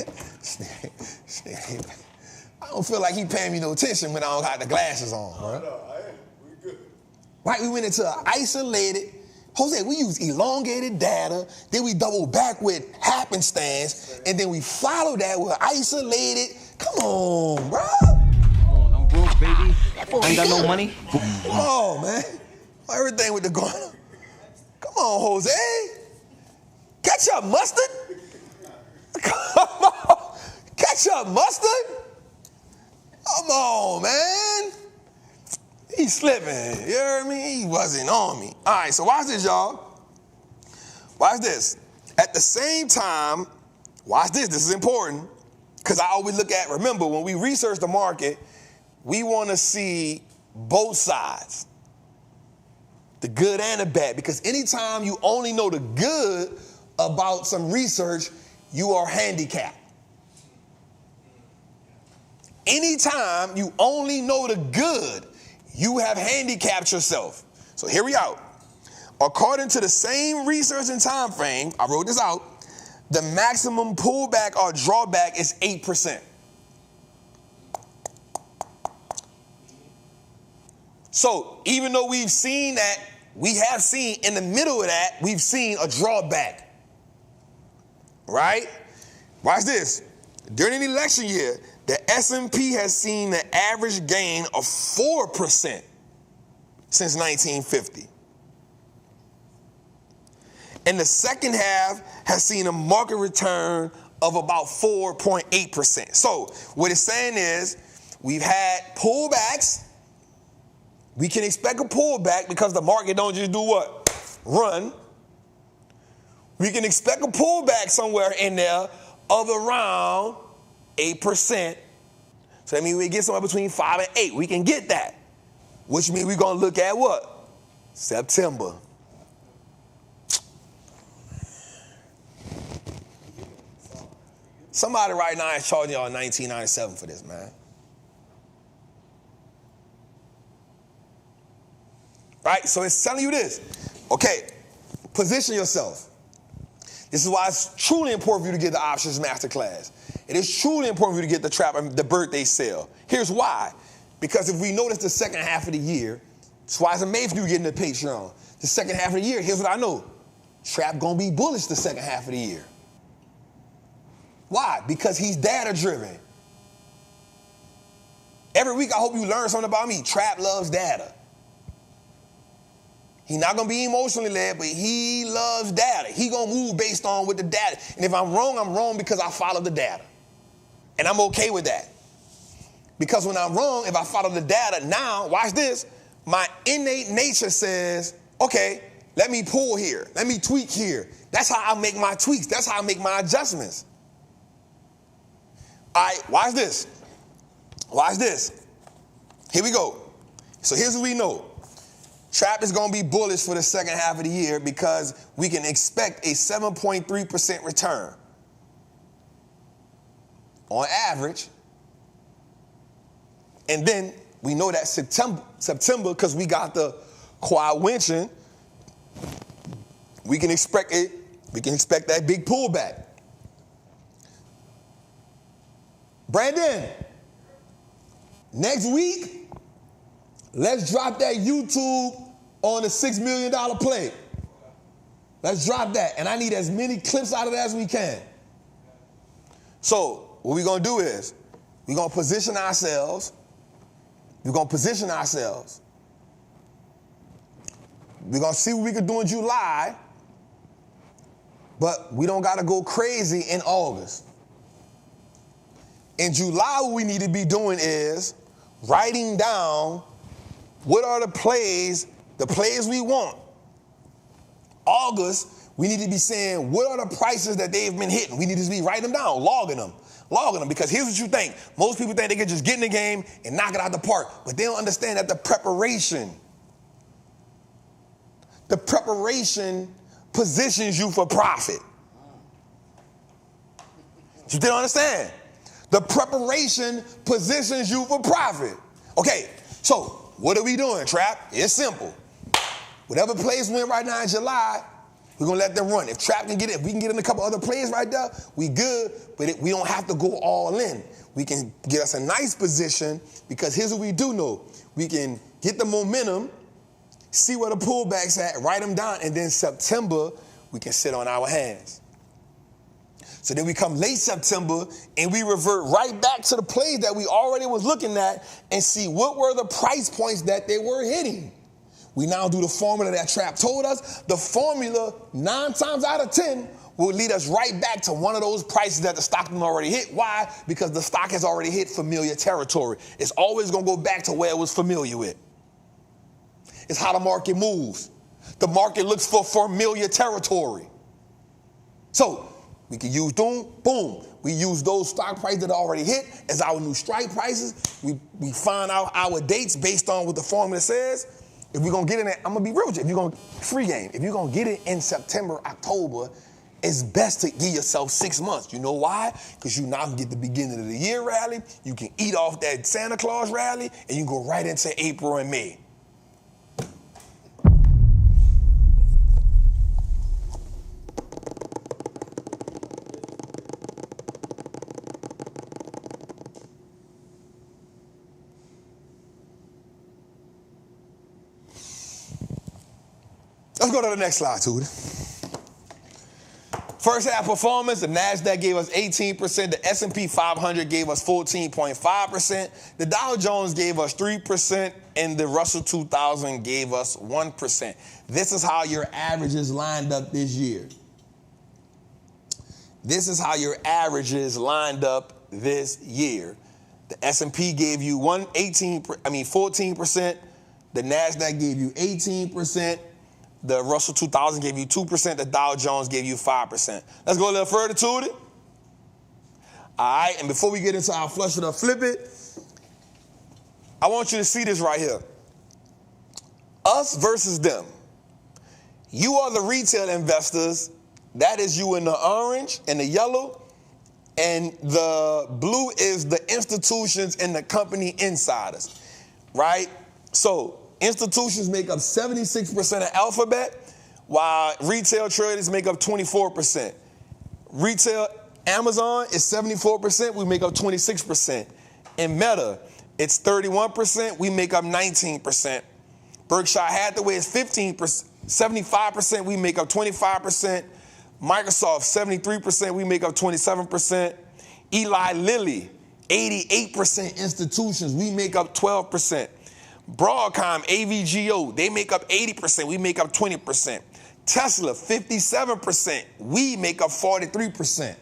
I don't feel like he paying me no attention when I don't got the glasses on, right? We good. Right? We went into an isolated. Jose, we use elongated data, then we double back with happenstance, and then we follow that with isolated. Come on, bro. Come on, I'm broke, baby. I ain't got no money. Come on, man. Everything with the going on. Come on, Jose. Ketchup mustard? Come on. Ketchup mustard? Come on, man. He's slipping, you heard me? He wasn't on me. All right, so watch this, y'all. Watch this. At the same time, watch this is important, because I always look at, remember, when we research the market, we want to see both sides, the good and the bad, because anytime you only know the good about some research, you are handicapped. Anytime you only know the good, you have handicapped yourself. So here we out. According to the same research and time frame, I wrote this out, the maximum pullback or drawback is 8%. So even though we've seen that, we have seen in the middle of that, we've seen a drawback. Right? Watch this. During an election year, the S&P has seen the average gain of 4% since 1950. And the second half has seen a market return of about 4.8%. So what it's saying is we've had pullbacks. We can expect a pullback because the market don't just do what? Run. We can expect a pullback somewhere in there of around 8%. So that means we get somewhere between 5 and 8. We can get that. Which means we're going to look at what? September. Somebody right now is charging y'all $19.97 for this, man. Right? So it's telling you this. Okay, position yourself. This is why it's truly important for you to get the options masterclass. It is truly important for you to get the Trappin, the birthday sale. Here's why. Because if we notice the second half of the year, that's why it's amazing you getting the Patreon. The second half of the year, here's what I know. Trap gonna be bullish the second half of the year. Why? Because he's data driven. Every week I hope you learn something about me. Trap loves data. He's not going to be emotionally led, but he loves data. He going to move based on with the data. And if I'm wrong because I follow the data. And I'm okay with that. Because when I'm wrong, if I follow the data now, watch this, my innate nature says, okay, let me pull here. Let me tweak here. That's how I make my tweaks. That's how I make my adjustments. All right, watch this. Watch this. Here we go. So here's what we know. Trap is going to be bullish for the second half of the year because we can expect a 7.3% return on average. And then we know that September, because we got the quiet winter, we can expect it. We can expect that big pullback. Brandon, next week, let's drop that YouTube on the $6 million play. Let's drop that. And I need as many clips out of that as we can. So what we're going to do is we're going to position ourselves. We're going to position ourselves. We're going to see what we can do in July. But we don't got to go crazy in August. In July, what we need to be doing is writing down what are the plays we want. August, we need to be saying what are the prices that they've been hitting. We need to be writing them down, logging them. Because here's what you think. Most people think they can just get in the game and knock it out the park. But they don't understand that the preparation positions you for profit. You didn't understand? The preparation positions you for profit. Okay, so what are we doing, Trap? It's simple. Whatever plays win right now in July, we're going to let them run. If Trap can get it, if we can get in a couple other plays right there, we good, but we don't have to go all in. We can get us a nice position because here's what we do know. We can get the momentum, see where the pullback's at, write them down, and then September, we can sit on our hands. So then we come late September and we revert right back to the plays that we already was looking at and see what were the price points that they were hitting. We now do the formula that Trap told us. The formula, 9 times out of 10, will lead us right back to one of those prices that the stock already hit. Why? Because the stock has already hit familiar territory. It's always going to go back to where it was familiar with. It's how the market moves. The market looks for familiar territory. So we can use boom. We use those stock prices that already hit as our new strike prices. We find out our dates based on what the formula says. If we're going to get in it, I'm going to be real with you. If you're going to free game, if you're going to get it in September, October, it's best to give yourself 6 months. You know why? Because you now can get the beginning of the year rally. You can eat off that Santa Claus rally, and you can go right into April and May. Let's go to the next slide, Tootie. First half performance, the NASDAQ gave us 18%, the S&P 500 gave us 14.5%, the Dow Jones gave us 3%, and the Russell 2000 gave us 1%. This is how your averages lined up this year. This is how your averages lined up this year. The S&P gave you 14%, the NASDAQ gave you 18%, the Russell 2000 gave you 2%. The Dow Jones gave you 5%. Let's go a little further to it. All right, and before we get into our flush it or flip it, I want you to see this right here. Us versus them. You are the retail investors. That is you in the orange and the yellow. And the blue is the institutions and the company insiders, right? So institutions make up 76% of Alphabet, while retail traders make up 24%. Retail Amazon is 74%, we make up 26%. In Meta, it's 31%, we make up 19%. Berkshire Hathaway is 75%, we make up 25%. Microsoft, 73%, we make up 27%. Eli Lilly, 88% institutions, we make up 12%. Broadcom, AVGO, they make up 80%, we make up 20%. Tesla, 57%, we make up 43%.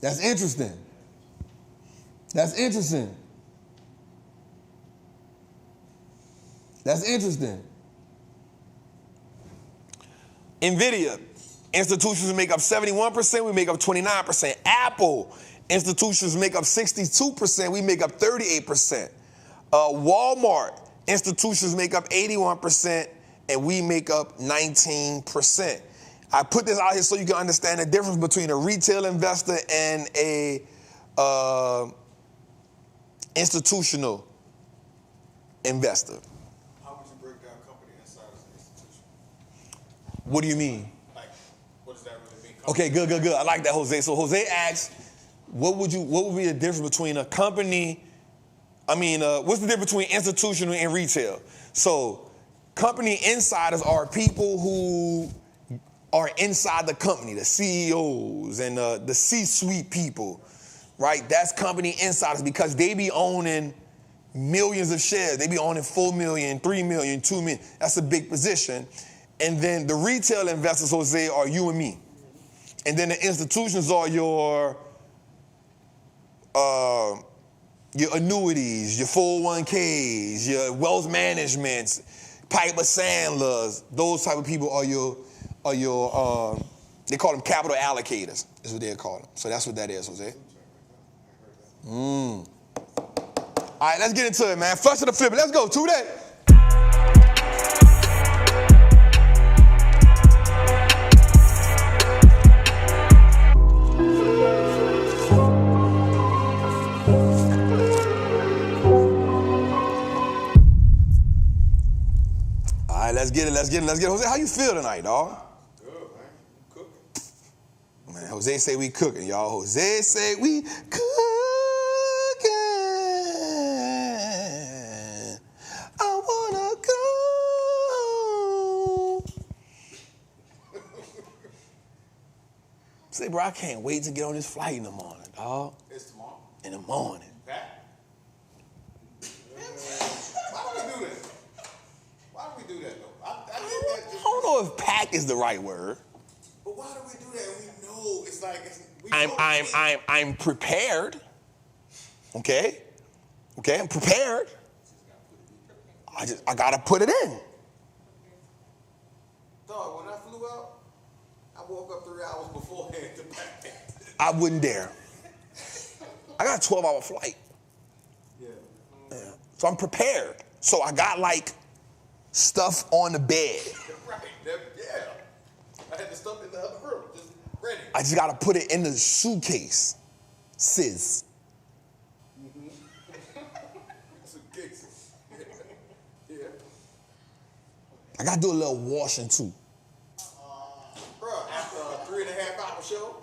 That's interesting. That's interesting. That's interesting. NVIDIA, institutions make up 71%, we make up 29%. Apple, institutions make up 62%, we make up 38%. Walmart, institutions make up 81%, and we make up 19%. I put this out here so you can understand the difference between a retail investor and a institutional investor. How would you break down company inside of an institution? What do you mean? Like, what does that really mean? Okay, good. I like that, Jose. So Jose asks, what would be the difference between a company? What's the difference between institutional and retail? So, company insiders are people who are inside the company, the CEOs and the C-suite people, right? That's company insiders because they be owning millions of shares. They be owning 4 million, 3 million, 2 million. That's a big position. And then the retail investors, Jose, are you and me. And then the institutions are your annuities, your 401ks, your wealth managements, Piper Sandlers. Those type of people are your they call them capital allocators, is what they call them. So that's what that is, Jose. All right, let's get into it, man. First to the flip. Let's go. 2 days. All right, let's get it. Jose, how you feel tonight, dog? Good, man. Cooking. Man, Jose say we cooking, y'all. Jose say we cooking. I wanna go. Say, bro, I can't wait to get on this flight in the morning, dog. It's tomorrow. In the morning. Pat? Why do we do that? Why do we do that, though? I I don't know if pack is the right word. But why do we do that? We know it's like I'm prepared. Okay, I'm prepared. I gotta put it in. Dog, when I flew out, I woke up 3 hours beforehand to pack. I wouldn't dare. I got a 12-hour flight. Yeah. So I'm prepared. So I got like stuff on the bed. Right. Yeah. I had the stuff in the other room, just ready. I just gotta put it in the suitcase. Sis. Suitcases. Yeah. I gotta do a little washing too. Bro, after a 3.5 hour show.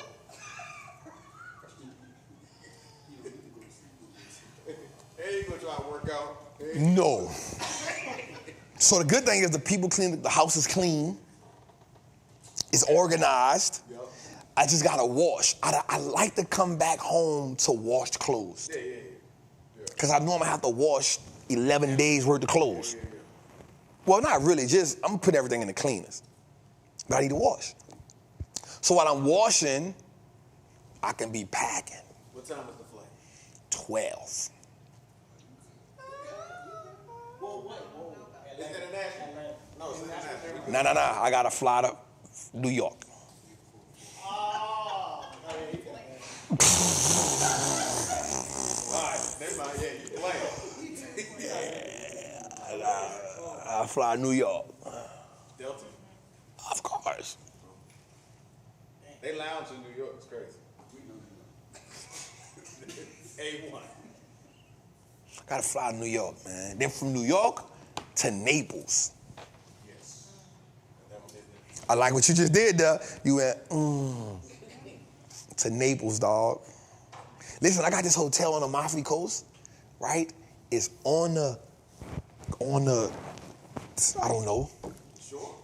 Hey, you gonna try to work out? Hey. No. So the good thing is the people clean, the house is clean. It's organized. Yep. I just gotta wash. I like to come back home to washed clothes. Yeah. Because I know I'm gonna have to wash 11 days worth of clothes. Yeah. Well, not really, just I'm gonna put everything in the cleaners. But I need to wash. So while I'm washing, I can be packing. What time is the flight? 12. Whoa. Is it international? No, it's international. No. I gotta fly to New York. All right, never mind. Yeah, you playing. I fly to New York. Delta? Of course. They lounge in New York. It's crazy. A1. Gotta fly to New York, man. Then from New York to Naples. Yes. That was it. I like what you just did there. You went, to Naples, dog. Listen, I got this hotel on the Amalfi Coast, right? It's on the, I don't know. Sure.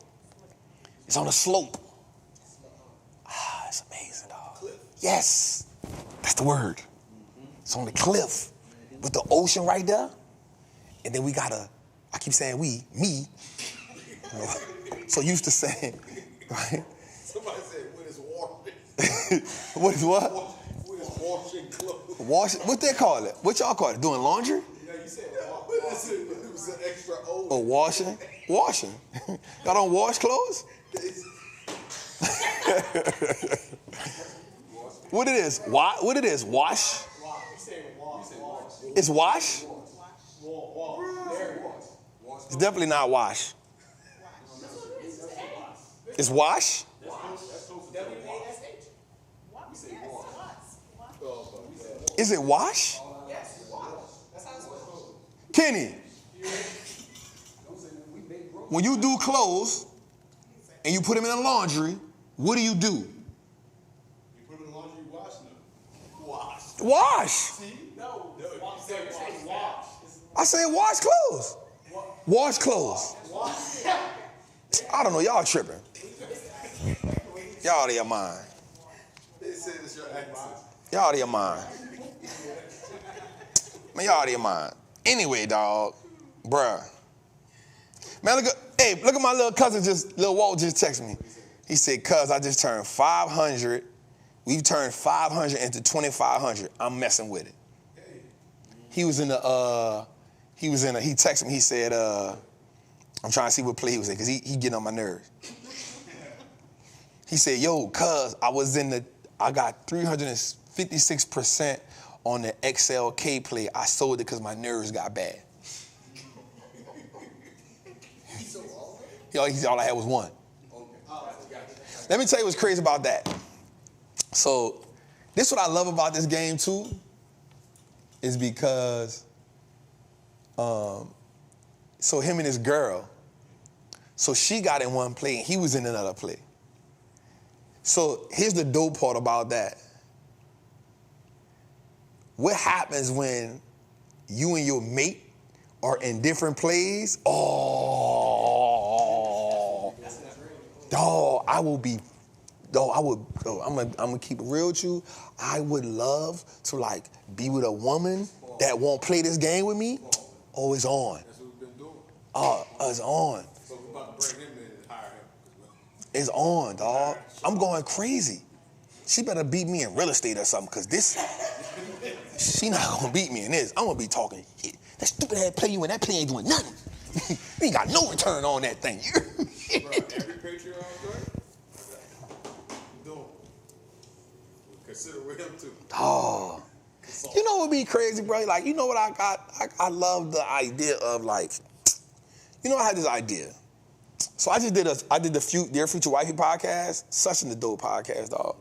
It's on a slope. It's amazing, dog. Yes, that's the word. It's on the cliff. with the ocean right there. And then we got I keep saying me. You know, so used to saying, right? Somebody said, when is washing? What is what? When is washing clothes? What they call it? What y'all call it? Doing laundry? Yeah, you said washing. It was an extra O. Or washing? Washing. Y'all don't wash clothes? What it is? What it is? Wash? It's wash? It's definitely not wash. It's wash? Is it wash? Kenny, when you do clothes and you put them in the laundry, what do? You put them in the laundry, you wash them. Wash. See? No. You said wash. I said wash clothes. Wash clothes. I don't know, y'all tripping. Y'all out of your mind. They said it's your accent. Y'all out of your mind. Man, y'all out of your mind. Anyway, dog, bruh. Man, look at my little cousin Lil Walt just texted me. He said, cuz I just turned 500. We've turned 500 into 2,500. I'm messing with it. He texted me, he said, I'm trying to see what play he was in, because he getting on my nerves. He said, yo, cuz I got 356% on the XLK play. I sold it because my nerves got bad. All I had was one. Let me tell you what's crazy about that. So this what I love about this game too, is because so him and his girl, so she got in one play and he was in another play. So here's the dope part about that. What happens when you and your mate are in different plays? Oh, dog, I'm gonna keep it real with you. I would love to like be with a woman that won't play this game with me. Oh, it's on. That's what we've been doing. Oh, it's on. So we're about to bring him in and hire him. It's on, dog. I'm going crazy. She better beat me in real estate or something, because she not gonna beat me in this. I'm gonna be talking shit. That stupid ass play you in, that play ain't doing nothing. You ain't got no return on that thing. Bro, every Patreon joint, doing. Consider with him too. Oh. You know what would be crazy, bro? Like, you know what I got? I love the idea of like, you know, I had this idea. So I did the Dear Future Wifey podcast, such an adult podcast, dog.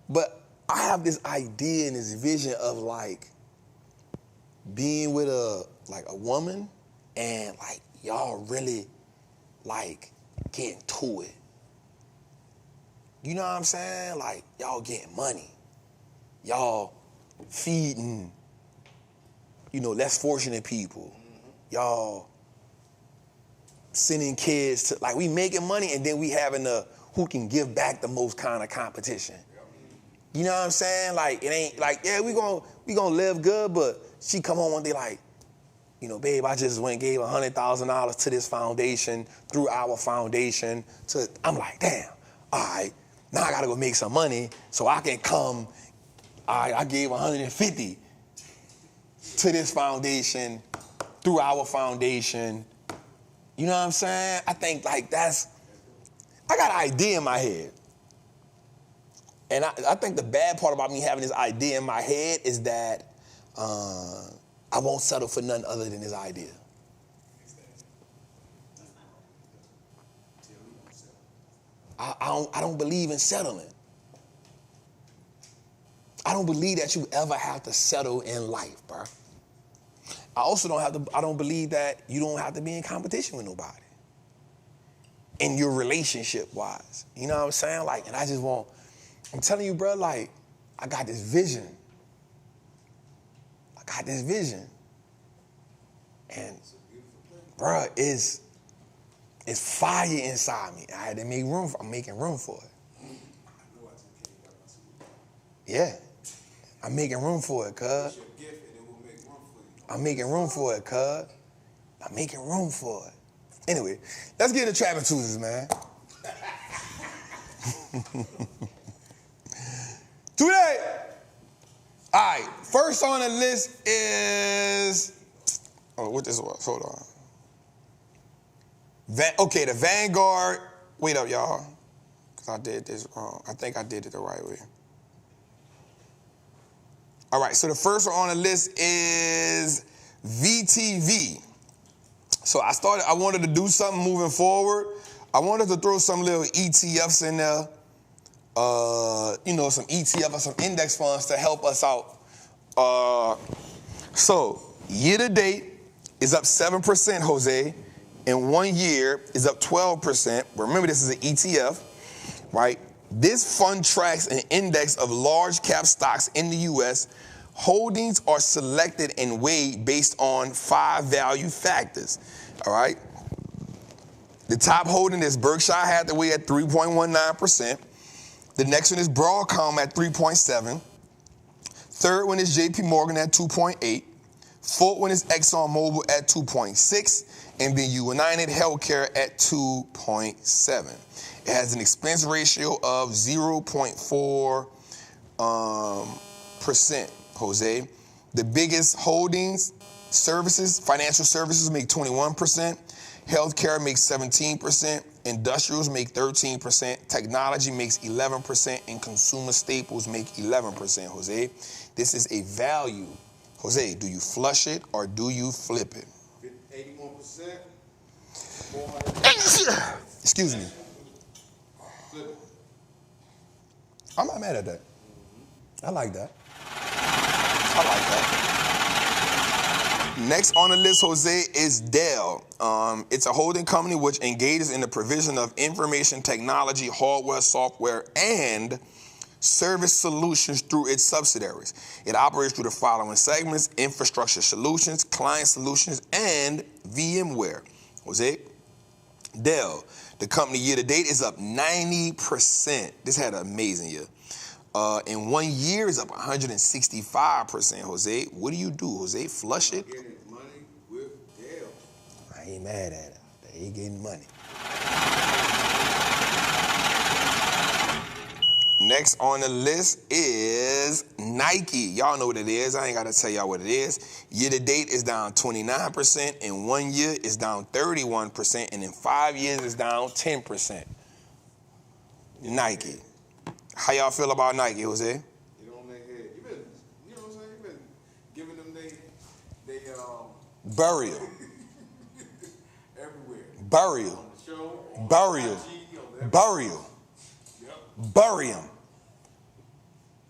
But I have this idea and this vision of like being with a woman and like y'all really like getting to it. You know what I'm saying? Like y'all getting money. Y'all feeding, less fortunate people. Y'all sending kids to, like, we making money and then we having who can give back the most kind of competition. You know what I'm saying? Like, it ain't like, yeah, we gonna live good, but she come home one day like, babe, I just went and gave $100,000 to this foundation, through our foundation. I'm like, damn, all right, now I gotta go make some money so I can come. I gave 150 to this foundation, through our foundation. You know what I'm saying? I think like I got an idea in my head. And I think the bad part about me having this idea in my head is that I won't settle for nothing other than this idea. I don't believe in settling. I don't believe that you ever have to settle in life, bro. I don't believe that you don't have to be in competition with nobody. In your relationship-wise. You know what I'm saying? Like, and I'm telling you, bro, like, I got this vision. And, bro, it's fire inside me. I had to make room I'm making room for it. Yeah. I'm making room for it, cuz. It's your gift and it will make room for I'm making room for it, cuz. I'm making room for it. Anyway, let's get into Trappin' Tuesdays, man. Today, all right, first on the list is, what this was, hold on. Okay, the Vanguard, wait up, y'all, because I did this wrong. I think I did it the right way. All right, so the first one on the list is VTV. So I wanted to do something moving forward. I wanted to throw some little ETFs in there, some ETF or some index funds to help us out. So year to date is up 7%, Jose. In 1 year is up 12%. Remember, this is an ETF, right? This fund tracks an index of large cap stocks in the U.S. Holdings are selected and weighed based on 5 value factors, all right? The top holding is Berkshire Hathaway at 3.19%. The next one is Broadcom at 3.7%. Third one is JP Morgan at 2.8%. Fourth one is ExxonMobil at 2.6%. And then United Healthcare at 2.7%. It has an expense ratio of 0.4%, Jose. The biggest holdings, financial services make 21%. Healthcare makes 17%. Industrials make 13%. Technology makes 11%. And consumer staples make 11%, Jose. This is a value. Jose, do you flush it or do you flip it? 81%. Excuse me. Flip it. I'm not mad at that. I like that. I like that. Next on the list, Jose, is Dell. It's a holding company which engages in the provision of information technology, hardware, software, and service solutions through its subsidiaries. It operates through the following segments: infrastructure solutions, client solutions, and VMware. Jose, Dell, the company year to date is up 90%. This had an amazing year. In 1 year is up 165%, Jose. What do you do, Jose? Flush it? Getting money with Dell. I ain't mad at it. They ain't getting money. Next on the list is Nike. Y'all know what it is. I ain't got to tell y'all what it is. Year to date is down 29%. In 1 year is down 31%. And in 5 years is down 10%. Nike. How y'all feel about Nike, Jose? Get on their head. You know what I'm saying? You've been giving them they Burial. everywhere. Burial. On the show, on Burial. IG, on Burial. Yep. Bury them.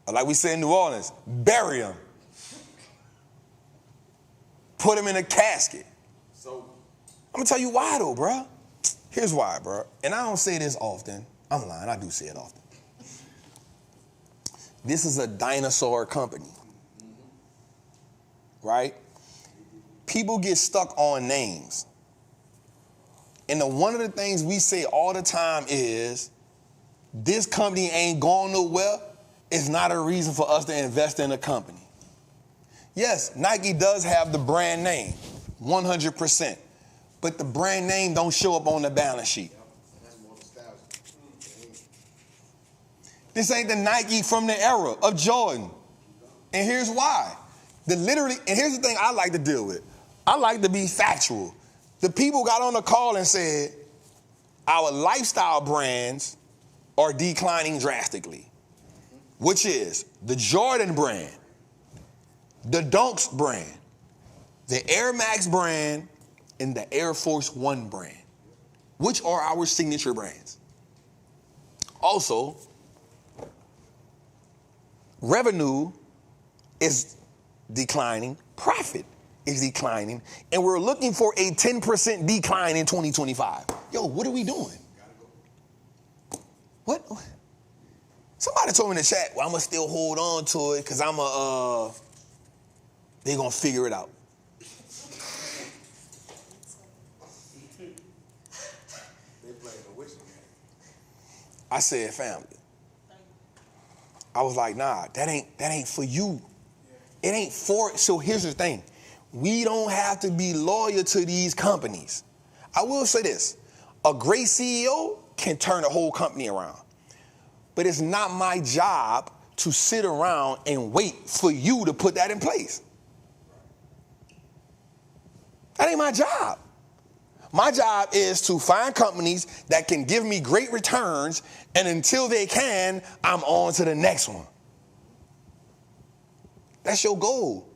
Like we say in New Orleans, bury them. Put them in a casket. So I'm gonna tell you why though, bruh. Here's why, bruh. And I don't say this often. I'm lying, I do say it often. This is a dinosaur company, right? People get stuck on names. And one of the things we say all the time is, this company ain't going nowhere. It's not a reason for us to invest in a company. Yes, Nike does have the brand name, 100%. But the brand name don't show up on the balance sheet. that's more nostalgia. This ain't the Nike from the era of Jordan. And here's why. And here's the thing I like to deal with. I like to be factual. The people got on the call and said, our lifestyle brands are declining drastically, which is the Jordan brand, the Dunks brand, the Air Max brand, and the Air Force One brand, which are our signature brands. Also, revenue is declining, profit is declining, and we're looking for a 10% decline in 2025. Yo, what are we doing? What? Somebody told me in the chat, well, I'm going to still hold on to it because they're going to figure it out. They playing a wishing game. I said family. I was like, nah, that ain't for you. It ain't for, so here's the thing. We don't have to be loyal to these companies. I will say this, a great CEO can turn a whole company around. But it's not my job to sit around and wait for you to put that in place. That ain't my job. My job is to find companies that can give me great returns, and until they can, I'm on to the next one. That's your goal.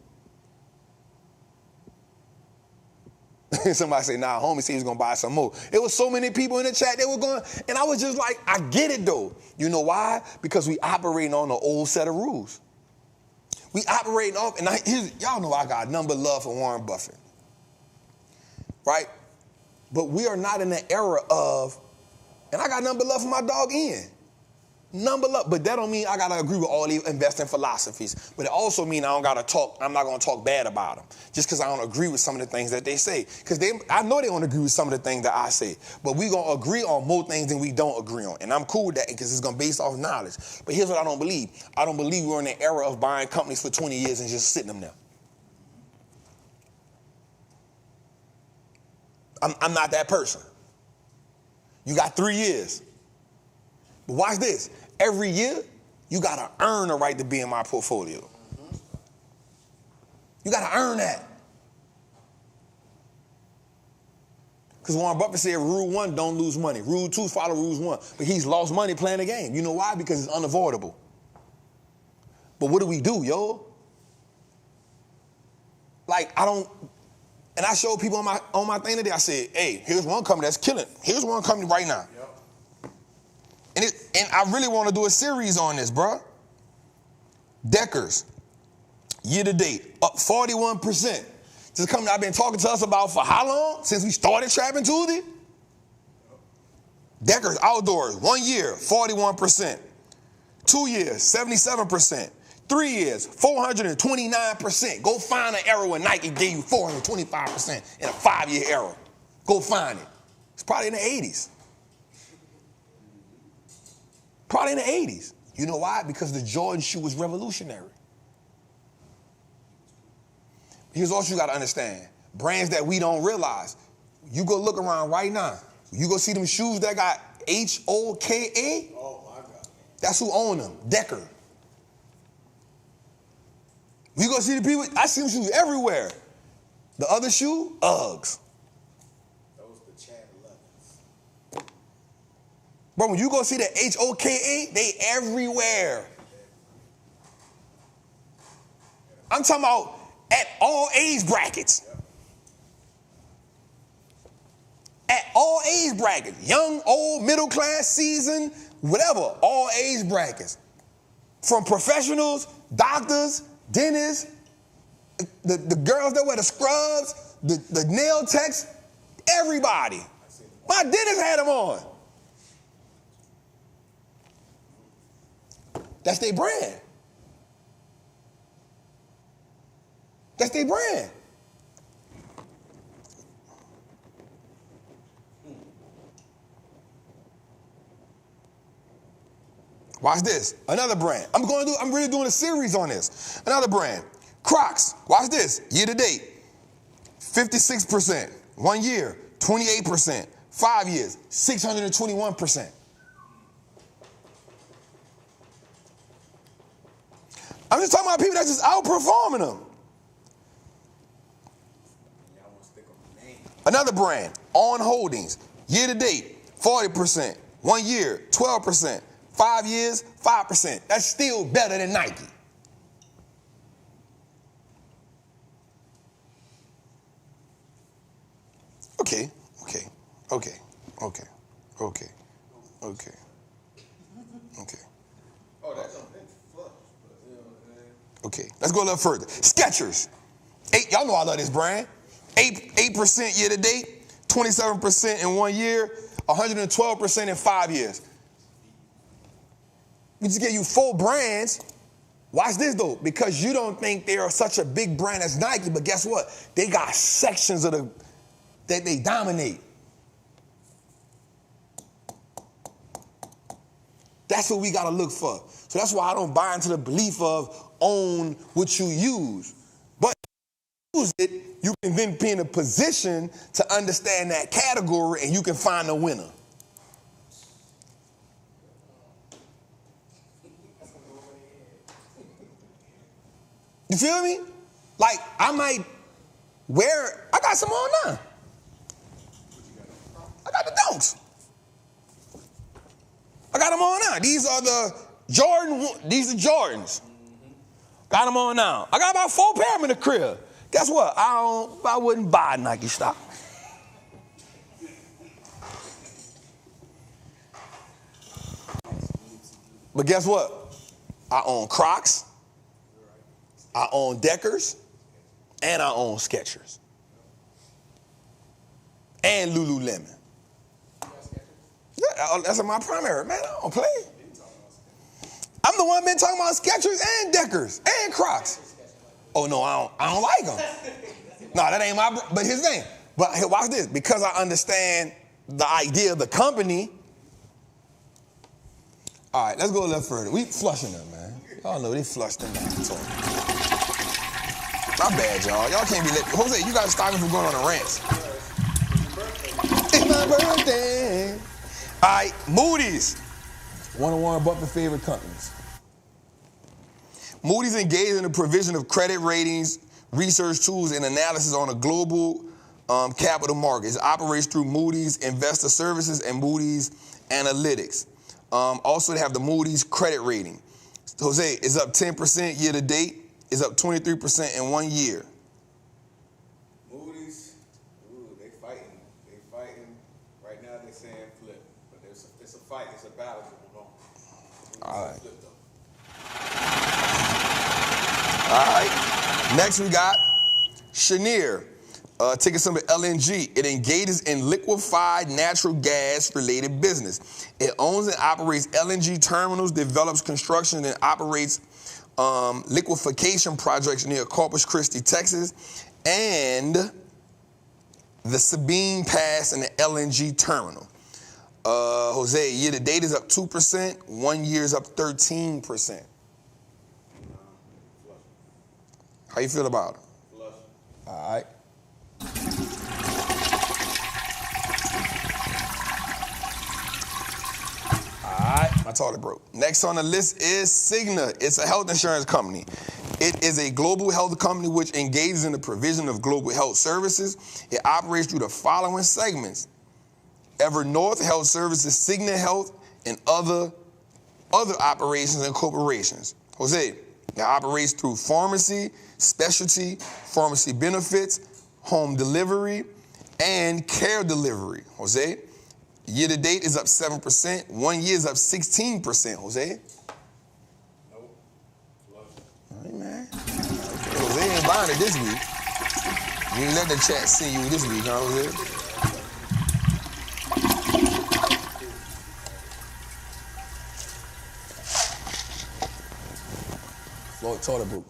Somebody say, nah, homie said he's gonna buy some more. There was so many people in the chat, they were going, and I was just like, I get it though. You know why? Because we operating on the old set of rules. We operating off, and y'all know I got nothing but love for Warren Buffett. Right? But we are not in the era of, and I got nothing but love for my dog Ian. Nothing but love. But that don't mean I gotta agree with all these investing philosophies. But it also means I'm not gonna talk bad about them. Just because I don't agree with some of the things that they say. Because I know they don't agree with some of the things that I say. But we gonna agree on more things than we don't agree on. And I'm cool with that because it's gonna be based off knowledge. But here's what I don't believe. I don't believe we're in the era of buying companies for 20 years and just sitting them there. I'm not that person. You got 3 years. But watch this. Every year, you got to earn the right to be in my portfolio. You got to earn that. Because Warren Buffett said rule 1, don't lose money. Rule 2, follow rule 1. But he's lost money playing the game. You know why? Because it's unavoidable. But what do, yo? Like, and I showed people on my thing today, I said, hey, here's one company that's killing. Here's one company right now. Yep. And I really want to do a series on this, bro. Deckers, year to date, up 41%. This is a company I've been talking to us about for how long? Since we started Trappin Tuesday? Yep. Deckers Outdoors, 1 year, 41%. 2 years, 77%. 3 years, 429%. Go find an era when Nike gave you 425% in a 5-year era. Go find it. It's probably in the 80s. Probably in the 80s. You know why? Because the Jordan shoe was revolutionary. Here's what you got to understand. Brands that we don't realize. You go look around right now. You go see them shoes that got HOKA. Oh, my God. That's who own them. Decker. You go see the people, I see them shoes everywhere. The other shoe, Uggs. Those the Chad 11s. Bro, when you go see the HOKA, they everywhere. I'm talking about at all age brackets. At all age brackets. Young, old, middle class, seasoned, whatever. All age brackets. From professionals, doctors, dentists, the girls that wear the scrubs, the nail techs, everybody. My dentist had them on. That's their brand. That's their brand. Watch this. Another brand. I'm really doing a series on this. Another brand. Crocs. Watch this. Year to date. 56%. 1 year. 28%. 5 years. 621%. I'm just talking about people that's just outperforming them. Another brand. On Holdings. Year to date. 40%. 1 year. 12%. 5 years, 5%. That's still better than Nike. Okay. Oh, that's a bit flush. Okay, let's go a little further. Skechers. Y'all know I love this brand. 8% year to date, 27% in 1 year, 112% in 5 years. We just gave you 4 brands. Watch this though, because you don't think they are such a big brand as Nike, but guess what? They got sections of that they dominate. That's what we gotta look for. So that's why I don't buy into the belief of own what you use. use it, you can then be in a position to understand that category and you can find a winner. You feel me? Like, I might wear, I got some on now. I got the Dunks. I got them on now. These are the these are Jordans. Got them on now. I got about 4 pair of them in the crib. Guess what? I wouldn't buy Nike stock. But guess what? I own Crocs, I own Deckers, and I own Skechers. And Lululemon. Yeah, that's my primary. Man, I don't play. I'm the one been talking about Skechers and Deckers and Crocs. Oh, no, I don't like them. No, that ain't my, but here's the thing. But here, watch this. Because I understand the idea of the company. All right, let's go a little further. We flushing them, man. Y'all know they flushed them down. My bad, y'all. Y'all can't be let. Jose, you gotta stop me from going on a rant. It's my birthday. All right, Moody's. One of Warren Buffett's favorite companies. Moody's engaged in the provision of credit ratings, research tools, and analysis on a global capital markets. It operates through Moody's Investor Services and Moody's Analytics. Also, they have the Moody's credit rating. Jose, it's up 10% year to date. It's up 23% in 1 year. Moody's, they fighting. They fighting. Right now they're saying flip, but it's a fight. It's a battle going on. All right. All right. Next we got Cheniere. Ticker symbol LNG. It engages in liquefied natural gas related business. It owns and operates LNG terminals, develops construction, and operates liquefaction projects near Corpus Christi, Texas, and the Sabine Pass and the LNG terminal. Jose, year to date is up 2%. 1 year is up 13%. How you feel about it? Flush. All right. My toilet broke. Next on the list is Cigna. It's a health insurance company. It is a global health company which engages in the provision of global health services. It operates through the following segments: Evernorth Health Services, Cigna Health, and other operations and corporations. Jose, it operates through pharmacy, specialty, pharmacy benefits, home delivery, and care delivery. Jose, year to date is up 7%. 1 year is up 16%. Jose? Nope. Flush. All right, man. Okay, Jose ain't buying it this week. You ain't letting the chat see you this week, huh, Jose? Floyd toilet book.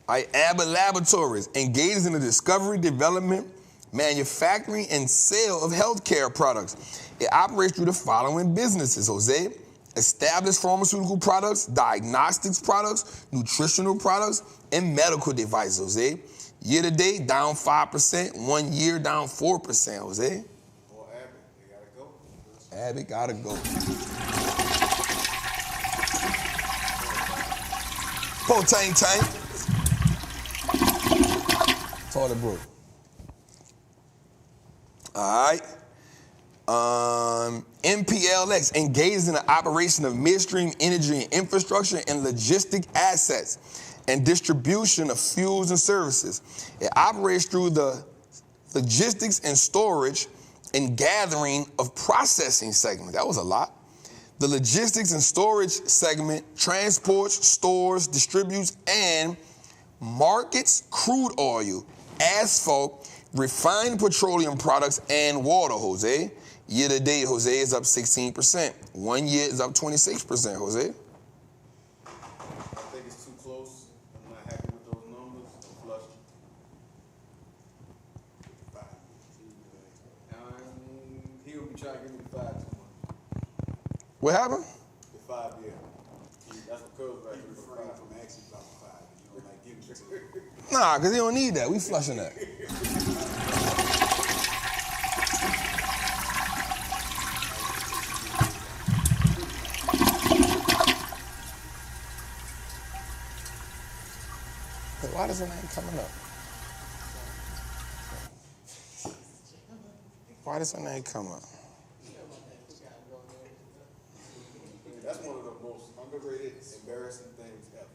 All right, Abbott Laboratories engages in the discovery, development, manufacturing, and sale of healthcare products. It operates through the following businesses, Jose: established pharmaceutical products, diagnostics products, nutritional products, and medical devices, Jose. Year to date, down 5%. 1 year, down 4%, Jose. Or Abbott, they gotta go. Abbott gotta go. Pull tank. Toilet broke. All right. MPLX engages in the operation of midstream energy and infrastructure and logistic assets and distribution of fuels and services. It operates through the logistics and storage and gathering of processing segment. That was a lot. The logistics and storage segment transports, stores, distributes, and markets crude oil, asphalt, refined petroleum products, and water, Jose. Year to date, Jose, is up 16%. 1 year is up 26%, Jose. I think it's too close. I'm not happy with those numbers. I'm flush. He'll be trying to give me the 5 too much. What happened? The 5 year. That's what Cubs right here. Refrain from asking about the 5. You Nah, because he don't need that. We flushing that. Why does it ain't coming up? Why does it ain't come up? That's one of the most underrated, embarrassing things ever.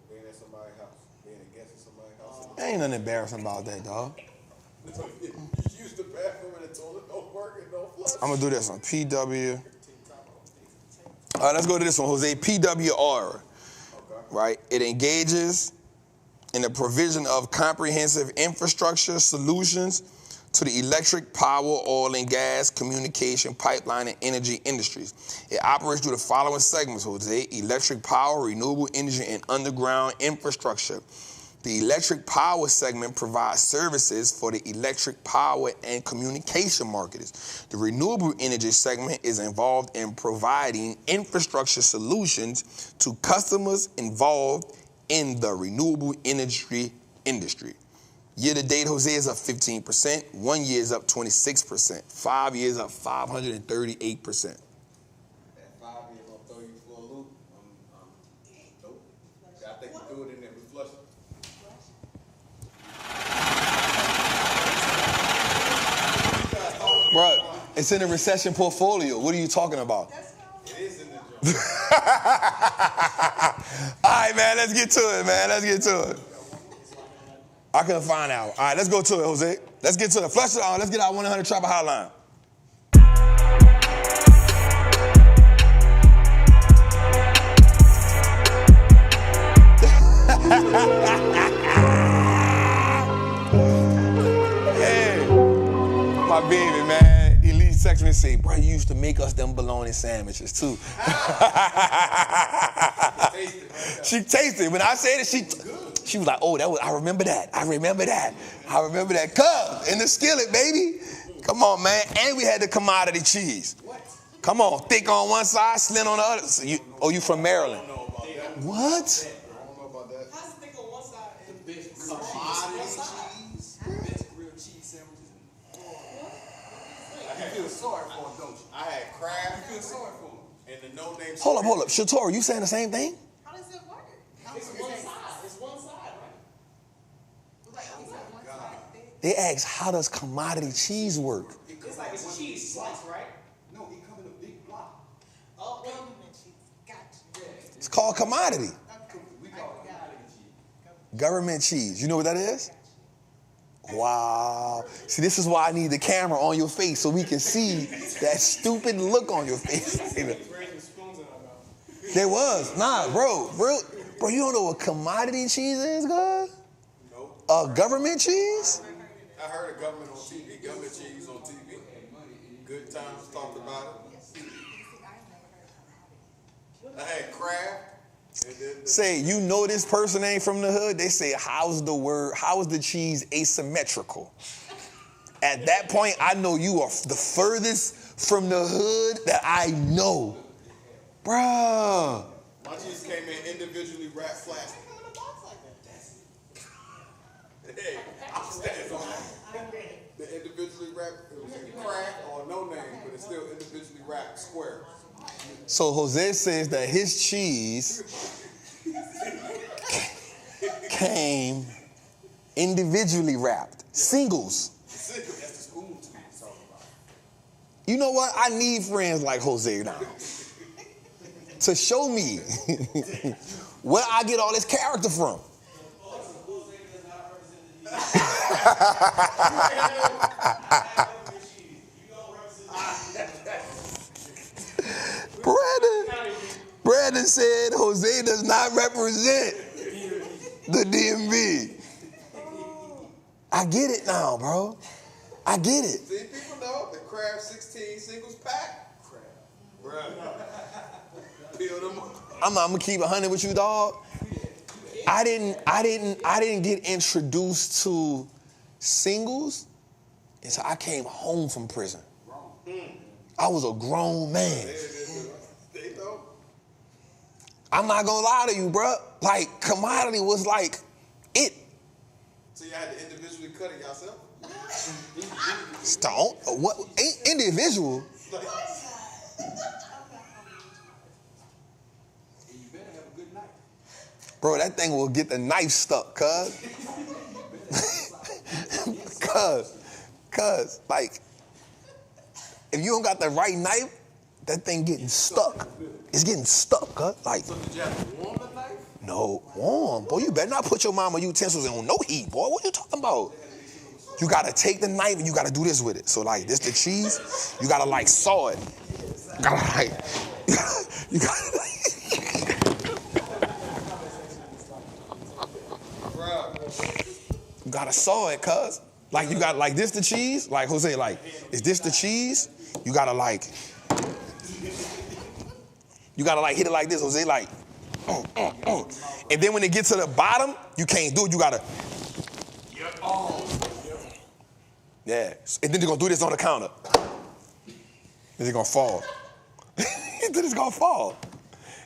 Being at somebody's house, being a guest at somebody's house. Ain't nothing embarrassing about that, dog. You use the bathroom and the toilet don't work and don't flush. I'm gonna do this one. PW. All right, let's go to this one, Jose. PWR. Right? It engages in the provision of comprehensive infrastructure solutions to the electric, power, oil and gas, communication, pipeline, and energy industries. It operates through the following segments, Jose: electric power, renewable energy, and underground infrastructure. The electric power segment provides services for the electric power and communication markets. The renewable energy segment is involved in providing infrastructure solutions to customers involved in the renewable energy industry. Year to date, Jose is up 15%. 1 year is up 26%. 5 years up 538%. At 5 years, I'll throw you for a loop. Nope. I think we threw it in there. We flushed it. Bro, it's in the recession portfolio. What are you talking about? It is in the joint. All right, man, let's get to it, man. Let's get to it. I couldn't find out. All right, let's go to it, Jose. Let's get to it. Flush it on. Let's get our 100 Trappin hotline. Hey, my baby, man. Elise texted me and say, bro, you used to make us them bologna sandwiches, too. She tasted it. When I said it, she was like, oh, I remember that. I remember that. Cuz, in the skillet, baby. Come on, man. And we had the commodity cheese. What? Come on, thick on one side, slim on the other. So you from Maryland. What? I don't know about that. How's thick on one side and Best grilled cheese sandwiches. You feel sorry for him, don't you? I had crab. You feel sorry for him. And the no-name. Hold up. Shatora, you saying the same thing? how does it work? It's one side. It's one side, right? Like, it's like one side thick. They asked, how does commodity cheese work? It's like it's cheese slice, right? No, it come in a big block. Oh, government cheese. Gotcha. It's called commodity. We call it commodity cheese. Government cheese. You know what that is? Wow. See, this is why I need the camera on your face so we can see that stupid look on your face. There was. Nah, bro, you don't know what commodity cheese is, God? Nope. Government cheese? I heard of government on TV, government cheese on TV. Good times, talked about it. I had crab. Say, you know this person ain't from the hood? They say, how is the cheese asymmetrical? At that point, I know you are the furthest from the hood that I know. Bruh. My cheese came in individually wrapped plastic. Hey, I'm standing on that. The individually wrapped, it was a crack or no name, but it's still individually wrapped square. So Jose says that his cheese came individually wrapped, singles. That's the spoon too. You know what? I need friends like Jose now to show me where I get all this character from. Brandon said Jose does not represent the DMV. I get it now, bro. I get it. See, people know the crab 16 singles pack. Crab. Bruh. Peel them up. I'm gonna keep 100 with you, dog. I didn't get introduced to singles until I came home from prison. I was a grown man. They know. I'm not gonna lie to you, bro. Like, commodity was like it. So you had to individually cut it yourself? Don't. What? Ain't individual. You better have a good night. Bro, that thing will get the knife stuck, cuz. Cuz, like, if you don't got the right knife, that thing getting stuck. It's getting stuck, cuz. Like, So did you have to warm the knife? no, warm. Boy, you better not put your mama utensils on no heat, boy. What you talking about? You gotta take the knife and you gotta do this with it. So like, this the cheese, you gotta like saw it. You gotta like, you gotta like. You gotta saw it, cuz. Like you got like this the cheese, like Jose, like, is this the cheese? You gotta like hit it like this, Jose, like, And then when it gets to the bottom, you can't do it, you gotta. Yeah, and then they're gonna do this on the counter. Then it's gonna fall. Then it's gonna fall.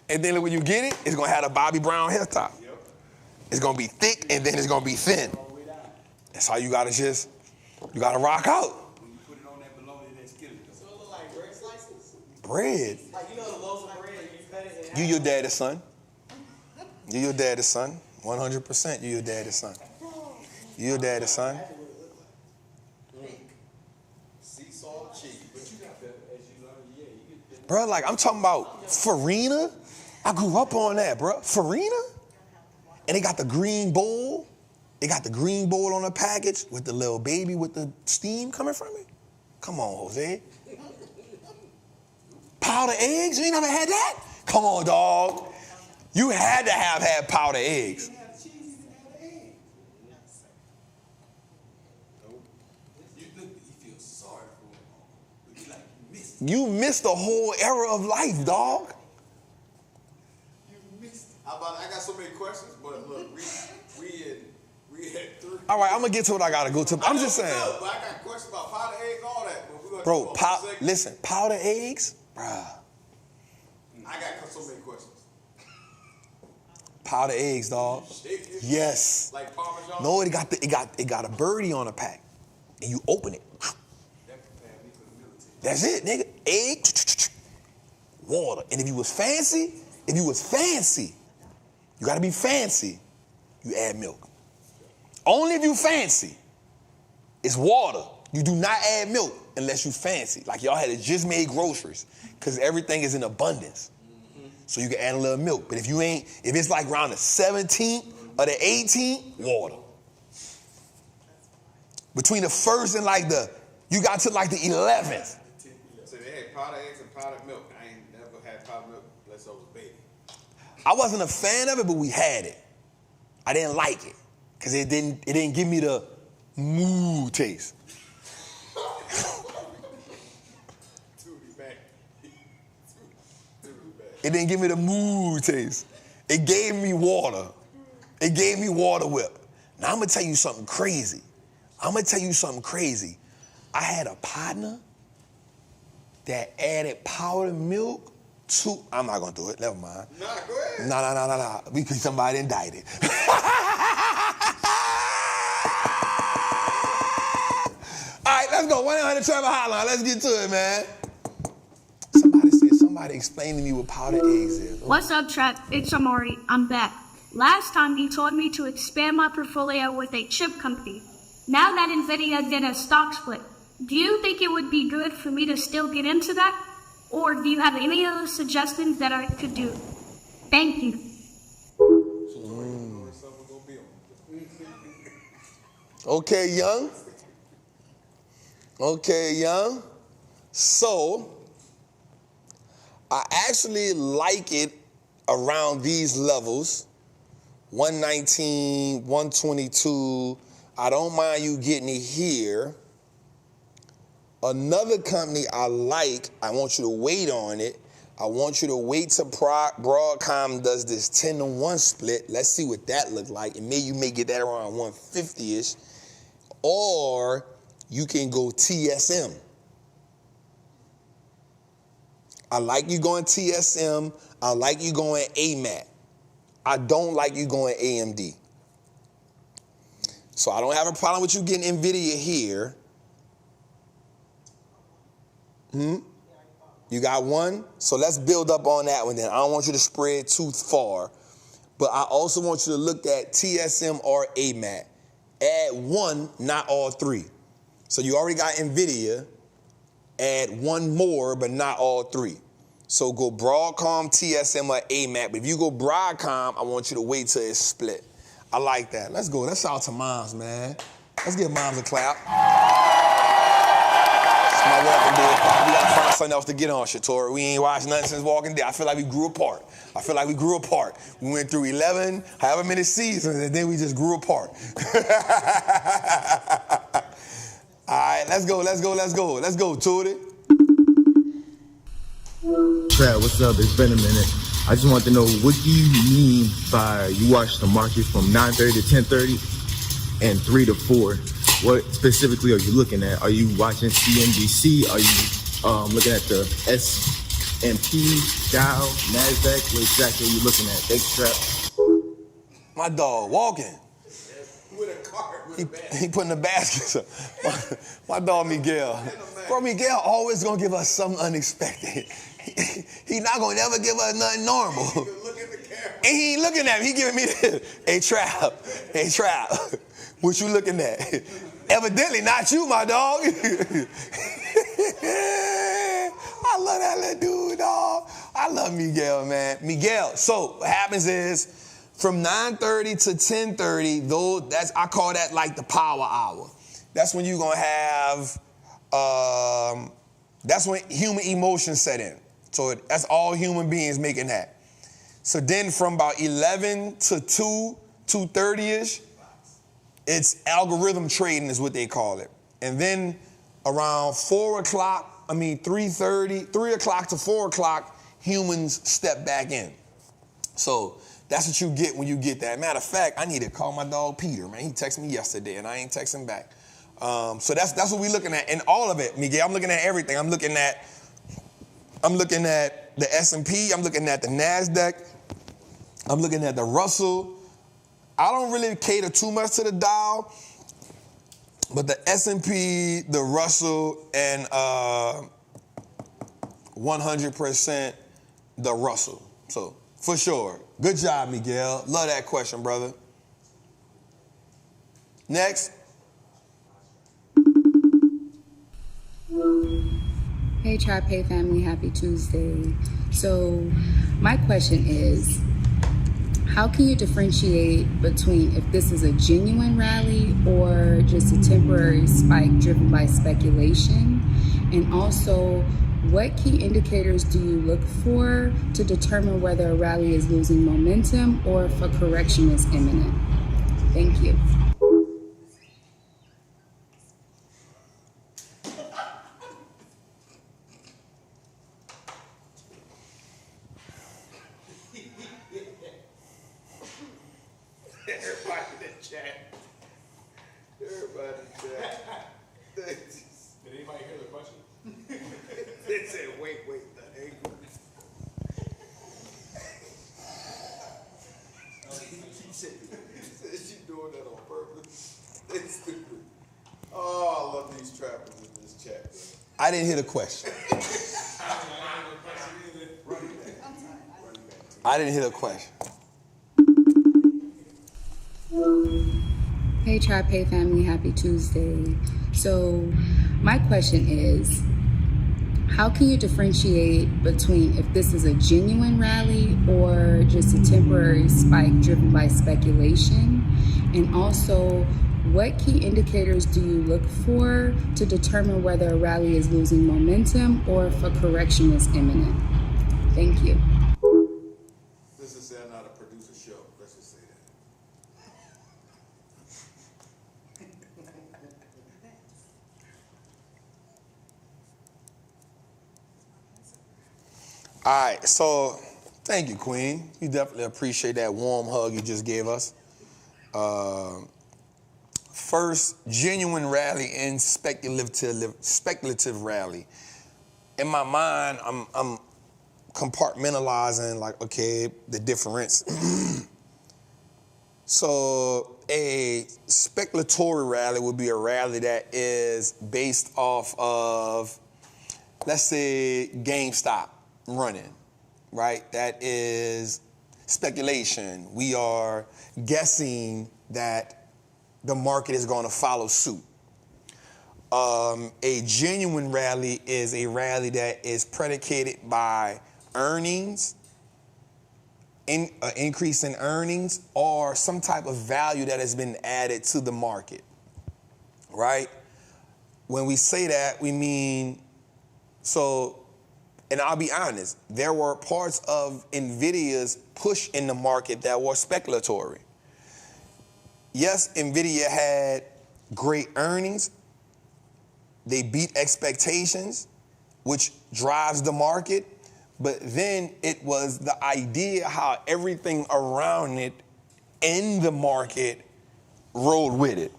And then when you get it, it's gonna have a Bobby Brown hair top. It's gonna be thick and then it's gonna be thin. That's how you gotta you gotta rock out. When you put it on that bologna, that's killing it. So it look like bread slices? Bread. Like, you know the loaves of bread, you cut it in You your daddy's son. You your daddy's son. 100% you your daddy's son. You your daddy's son. Sea salt cheese. But you got that as you learn, you get that. Bro, like I'm talking about farina. I grew up on that, bro. Farina? And they got the green bowl. They got the green bowl on the package with the little baby with the steam coming from it. Come on, Jose. Powdered eggs? You ain't never had that? Come on, dog. You had to have had powdered eggs. You feel sorry for him. You like missed. You missed the whole era of life, dog. You missed. I got so many questions, but look, we had 3. All right, I'm going to get to what I got to go to. I'm just saying. No, but I got questions about powdered eggs, all that. But we're gonna Bro, do it on one second. listen, powdered eggs, bruh. I got so many questions. Powdered eggs, dog. Yes. Like Parmesan? No, it got a birdie on the pack. And you open it. That prepared me for the military. That's it, nigga. Egg, water. And if you was fancy, you gotta be fancy, you add milk. Only if you fancy. It's water. You do not add milk unless you fancy. Like y'all had just made groceries, because everything is in abundance. So you can add a little milk. But if it's like around the 17th or the 18th, water. Between the first and you got to like the 11th. So they had powdered eggs and powdered milk. I ain't never had powdered milk unless I was a baby. I wasn't a fan of it, but we had it. I didn't like it, because it didn't give me the moo taste. It didn't give me the moo taste. It gave me water. It gave me water whip. Now I'm gonna tell you something crazy. I had a partner that added powdered milk to, I'm not gonna do it, never mind. Nah, go ahead. No. Because somebody indicted. All right, let's go. 1-800-TRAVEL hotline. Let's get to it, man. Somebody explain to me what powdered eggs is. What's up, Trap? It's Amari. I'm back. Last time you told me to expand my portfolio with a chip company. Now that NVIDIA did a stock split, do you think it would be good for me to still get into that? Or do you have any other suggestions that I could do? Thank you. Okay, young. So, I actually like it around these levels. 119, 122. I don't mind you getting it here. Another company I like, I want you to wait on it. I want you to wait till Broadcom does this 10-to-1 split. Let's see what that looks like. And maybe you may get that around 150-ish. Or you can go TSM. I like you going TSM. I like you going AMAT. I don't like you going AMD. So I don't have a problem with you getting NVIDIA here. You got one? So let's build up on that one then. I don't want you to spread too far. But I also want you to look at TSM or AMAT. Add one, not all three. So you already got NVIDIA. Add one more, but not all three. So go Broadcom, TSM, or AMAT. But if you go Broadcom, I want you to wait till it's split. I like that. Let's go. Let's shout out to moms, man. Let's give moms a clap. It's my Walking Dead. We got to find something else to get on, Shatori. We ain't watched nothing since Walking Dead. I feel like we grew apart. We went through 11, however many seasons, and then we just grew apart. All right, let's go, Tootie. Trap, what's up? It's been a minute. I just want to know, what do you mean by you watch the market from 9:30 to 10:30 and 3 to 4? What specifically are you looking at? Are you watching CNBC? Are you looking at the S&P, Dow, NASDAQ? What exactly are you looking at? Thanks, Trap. My dog walking. With a cart, with a bag. He putting the baskets up. My dog Miguel. Bro, Miguel always gonna give us something unexpected. He not gonna never give us nothing normal. Look at the camera. And he ain't looking at me. He giving me this. Hey, Trap. What you looking at? Evidently not you, my dog. I love that little dude, dog. I love Miguel, man. Miguel. So what happens is, from 9:30 to 10:30, I call that like the power hour. That's when you're gonna have, that's when human emotions set in. So that's all human beings making that. So then from about 11 to 2:30ish, it's algorithm trading is what they call it. And then around 3 o'clock to 4 o'clock, humans step back in. So that's what you get when you get that. Matter of fact, I need to call my dog Peter, man. He texted me yesterday and I ain't texting back. So that's what we're looking at. And all of it, Miguel, I'm looking at everything. I'm looking at the S&P. I'm looking at the NASDAQ. I'm looking at the Russell. I don't really cater too much to the Dow, but the S&P, the Russell, and 100% the Russell. So for sure. Good job, Miguel. Love that question, brother. Next. Hey Trap, hey family, happy Tuesday. So my question is, how can you differentiate between if this is a genuine rally or just a temporary spike driven by speculation? And also, what key indicators do you look for to determine whether a rally is losing momentum or if a correction is imminent? Thank you. Everybody in the chat. Did anybody hear the question? They said, wait, the angle. She said she doing that on purpose. It's stupid. Oh, I love these trappers in this chat. I didn't hear the question. I didn't hear the question. Hey Trap, hey family, happy Tuesday. So my question is, how can you differentiate between if this is a genuine rally or just a temporary spike driven by speculation? And also, what key indicators do you look for to determine whether a rally is losing momentum or if a correction is imminent? Thank you. Let's just say I know how to produce a show. Let's just say that. All right, so thank you, Queen. We definitely appreciate that warm hug you just gave us. First, genuine rally and speculative rally. In my mind, compartmentalizing, like, okay, the difference. So a speculatory rally would be a rally that is based off of, let's say, GameStop running, right? That is speculation. We are guessing that the market is going to follow suit. A genuine rally is a rally that is predicated by earnings, increase in earnings, or some type of value that has been added to the market, right? When we say that, we mean, so, and I'll be honest, there were parts of NVIDIA's push in the market that were speculatory. Yes, NVIDIA had great earnings. They beat expectations, which drives the market. But then it was the idea how everything around it in the market rolled with it,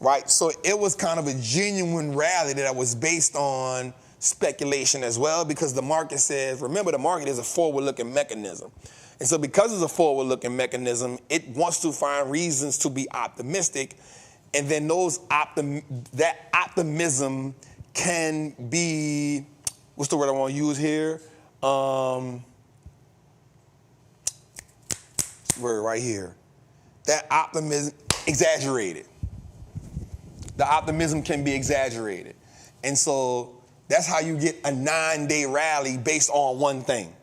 right? So it was kind of a genuine rally that was based on speculation as well, because the market says, remember, the market is a forward-looking mechanism. And so because it's a forward-looking mechanism, it wants to find reasons to be optimistic. And then that optimism can be, what's the word I want to use here? Word right here. That optimism, exaggerated. The optimism can be exaggerated. And so that's how you get a 9-day rally based on one thing,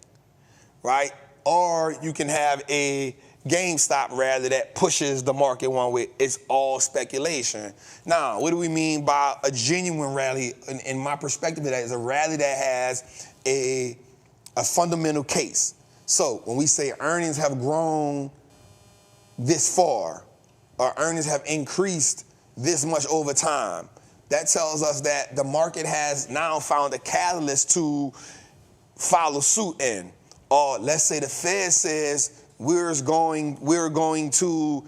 right? Or you can have a GameStop rally that pushes the market one way. It's all speculation. Now, what do we mean by a genuine rally? In my perspective, that is a rally that has a fundamental case. So when we say earnings have grown this far, or earnings have increased this much over time, that tells us that the market has now found a catalyst to follow suit in. Or let's say the Fed says we're going to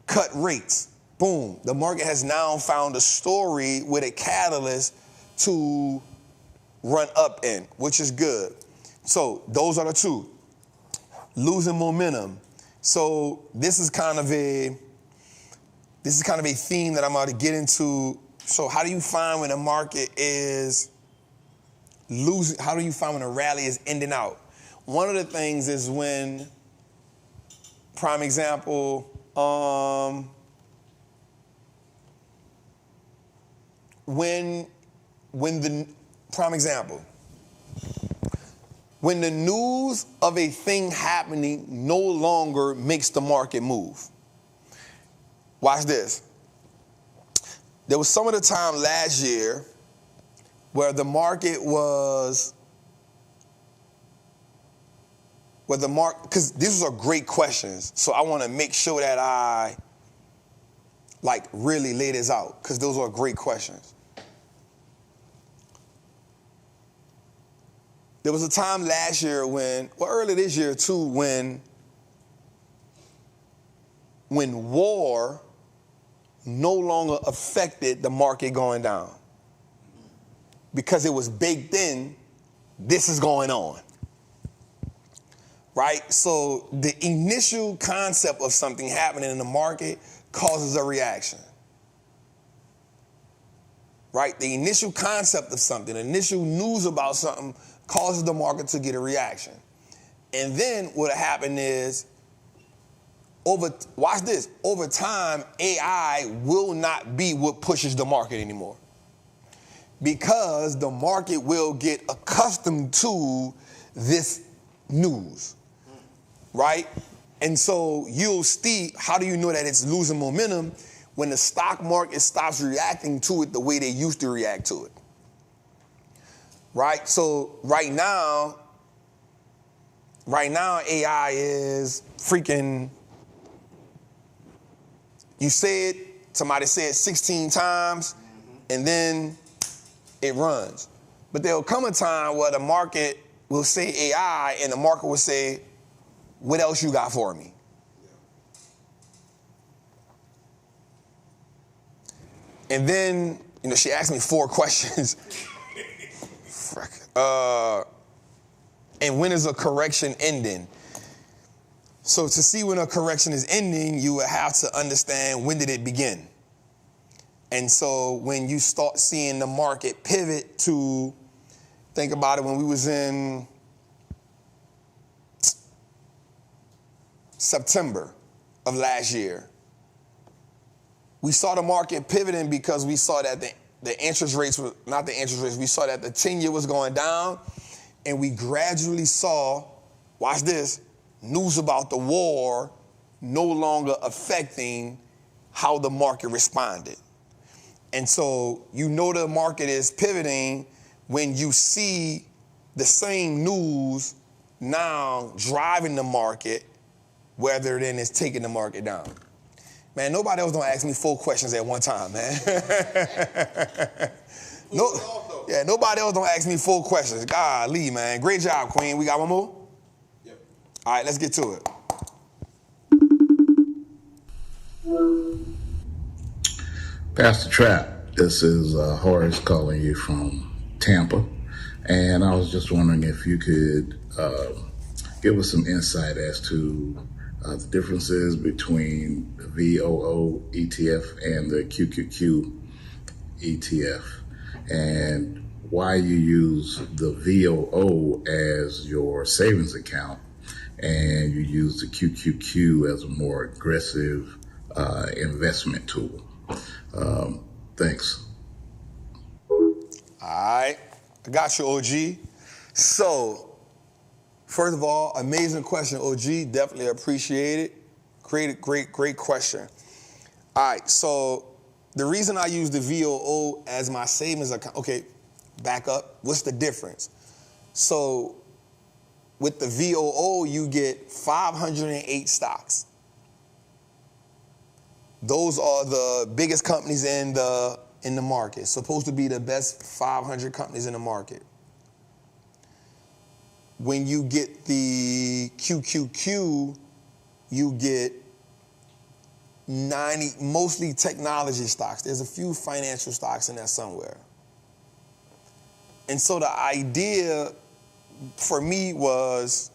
cut rates. Boom. The market has now found a story with a catalyst to run up in, which is good. So those are the two. Losing momentum. So this is kind of a theme that I'm about to get into. So how do you find when a market is losing? How do you find when a rally is ending out? One of the things is when, prime example, when the news of a thing happening no longer makes the market move. Watch this. There was some of the time last year where the market was, because these are great questions, so I want to make sure that I really lay this out, because those are great questions. There was a time last year early this year too, when war no longer affected the market going down. Because it was baked in, this is going on. Right? So the initial concept of something happening in the market causes a reaction. Right? The initial concept of something, the initial news about something causes the market to get a reaction. And then what happened is, watch this, over time, AI will not be what pushes the market anymore. Because the market will get accustomed to this news, right? And so you'll see, how do you know that it's losing momentum? When the stock market stops reacting to it the way they used to react to it. Right? So right now AI is freaking, you say it, somebody say it 16 times, and then it runs. But there'll come a time where the market will say AI, and the market will say, what else you got for me? And then, she asked me 4 questions. and when is a correction ending. So to see when a correction is ending, you would have to understand when did it begin. And so when you start seeing the market pivot to, think about it, when we was in September of last year, we saw the market pivoting because we saw that the interest rates were, not the interest rates, we saw that the 10-year was going down, and we gradually saw, watch this, news about the war no longer affecting how the market responded. And so you know the market is pivoting when you see the same news now driving the market, rather than it's taking the market down. Man, nobody else don't ask me 4 questions at one time, man. Nobody else don't ask me 4 questions. Golly, man. Great job, Queen. We got one more? Yep. All right, let's get to it. Pastor Trapp, this is Horace calling you from Tampa, and I was just wondering if you could give us some insight as to the differences between the VOO ETF and the QQQ ETF, and why you use the VOO as your savings account and you use the QQQ as a more aggressive investment tool. Thanks. All right, I got you, OG. So, first of all, amazing question, OG. Definitely appreciate it. Great question. All right, so the reason I use the VOO as my savings account, okay, back up. What's the difference? So, with the VOO, you get 508 stocks. Those are the biggest companies in the market. Supposed to be the best 500 companies in the market. When you get the QQQ, you get 90, mostly technology stocks. There's a few financial stocks in there somewhere. And so the idea for me was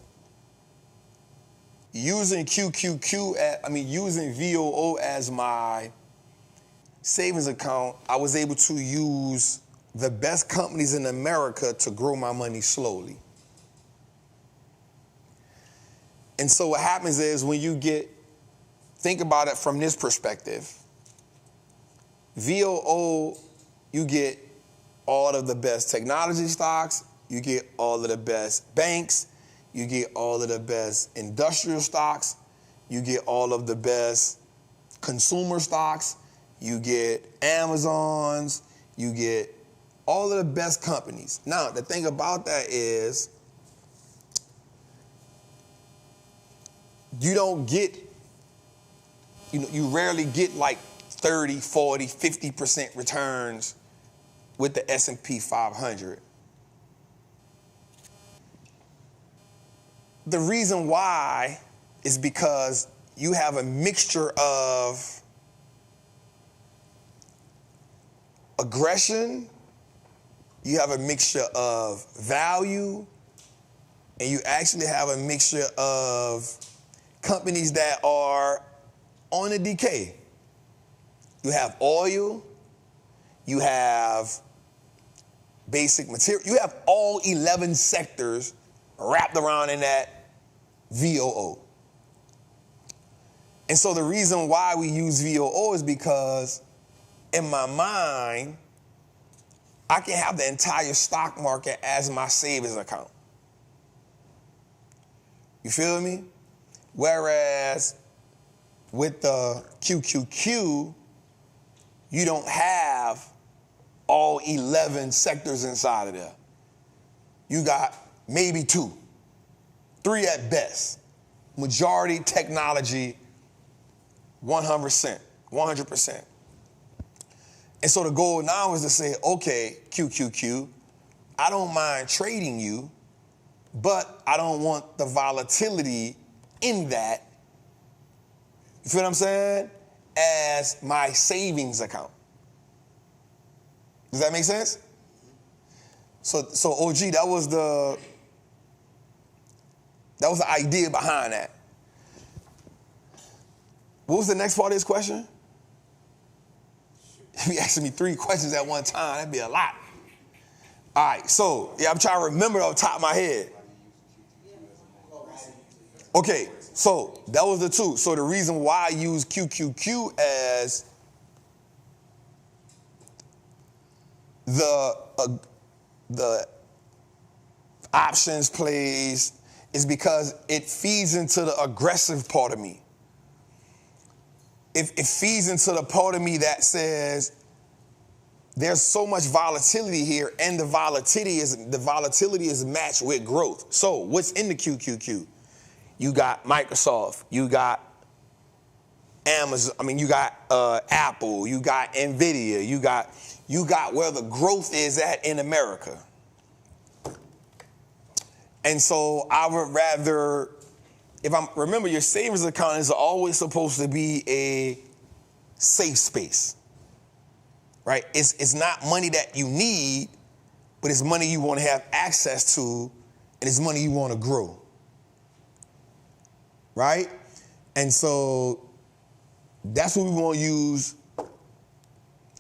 using using VOO as my savings account. I was able to use the best companies in America to grow my money slowly. And so what happens is when you think about it from this perspective, VOO, you get all of the best technology stocks, you get all of the best banks, you get all of the best industrial stocks, you get all of the best consumer stocks, you get Amazons, you get all of the best companies. Now, the thing about that is you don't get, you rarely get like 30, 40, 50% returns with the S&P 500. The reason why is because you have a mixture of aggression, you have a mixture of value, and you actually have a mixture of companies that are on a decay. You have oil, you have basic material, you have all 11 sectors wrapped around in that VOO. And so the reason why we use VOO is because in my mind, I can have the entire stock market as my savings account. You feel me? Whereas with the QQQ, you don't have all 11 sectors inside of there. You got maybe 2, 3 at best. Majority technology, 100%. And so the goal now is to say, okay, QQQ, I don't mind trading you, but I don't want the volatility in that, you feel what I'm saying, as my savings account. Does that make sense? So OG, that was That was the idea behind that. What was the next part of this question? If you asking me 3 questions at one time, that'd be a lot. All right, so, yeah, I'm trying to remember off the top of my head. Okay, so that was the 2. So the reason why I use QQQ as the options plays is because it feeds into the aggressive part of me. It feeds into the part of me that says there's so much volatility here, and the volatility is matched with growth. So what's in the QQQ? You got Microsoft, you got Amazon, you got Apple, you got Nvidia, you got where the growth is at in America. And so I would rather, remember, your savings account is always supposed to be a safe space, right? It's not money that you need, but it's money you want to have access to, and it's money you want to grow, right? And so that's what we want to use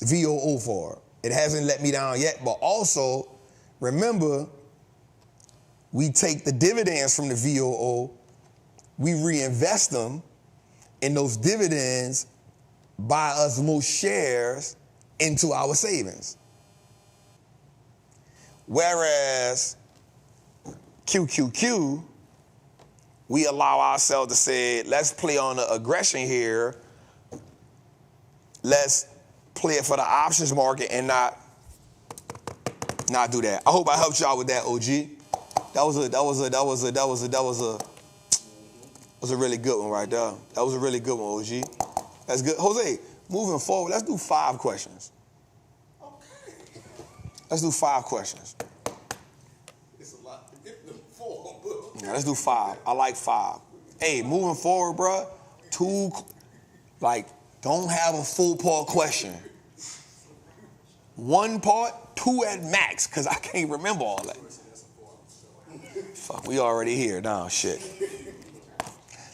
VOO for. It hasn't let me down yet, but also remember, we take the dividends from the VOO, we reinvest them, and those dividends buy us more shares into our savings. Whereas QQQ, we allow ourselves to say, let's play on the aggression here. Let's play it for the options market and not do that. I hope I helped y'all with that, OG. That was a really good one right there. That was a really good one, OG. That's good. Jose, moving forward, let's do 5 questions. Okay. Let's do 5 questions. It's a lot to get them 4. Yeah, let's do 5. I like 5. Hey, moving forward, bruh, 2, don't have a full part question. 1 part, 2 at max, because I can't remember all that. Fuck, we already here now, shit.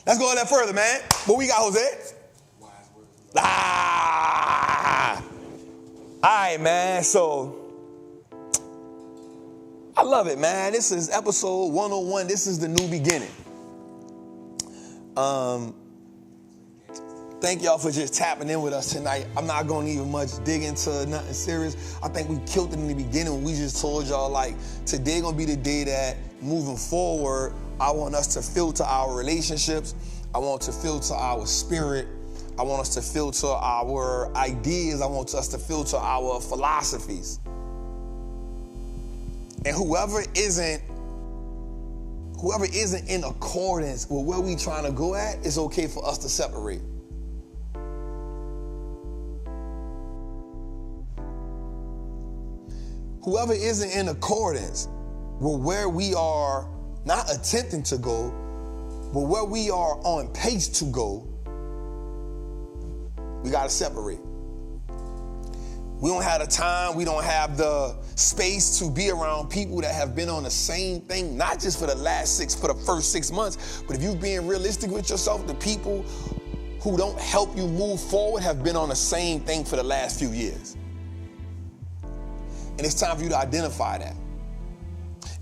Let's go a little further, man. What we got, Jose? All right, man, so I love it, man. This is episode 101. This is the new beginning. Thank y'all for just tapping in with us tonight. I'm not going to even much dig into nothing serious. I think we killed it in the beginning when we just told y'all, today going to be the day that moving forward, I want us to filter our relationships. I want to filter our spirit. I want us to filter our ideas. I want us to filter our philosophies. And whoever isn't in accordance with where we trying to go at, it's okay for us to separate. Whoever isn't in accordance with where we are not attempting to go, but where we are on pace to go, we got to separate. We don't have the time, we don't have the space to be around people that have been on the same thing, not just for the first 6 months, but if you're being realistic with yourself, the people who don't help you move forward have been on the same thing for the last few years. And it's time for you to identify that.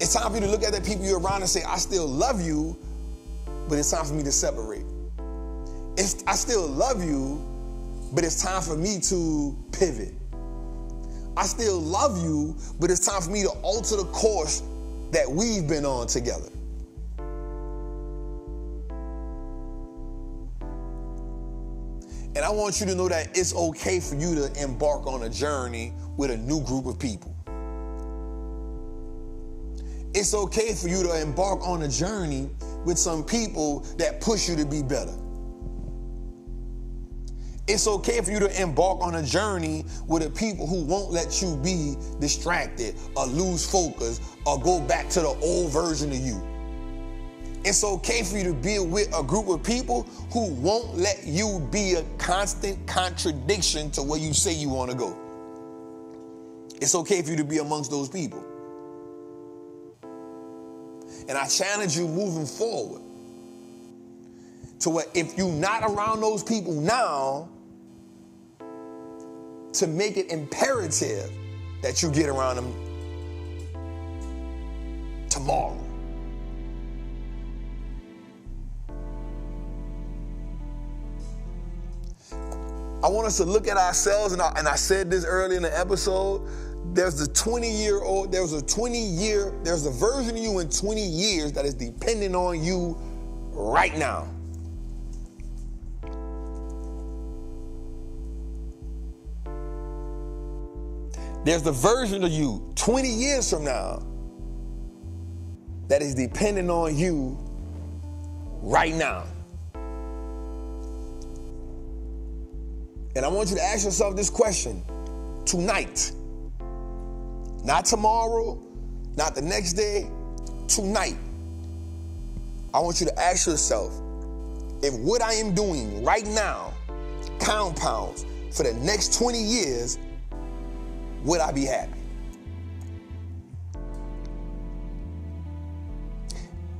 It's time for you to look at the people you're around and say, I still love you, but it's time for me to separate. I still love you, but it's time for me to pivot. I still love you, but it's time for me to alter the course that we've been on together. And I want you to know that it's okay for you to embark on a journey with a new group of people. It's okay for you to embark on a journey with some people that push you to be better. It's okay for you to embark on a journey with the people who won't let you be distracted or lose focus or go back to the old version of you. It's okay for you to be with a group of people who won't let you be a constant contradiction to where you say you want to go. It's okay for you to be amongst those people. And I challenge you moving forward to where if you're not around those people now, to make it imperative that you get around them tomorrow. I want us to look at ourselves, and I said this earlier in the episode, there's a version of you in 20 years that is depending on you right now. There's the version of you 20 years from now that is depending on you right now. And I want you to ask yourself this question tonight. Not tomorrow, not the next day, tonight. I want you to ask yourself, if what I am doing right now compounds for the next 20 years, would I be happy?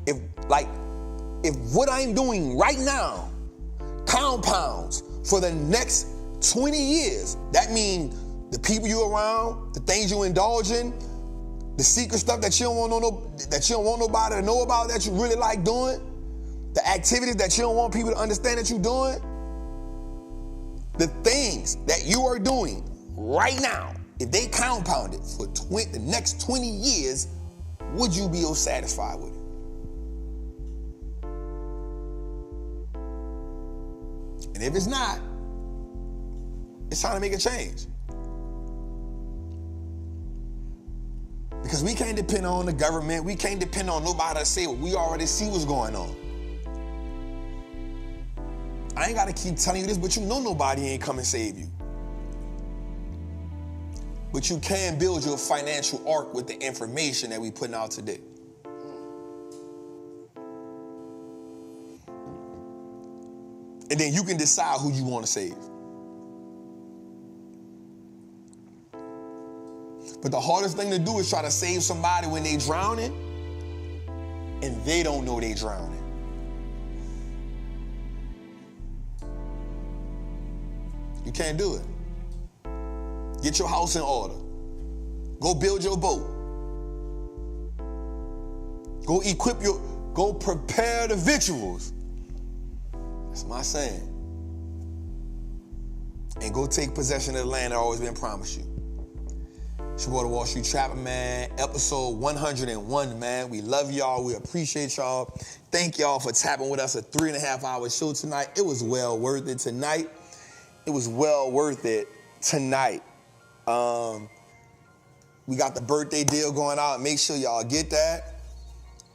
If what I'm doing right now compounds for the next 20 years, that means the people you're around, the things you indulge in, the secret stuff that you don't want nobody to know about that you really like doing, the activities that you don't want people to understand that you're doing, the things that you are doing right now, if they compounded for the next 20 years, would you be satisfied with it? And if it's not, it's time to make a change. Because we can't depend on the government. We can't depend on nobody to say what we already see what's going on. I ain't got to keep telling you this, but you know nobody ain't come and save you. But you can build your financial arc with the information that we putting out today. And then you can decide who you want to save. But the hardest thing to do is try to save somebody when they drowning and they don't know they drowning. You can't do it. Get your house in order. Go build your boat. Go prepare the victuals. That's my saying. And go take possession of the land that always been promised you. It's your boy, the Wall Street Trappin, man. Episode 101, man. We love y'all. We appreciate y'all. Thank y'all for tapping with us a 3.5-hour show tonight. It was well worth it tonight. It was well worth it tonight. We got the birthday deal going out. Make sure y'all get that.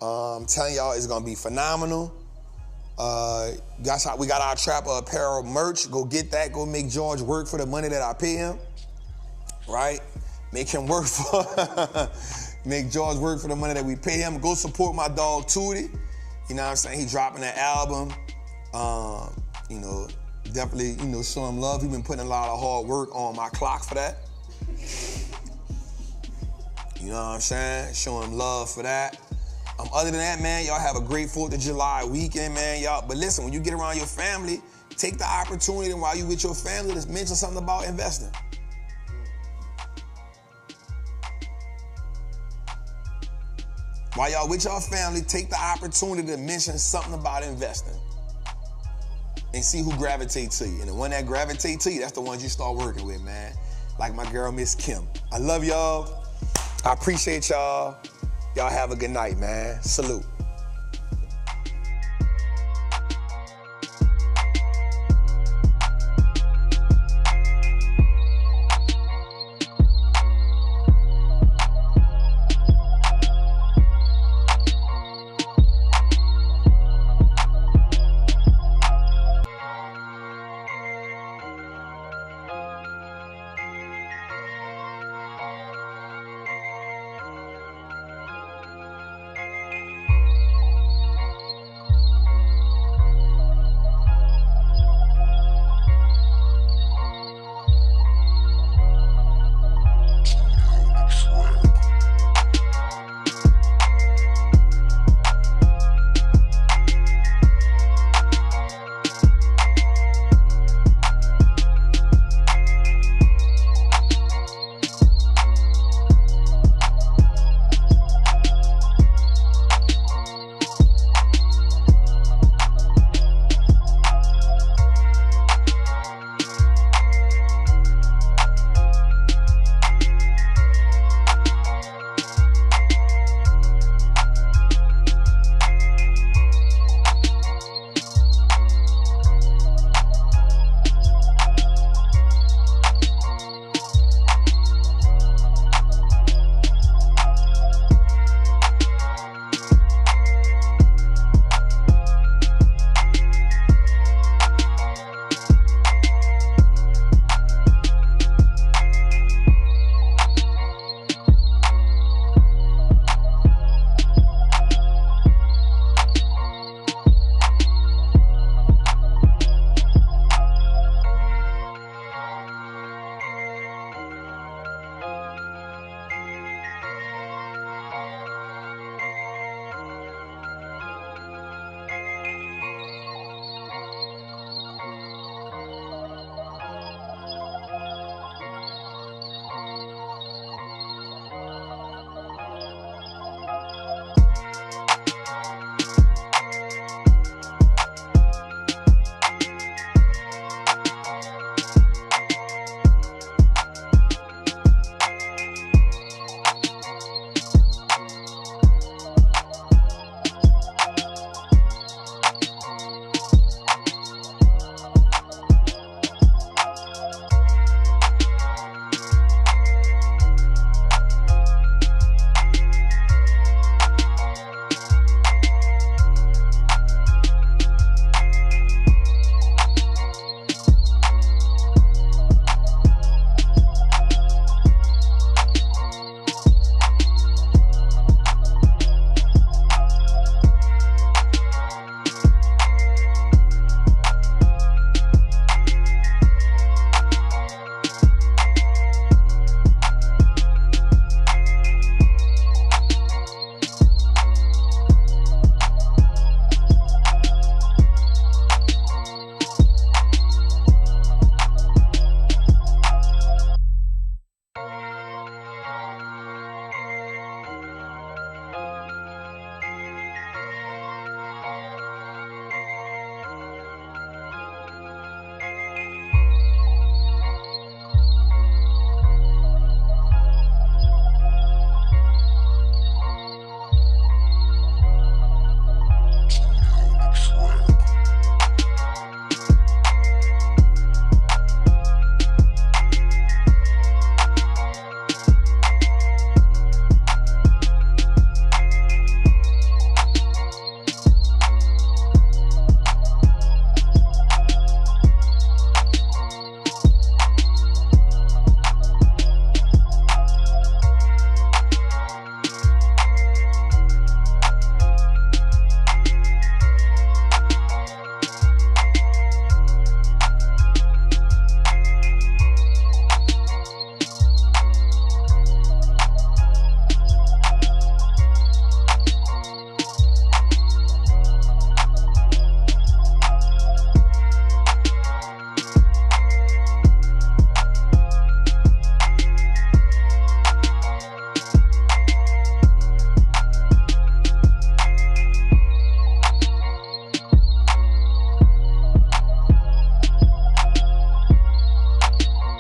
I'm telling y'all, it's going to be phenomenal. We got our Trapper apparel merch. Go get that. Go make George work for the money that I pay him. Right? Make him work for, make George work for the money that we pay him. Go support my dog Tootie. You know what I'm saying? He dropping that album. Definitely, show him love. He been putting a lot of hard work on my clock for that. You know what I'm saying? Show him love for that. Other than that, man, y'all have a great 4th of July weekend, man, y'all. But listen, when you get around your family, take the opportunity while you with your family to mention something about investing. While y'all with your family, take the opportunity to mention something about investing and see who gravitates to you. And the one that gravitates to you, that's the ones you start working with, man. Like my girl, Miss Kim. I love y'all. I appreciate y'all. Y'all have a good night, man. Salute.